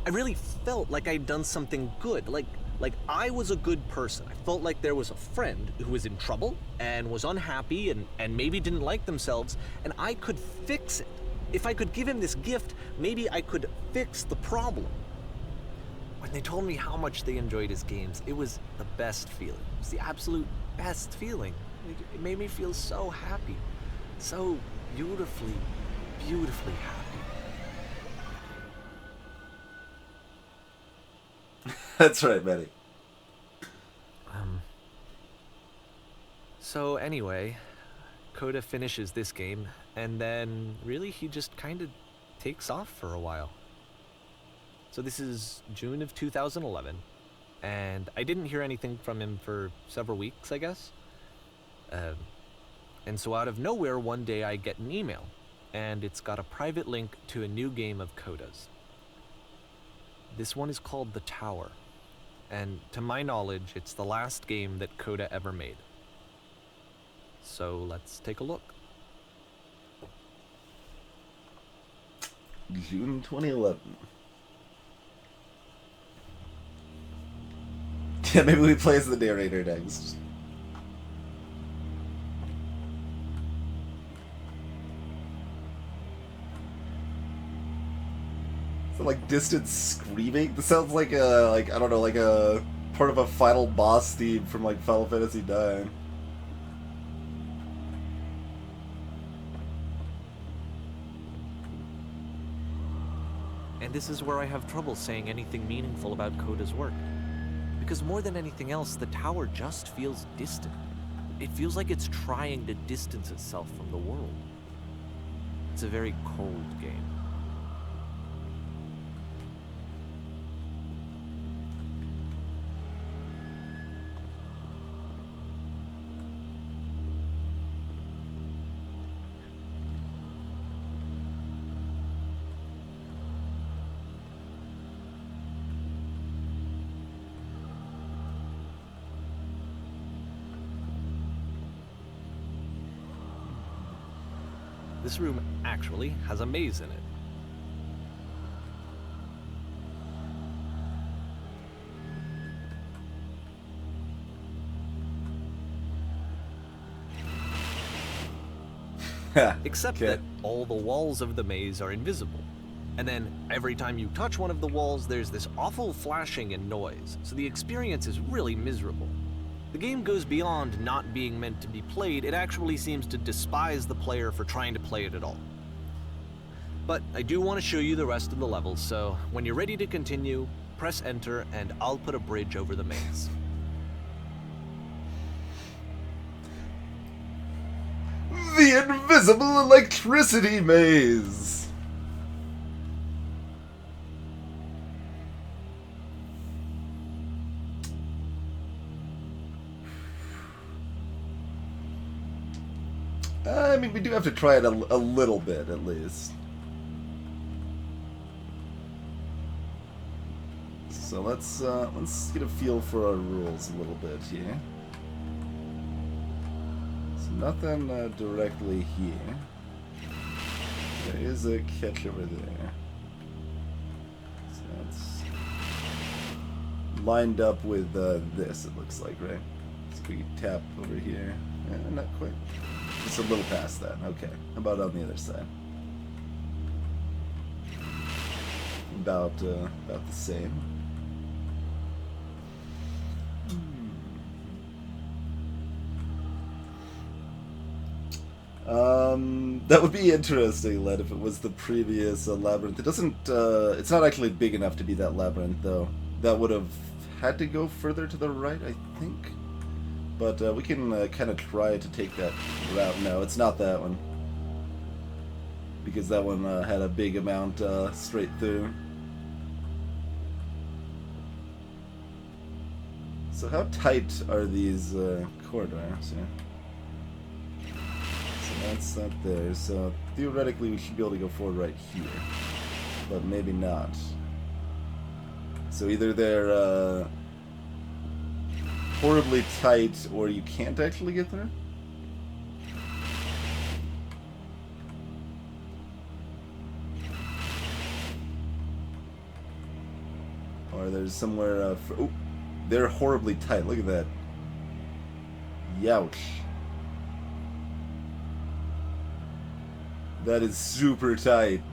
I really felt like I'd done something good, like I was a good person. I felt like there was a friend who was in trouble and was unhappy and maybe didn't like themselves, and I could fix it. If I could give him this gift, maybe I could fix the problem. When they told me how much they enjoyed his games, it was the best feeling. It was the absolute best feeling. It made me feel so happy. So beautifully, beautifully happy. That's right, Betty. So anyway, Coda finishes this game, and then really he just kind of takes off for a while. So this is June of 2011, and I didn't hear anything from him for several weeks, I guess. And so out of nowhere, one day I get an email, and it's got a private link to a new game of Coda's. This one is called The Tower, and to my knowledge, it's the last game that Coda ever made. So let's take a look. June 2011. Yeah, maybe we play as the narrator next. Is it like distant screaming? This sounds like a, I don't know, like a part of a final boss theme from like Final Fantasy IX. And this is where I have trouble saying anything meaningful about Coda's work. Because more than anything else, the tower just feels distant. It feels like it's trying to distance itself from the world. It's a very cold game. This room actually has a maze in it. Except that all the walls of the maze are invisible. And then every time you touch one of the walls, there's this awful flashing and noise, so the experience is really miserable. The game goes beyond not being meant to be played, it actually seems to despise the player for trying to play it at all. But I do want to show you the rest of the levels, so when you're ready to continue, press enter and I'll put a bridge over the maze. The invisible electricity maze! I mean, we do have to try it a little bit, at least. So let's get a feel for our rules a little bit here. So nothing directly here. There is a catch over there. So that's lined up with this, it looks like, right? So we tap over here. Not quite. Just a little past that. Okay. How about on the other side? About the same. That would be interesting, Led, if it was the previous labyrinth. It doesn't, it's not actually big enough to be that labyrinth, though. That would have had to go further to the right, I think. But we can kind of try to take that route. No, it's not that one. Because that one had a big amount straight through. So how tight are these corridors? Yeah. So that's not there. So theoretically we should be able to go forward right here. But maybe not. So either they're horribly tight or you can't actually get there? there's somewhere... oh, they're horribly tight. Look at that. Youch. That is super tight.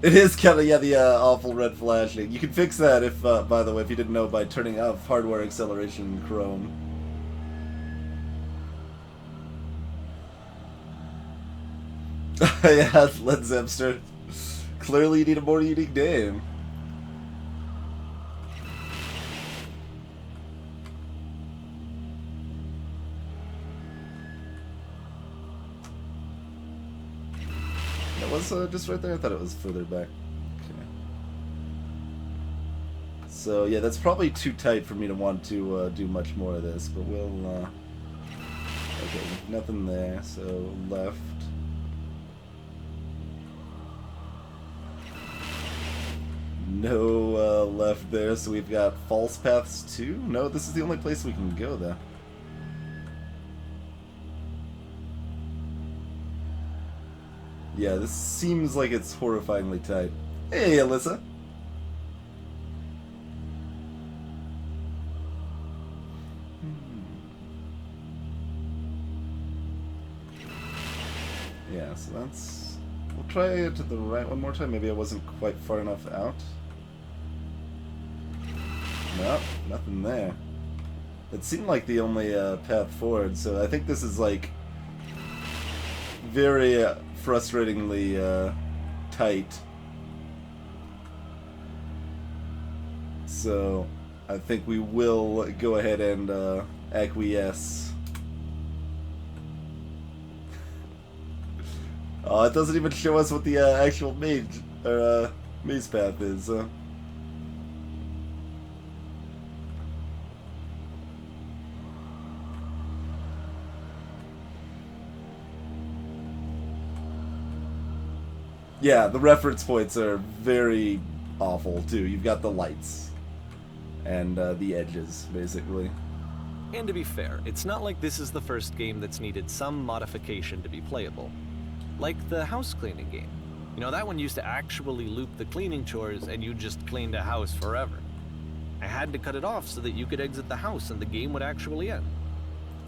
It is kind of, yeah, the awful red flashing. You can fix that if, by the way, if you didn't know, by turning off hardware acceleration in Chrome. Yeah, Led Zepster. Clearly you need a more unique name. That was just right there? I thought it was further back. Okay. So, yeah, that's probably too tight for me to want to do much more of this, but we'll... Okay, nothing there, so left. No left there, so we've got false paths too? No, this is the only place we can go, though. Yeah, this seems like it's horrifyingly tight. Hey, Alyssa! Yeah, so that's... We'll try it to the right one more time. Maybe I wasn't quite far enough out. Nope, nothing there. It seemed like the only path forward, so I think this is like very frustratingly tight. So I think we will go ahead and acquiesce. Oh, it doesn't even show us what the actual maze path is. Yeah, the reference points are very awful, too. You've got the lights and the edges, basically. And to be fair, it's not like this is the first game that's needed some modification to be playable. Like the house cleaning game. You know, that one used to actually loop the cleaning chores and you just cleaned a house forever. I had to cut it off so that you could exit the house and the game would actually end.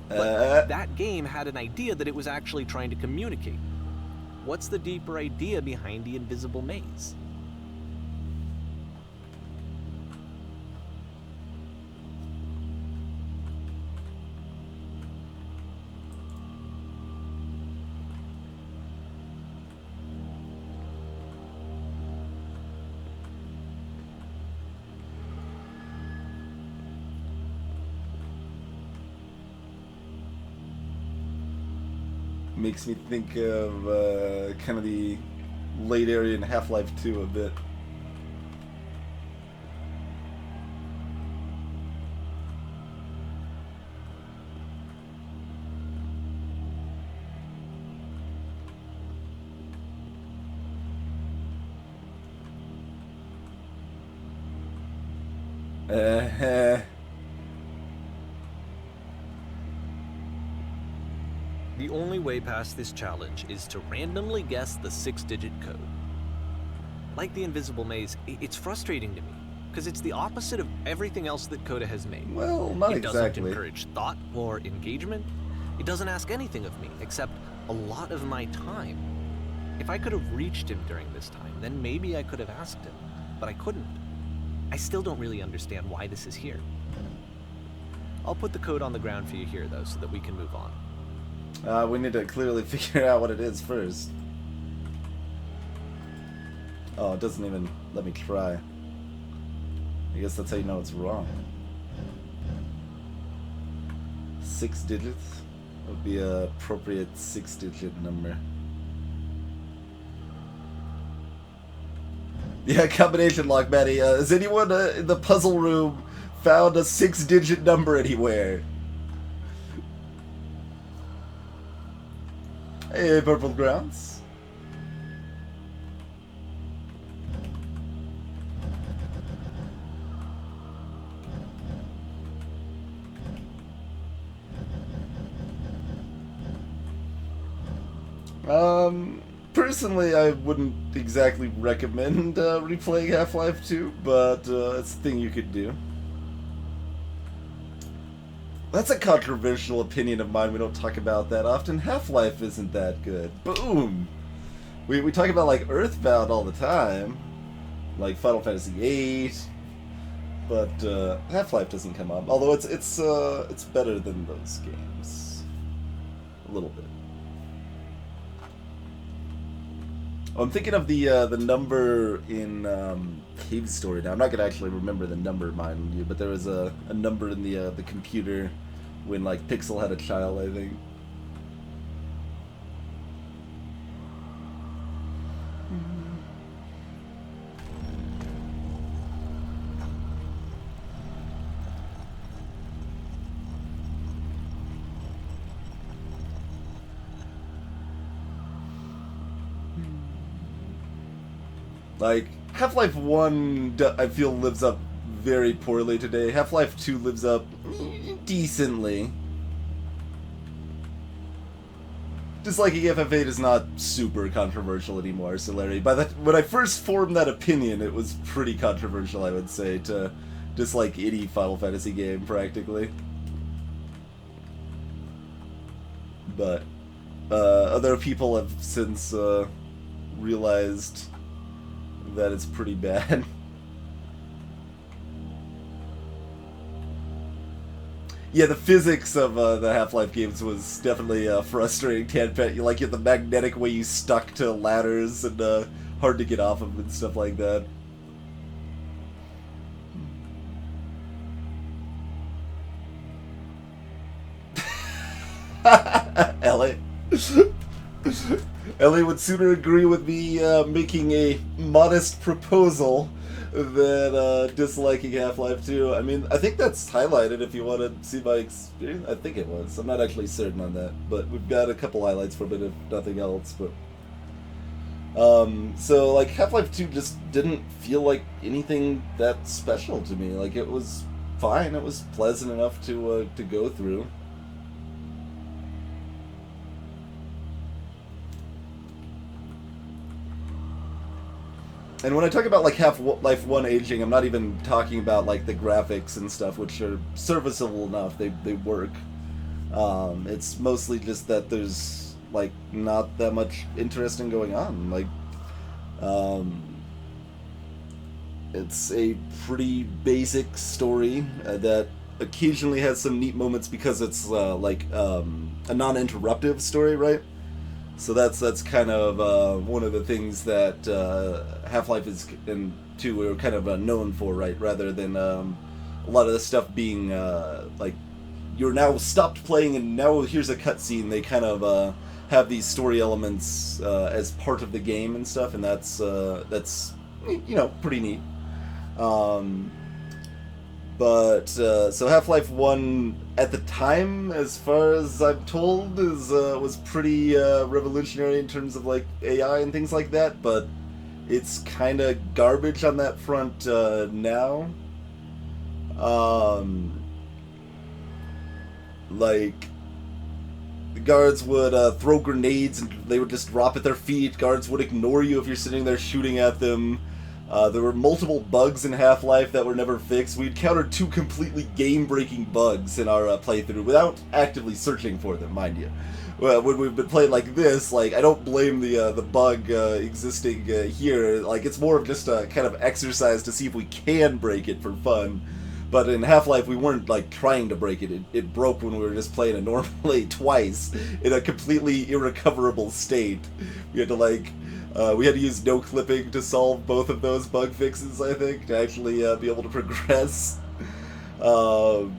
But that game had an idea that it was actually trying to communicate. What's the deeper idea behind the invisible maze? Makes me think of kind of the late area in Half-Life 2 a bit. The only way past this challenge is to randomly guess the 6-digit code. Like the invisible maze, it's frustrating to me, because it's the opposite of everything else that Coda has made. Well, not exactly. It doesn't encourage thought or engagement. It doesn't ask anything of me, except a lot of my time. If I could have reached him during this time, then maybe I could have asked him, but I couldn't. I still don't really understand why this is here. I'll put the code on the ground for you here, though, so that we can move on. We need to clearly figure out what it is first. Oh, it doesn't even let me try. I guess that's how you know it's wrong. 6 digits would be an appropriate 6-digit number. Yeah, combination lock, Maddie. Has anyone in the puzzle room found a 6-digit number anywhere? Hey, Purple Grounds. personally, I wouldn't exactly recommend replaying Half-Life 2, but it's a thing you could do. That's a controversial opinion of mine. We don't talk about that often. Half-Life isn't that good. Boom! We talk about, like, Earthbound all the time. Like Final Fantasy VIII. But Half-Life doesn't come up. Although it's better than those games. A little bit. Oh, I'm thinking of the number in Cave Story now. I'm not gonna actually remember the number, mind you, but there was a number in the computer when like Pixel had a child, I think. Like, Half-Life 1, I feel, lives up very poorly today. Half-Life 2 lives up decently. Disliking FF8 is not super controversial anymore, so Larry, when I first formed that opinion, it was pretty controversial, I would say, to dislike any Final Fantasy game, practically. But, other people have since, realized that it's pretty bad. Yeah, the physics of the Half-Life games was definitely frustrating. You like the magnetic way you stuck to ladders and hard to get off of and stuff like that. Ellie. Ellie would sooner agree with me making a modest proposal than disliking Half-Life 2. I mean, I think that's highlighted if you want to see my experience. I think it was. I'm not actually certain on that, but we've got a couple highlights from it, if nothing else. But so like Half-Life 2 just didn't feel like anything that special to me. Like it was fine. It was pleasant enough to go through. And when I talk about like Half-Life 1 aging, I'm not even talking about like the graphics and stuff, which are serviceable enough. They work. It's mostly just that there's like not that much interesting going on. Like, it's a pretty basic story that occasionally has some neat moments because it's like a non-interruptive story, right? So that's kind of one of the things that Half-Life is and 2 are kind of known for, right? Rather than a lot of the stuff being like you're now stopped playing and now here's a cutscene. They kind of have these story elements as part of the game and stuff, and that's pretty neat. But so Half-Life 1 at the time, as far as I'm told, was pretty revolutionary in terms of like AI and things like that. But it's kind of garbage on that front now. Like the guards would throw grenades and they would just drop at their feet. Guards would ignore you if you're sitting there shooting at them. There were multiple bugs in Half-Life that were never fixed. We encountered 2 completely game-breaking bugs in our playthrough without actively searching for them, mind you. Well, when we've been playing like this, like I don't blame the bug existing here. Like it's more of just a kind of exercise to see if we can break it for fun. But in Half-Life, we weren't like trying to break it. It broke when we were just playing it normally twice in a completely irrecoverable state. We had to like. We had to use no clipping to solve both of those bug fixes, I think, to actually be able to progress. The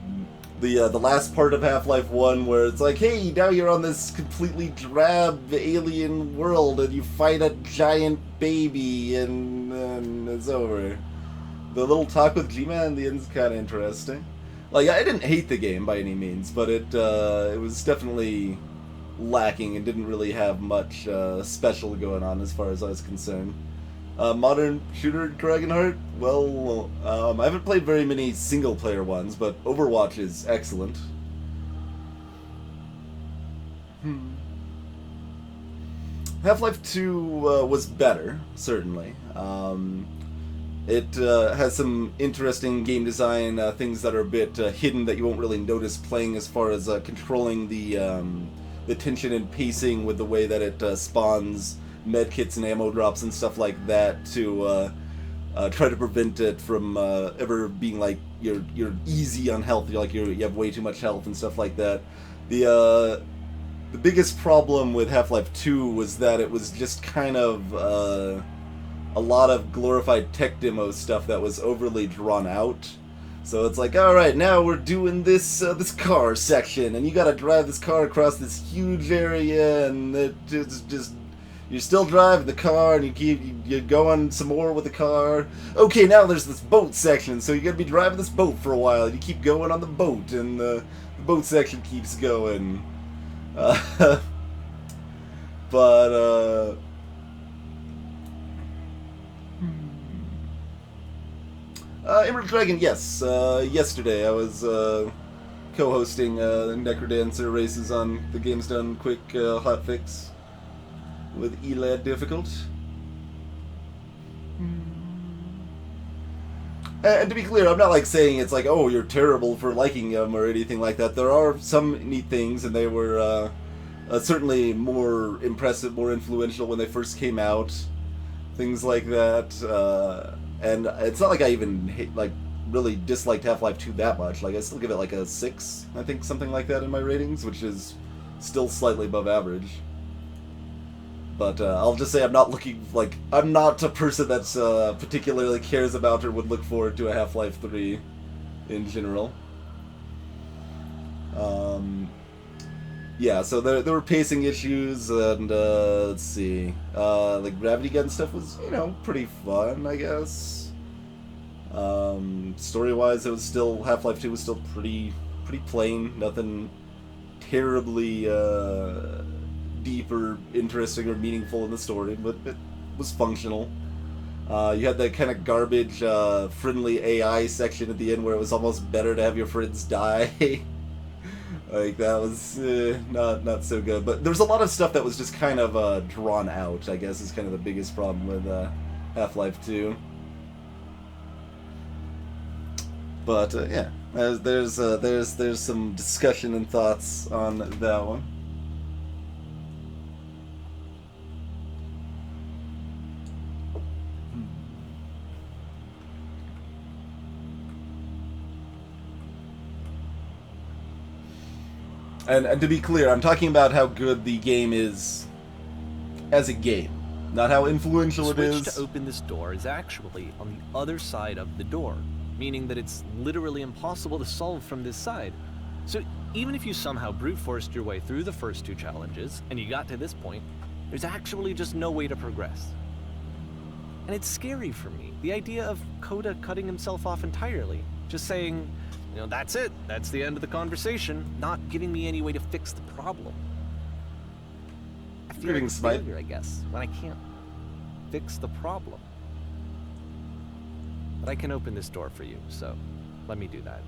last part of Half-Life 1 where it's like, hey, now you're on this completely drab alien world and you fight a giant baby and then it's over. The little talk with G-Man in the end is kind of interesting. Like, I didn't hate the game by any means, but it was definitely lacking and didn't really have much special going on as far as I was concerned. Modern shooter Dragonheart? Well, I haven't played very many single-player ones, but Overwatch is excellent. Half-Life 2 was better, certainly. It has some interesting game design things that are a bit hidden that you won't really notice playing, as far as controlling the tension and pacing with the way that it spawns medkits and ammo drops and stuff like that to try to prevent it from ever being like you're easy on health. You have way too much health and stuff like that. The biggest problem with Half-Life 2 was that it was just kind of a lot of glorified tech demo stuff that was overly drawn out. So it's like, all right, now we're doing this car section, and you got to drive this car across this huge area, and it just you're still driving the car, and you go on some more with the car. Okay, now there's this boat section, so you're gonna be driving this boat for a while. And you keep going on the boat, and the boat section keeps going. But Emerald Dragon, yes. Yesterday I was co-hosting Necrodancer races on the Game's Done Quick hotfix with ELAD difficult. And to be clear, I'm not like saying it's like, oh, you're terrible for liking them or anything like that. There are some neat things, and they were certainly more impressive, more influential when they first came out. Things like that. And it's not like I even really disliked Half-Life 2 that much. Like, I still give it like a 6, I think, something like that in my ratings, which is still slightly above average. But I'll just say I'm not a person that's particularly cares about or would look forward to a Half-Life 3 in general. Yeah, so there were pacing issues, and let's see, like gravity gun stuff was, pretty fun, I guess. Story-wise, it was still, Half-Life 2 was still pretty plain, nothing terribly deep or interesting or meaningful in the story, but it was functional. You had that kind of garbage friendly AI section at the end where it was almost better to have your friends die. Like, that was not so good. But there was a lot of stuff that was just kind of drawn out, I guess, is kind of the biggest problem with Half-Life 2. But yeah, there's some discussion and thoughts on that one. And to be clear, I'm talking about how good the game is as a game, not how influential it is. The switch to open this door is actually on the other side of the door, meaning that it's literally impossible to solve from this side. So even if you somehow brute forced your way through the first 2 challenges, and you got to this point, there's actually just no way to progress. And it's scary for me, the idea of Coda cutting himself off entirely, just saying, that's it. That's the end of the conversation. Not giving me any way to fix the problem. I feel like a failure, I guess, when I can't fix the problem. But I can open this door for you, so let me do that.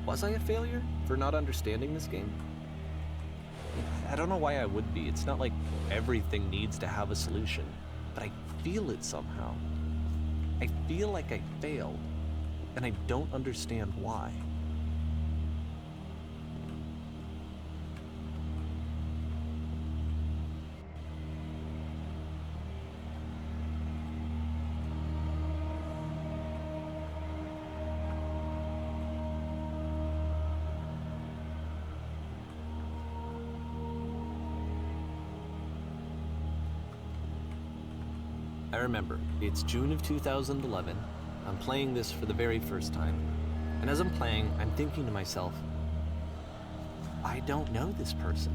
Was I a failure for not understanding this game? I don't know why I would be. It's not like everything needs to have a solution, but I feel it somehow. I feel like I failed, and I don't understand why. I remember, it's June of 2011, I'm playing this for the very first time, and as I'm playing, I'm thinking to myself, I don't know this person.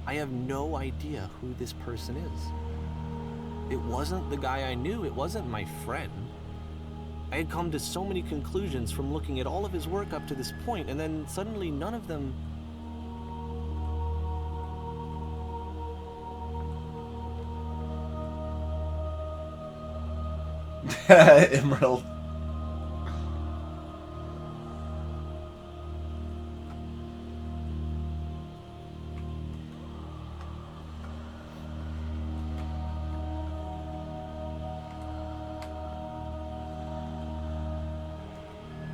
I have no idea who this person is. It wasn't the guy I knew, it wasn't my friend. I had come to so many conclusions from looking at all of his work up to this point, and then suddenly none of them... Emerald.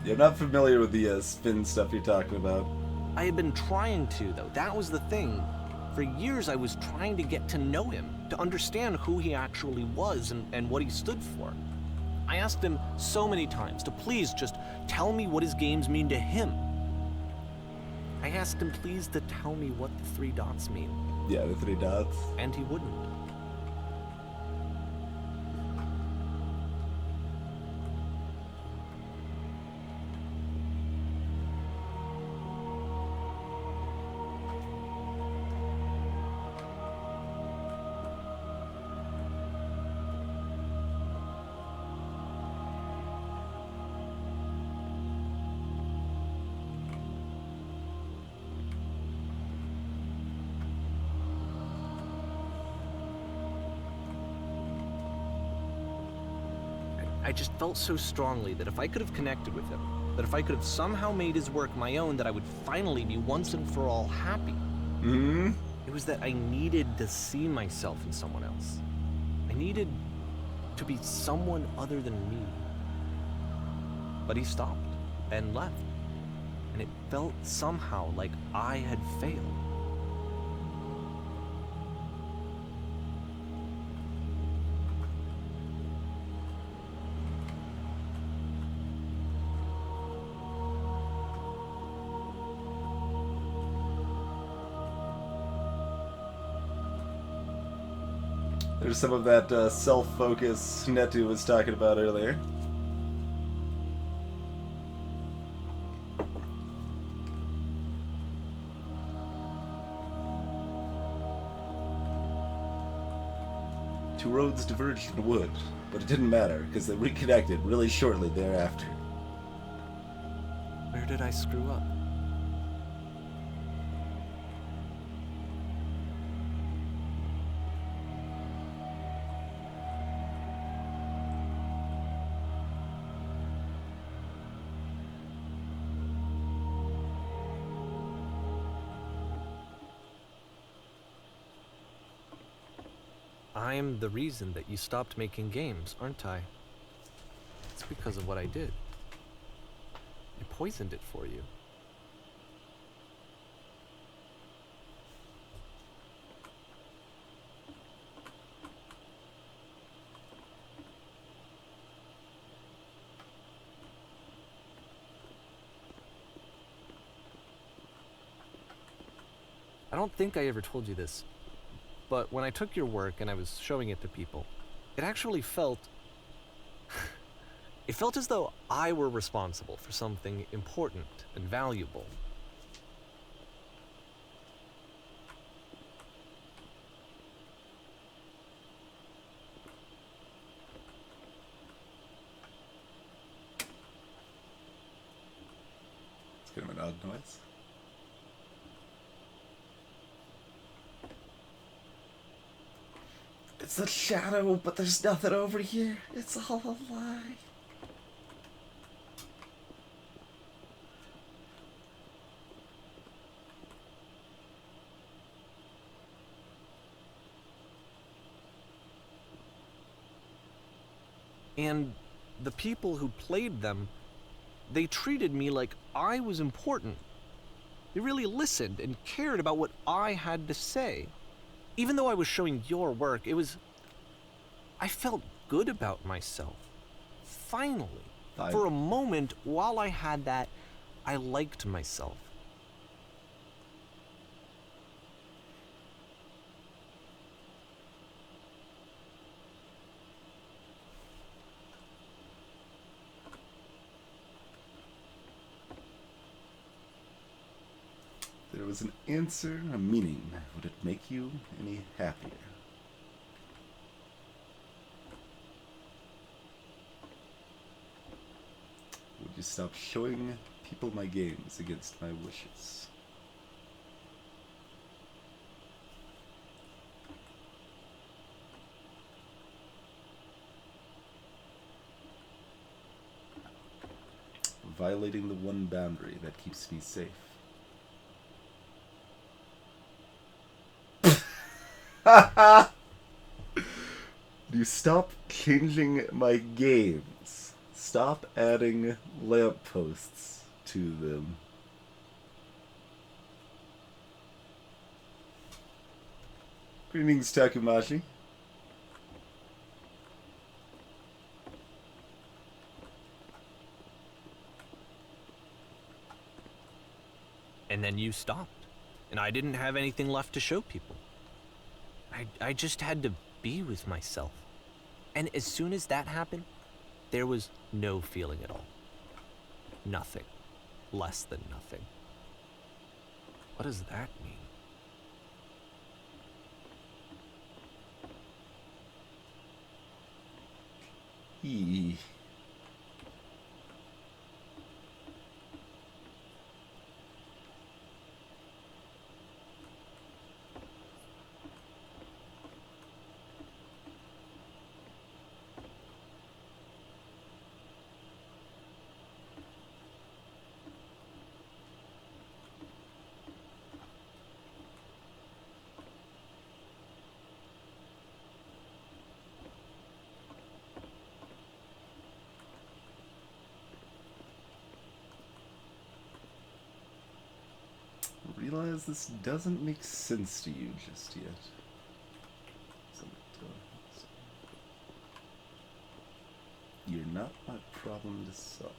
Yeah, I'm not familiar with the spin stuff you're talking about. I had been trying to, though. That was the thing. For years, I was trying to get to know him, to understand who he actually was and what he stood for. I asked him so many times to please just tell me what his games mean to him. I asked him please to tell me what the 3 dots mean. Yeah, the 3 dots. And he wouldn't. I just felt so strongly that if I could have connected with him, that if I could have somehow made his work my own, that I would finally be once and for all happy. Hmm? It was that I needed to see myself in someone else. I needed to be someone other than me. But he stopped and left, and it felt somehow like I had failed. There's some of that self-focus Netu was talking about earlier. Two roads diverged in the wood, but it didn't matter, because they reconnected really shortly thereafter. Where did I screw up? I'm the reason that you stopped making games, aren't I? It's because of what I did. I poisoned it for you. I don't think I ever told you this, but when I took your work and I was showing it to people, it actually felt... it felt as though I were responsible for something important and valuable. It's kind of an odd noise. It's a shadow, but there's nothing over here. It's all a lie. And the people who played them, they treated me like I was important. They really listened and cared about what I had to say. Even though I was showing your work, I felt good about myself. Finally. For a moment, while I had that, I liked myself. There was an answer, a meaning. Would it make you any happier? you stop showing people my games against my wishes? Violating the one boundary that keeps me safe. You stop changing my games. Stop adding lampposts to them. Greetings, Takumashi. And then you stopped, and I didn't have anything left to show people. I just had to be with myself. And as soon as that happened, there was no feeling at all. Nothing. Less than nothing. What does that mean? Eee. Realize this doesn't make sense to you just yet. You're not my problem to solve.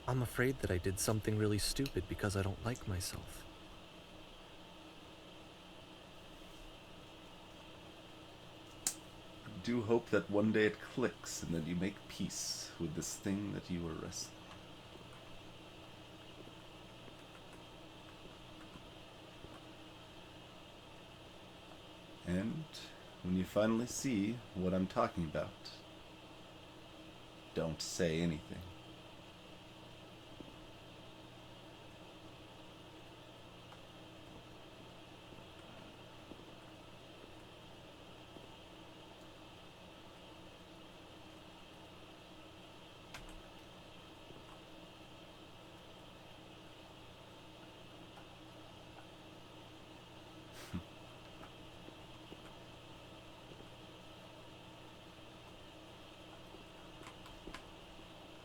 I'm afraid that I did something really stupid because I don't like myself. I do hope that one day it clicks and that you make peace with this thing that you are wrestling. And when you finally see what I'm talking about, don't say anything.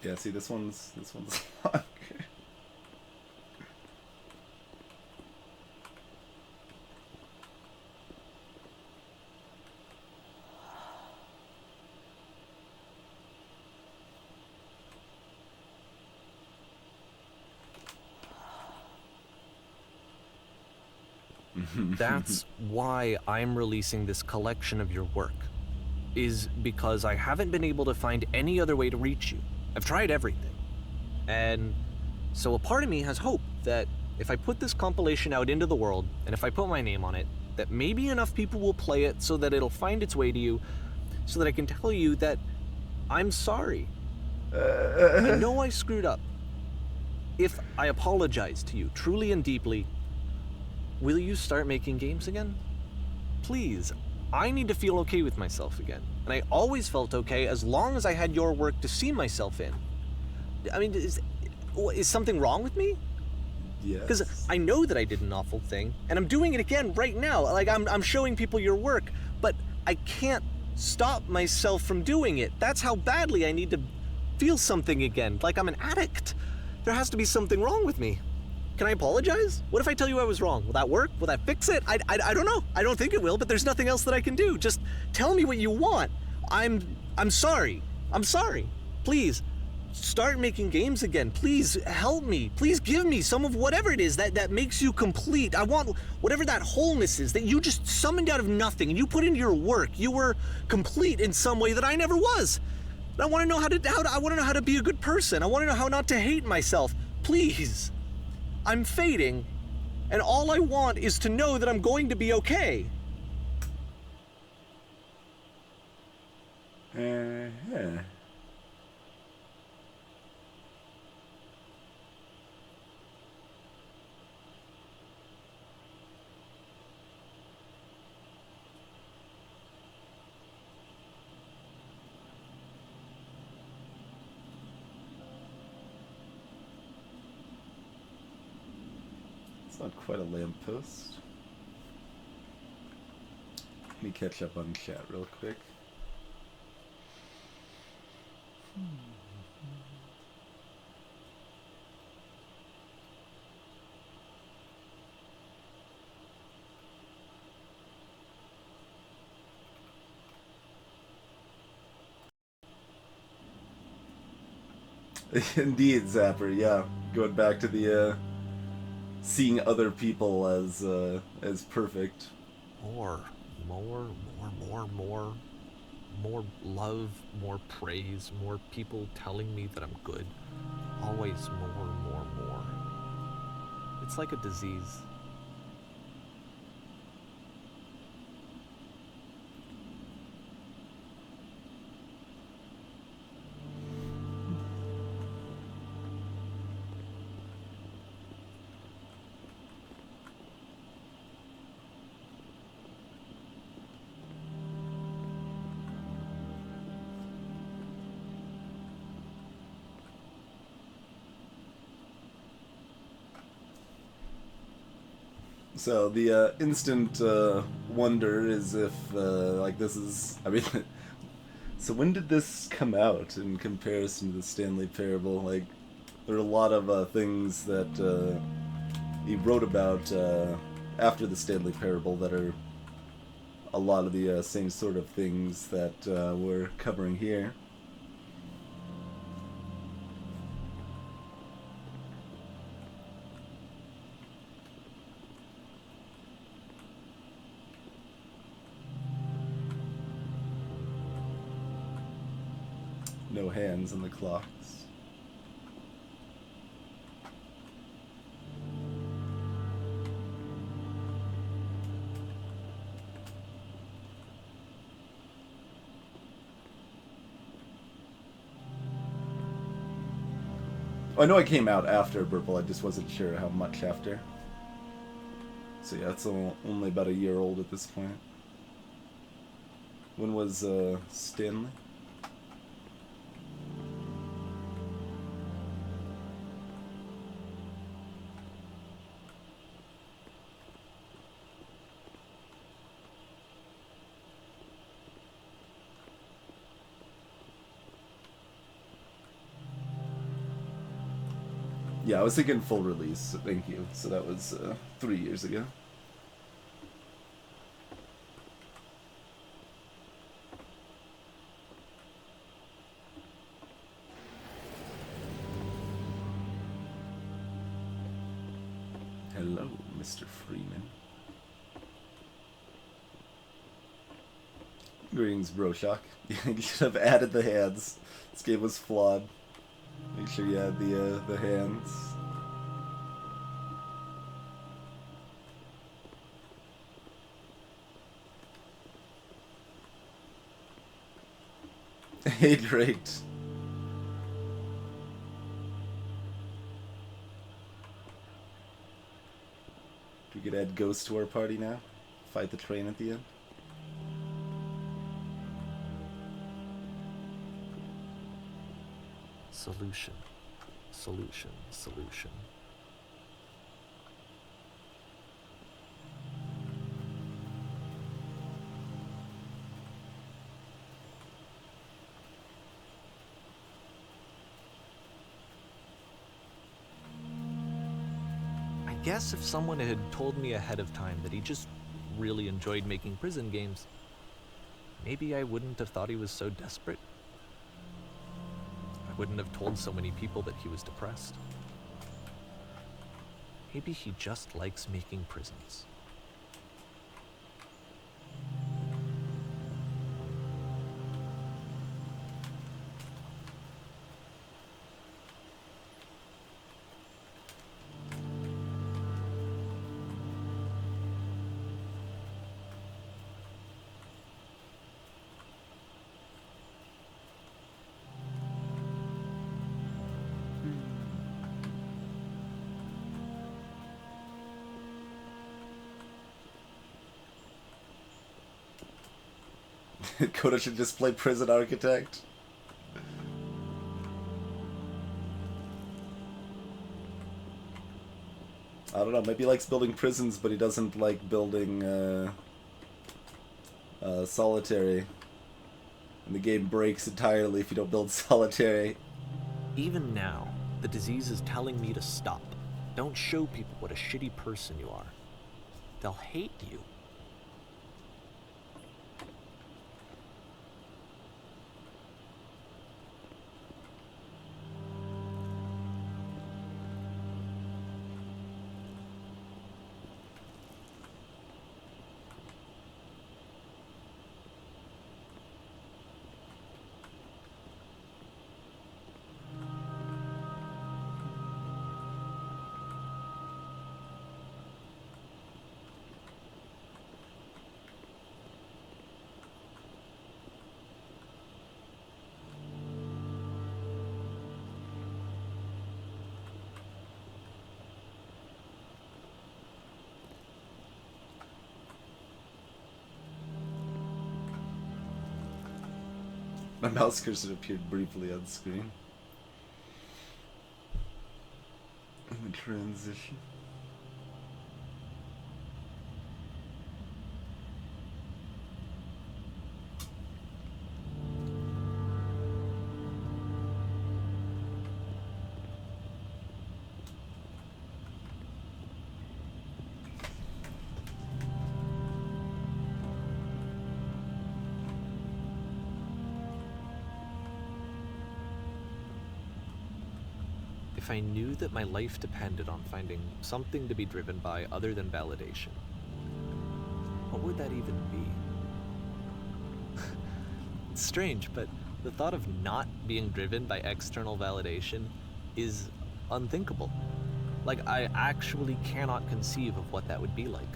Yeah, see, this one's longer. That's why I'm releasing this collection of your work, is because I haven't been able to find any other way to reach you. I've tried everything. And so a part of me has hope that if I put this compilation out into the world, and if I put my name on it, that maybe enough people will play it so that it'll find its way to you, so that I can tell you that I'm sorry. I know I screwed up. If I apologize to you truly and deeply, will you start making games again? Please, I need to feel okay with myself again. And I always felt okay as long as I had your work to see myself in. I mean, is something wrong with me? Yes. Because I know that I did an awful thing, and I'm doing it again right now. Like, I'm showing people your work, but I can't stop myself from doing it. That's how badly I need to feel something again, like I'm an addict. There has to be something wrong with me. Can I apologize? What if I tell you I was wrong? Will that work? Will that fix it? I don't know. I don't think it will, but there's nothing else that I can do. Just tell me what you want. I'm sorry. I'm sorry. Please, start making games again. Please help me. Please give me some of whatever it is that makes you complete. I want whatever that wholeness is that you just summoned out of nothing and you put into your work. You were complete in some way that I never was. And I want to know how to be a good person. I want to know how not to hate myself. Please. I'm fading, and all I want is to know that I'm going to be okay. Yeah. It's not quite a lamppost. Let me catch up on chat real quick. Indeed, Zapper, yeah. Going back to the, seeing other people as perfect. More love, more praise, more people telling me that I'm good. Always more. It's like a disease. So the instant wonder is if like this is. I mean, so when did this come out in comparison to the Stanley Parable? Like, there are a lot of things that he wrote about after the Stanley Parable that are a lot of the same sort of things that we're covering here. No hands on the clocks. Oh, I know I came out after Burple, I just wasn't sure how much after. So yeah, it's only about a year old at this point. When was Stanley? Yeah, I was thinking full release, so thank you. So that was 3 years ago. Hello, Mr. Freeman. Greetings, Broshock. You should have added the hands. This game was flawed. Make sure you add the hands. Hey, great. We could add Ghost to our party now. Fight the train at the end. Solution. I guess if someone had told me ahead of time that he just really enjoyed making prison games, maybe I wouldn't have thought he was so desperate. I wouldn't have told so many people that he was depressed. Maybe he just likes making prisons. Coda should just play Prison Architect. I don't know, maybe he likes building prisons, but he doesn't like building solitary. And the game breaks entirely if you don't build solitary. Even now, the disease is telling me to stop. Don't show people what a shitty person you are. They'll hate you. My mouse cursor appeared briefly on screen. In the transition. If I knew that my life depended on finding something to be driven by other than validation, what would that even be? It's strange, but the thought of not being driven by external validation is unthinkable. Like, I actually cannot conceive of what that would be like.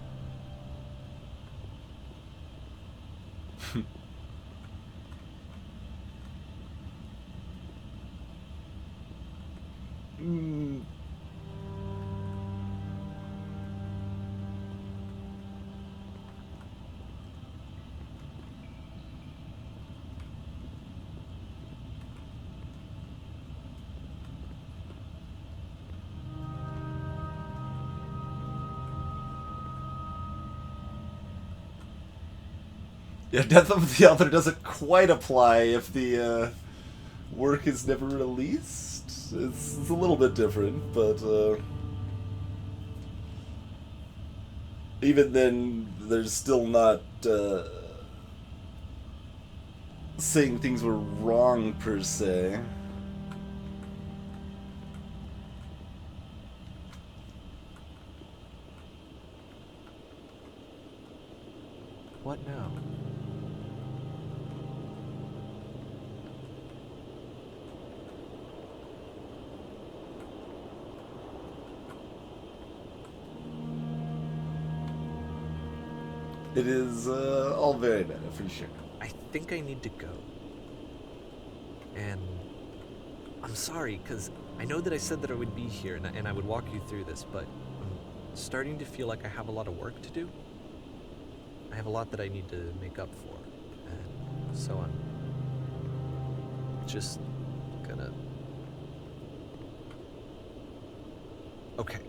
Yeah, Death of the Author doesn't quite apply if the work is never released. It's a little bit different, but even then, there's still not saying things were wrong per se. What now? It is all very meta, for sure. I think I need to go. And I'm sorry, because I know that I said that I would be here and I would walk you through this, but I'm starting to feel like I have a lot of work to do. I have a lot that I need to make up for. And so I'm just gonna... Okay.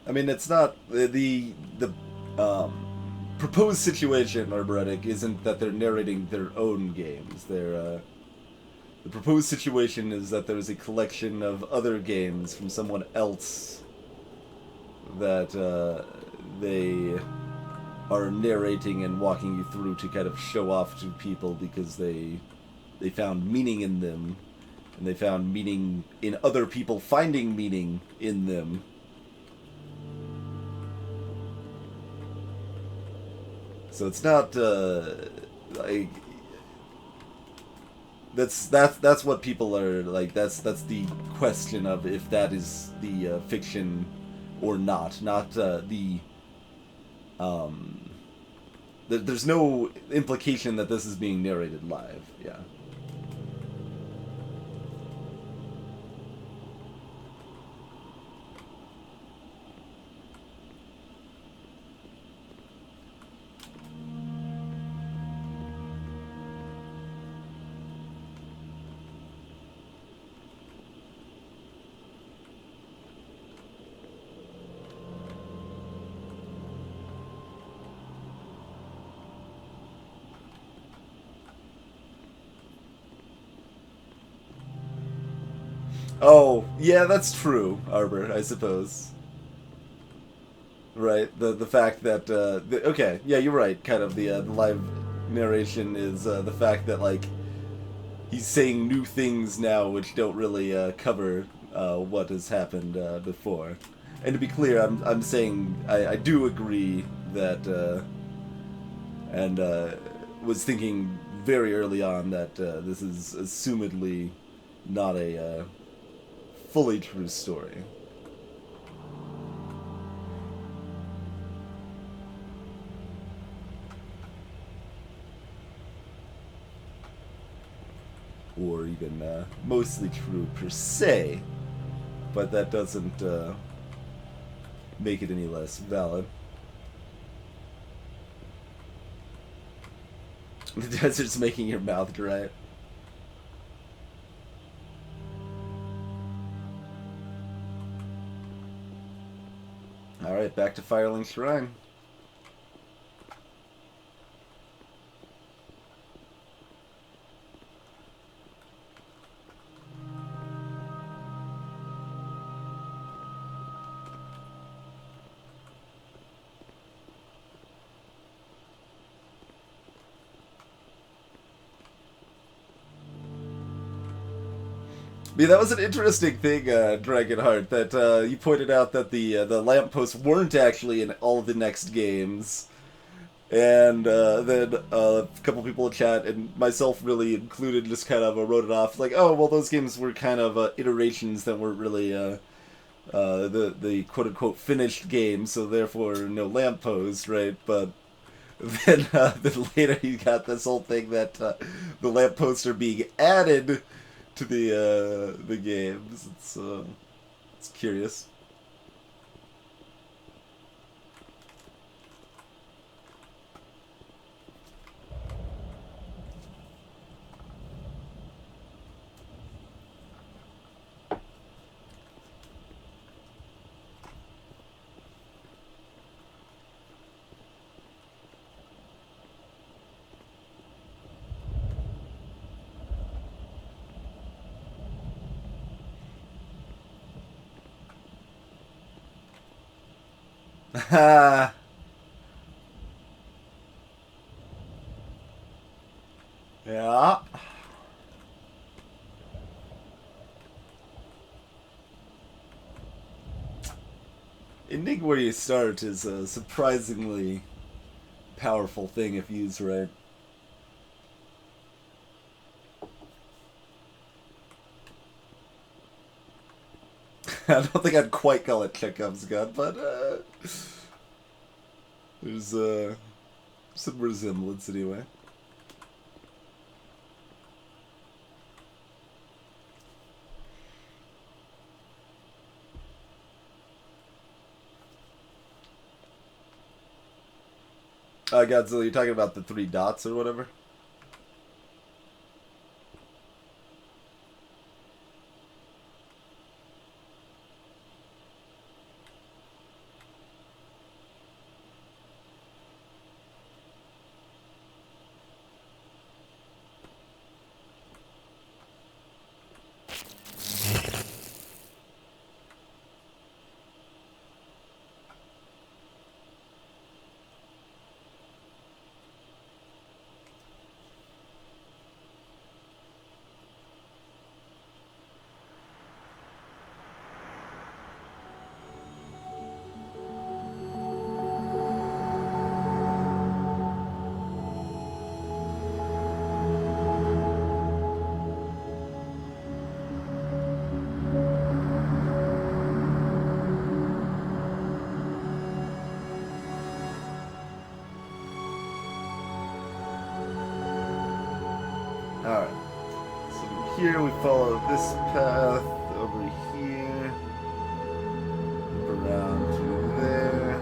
I mean, it's not the proposed situation, Arbretic, isn't that they're narrating their own games. They're the proposed situation is that there's a collection of other games from someone else that they are narrating and walking you through to kind of show off to people because they found meaning in them, and they found meaning in other people finding meaning in them. So it's not like that's what people are like. That's the question of if that is the fiction or not. Not there's no implication that this is being narrated live. Yeah. Oh, yeah, that's true, Arbor, I suppose. Right, the fact that, okay, yeah, you're right, kind of, the live narration is, the fact that, like, he's saying new things now which don't really, cover, what has happened, before. And to be clear, I'm saying, I do agree that, and, was thinking very early on that, this is assumedly not a, fully true story. Or even mostly true per se, but that doesn't make it any less valid. The desert's making your mouth dry. Alright, back to Firelink Shrine. I mean, that was an interesting thing, Dragonheart, that you pointed out that the lampposts weren't actually in all of the next games. And then a couple people in chat, and myself really included, just kind of wrote it off. Like, oh, well, those games were kind of iterations that weren't really the quote-unquote finished game, so therefore no lampposts, right? But then, then later you got this whole thing that the lampposts are being added to the games. It's curious. Ha! Yeah. Ending where you start is a surprisingly powerful thing if used right. I don't think I'd quite call it Chekhov's gun, but there's some resemblance anyway. Godzilla, you're talking about the 3 dots or whatever? Alright. So from here we follow this path over here. Loop around through there.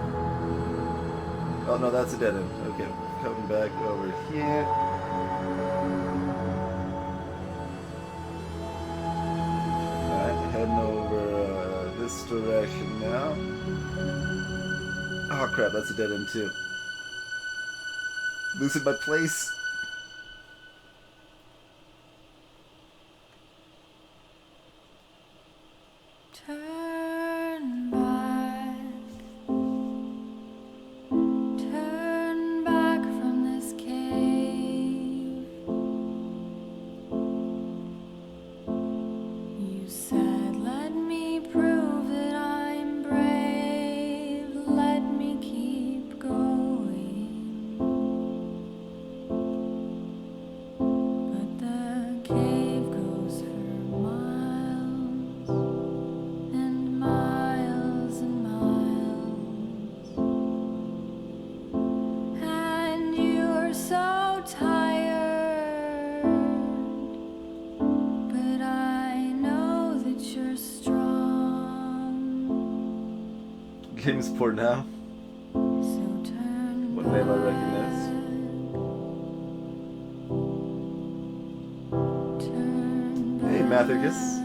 Oh no, that's a dead end. Okay, coming back over here. Alright, heading over this direction now. Oh crap, that's a dead end too. Losing my place. Turn back. Turn back from this cave. You said, let me prove that I'm brave. Let me keep going. But the cave goes for miles and miles and miles. And you're so tired. But I know that you're strong. Game support now. So turn What name I recognize? Turn back. Hey, Mathicus.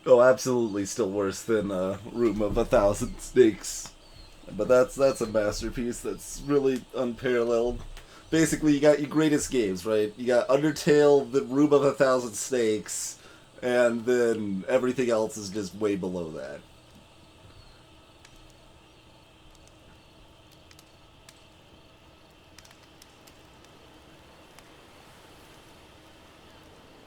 Oh, absolutely still worse than Room of 1,000 Snakes. But that's a masterpiece that's really unparalleled. Basically, you got your greatest games, right? You got Undertale, the Room of 1,000 Snakes, and then everything else is just way below that.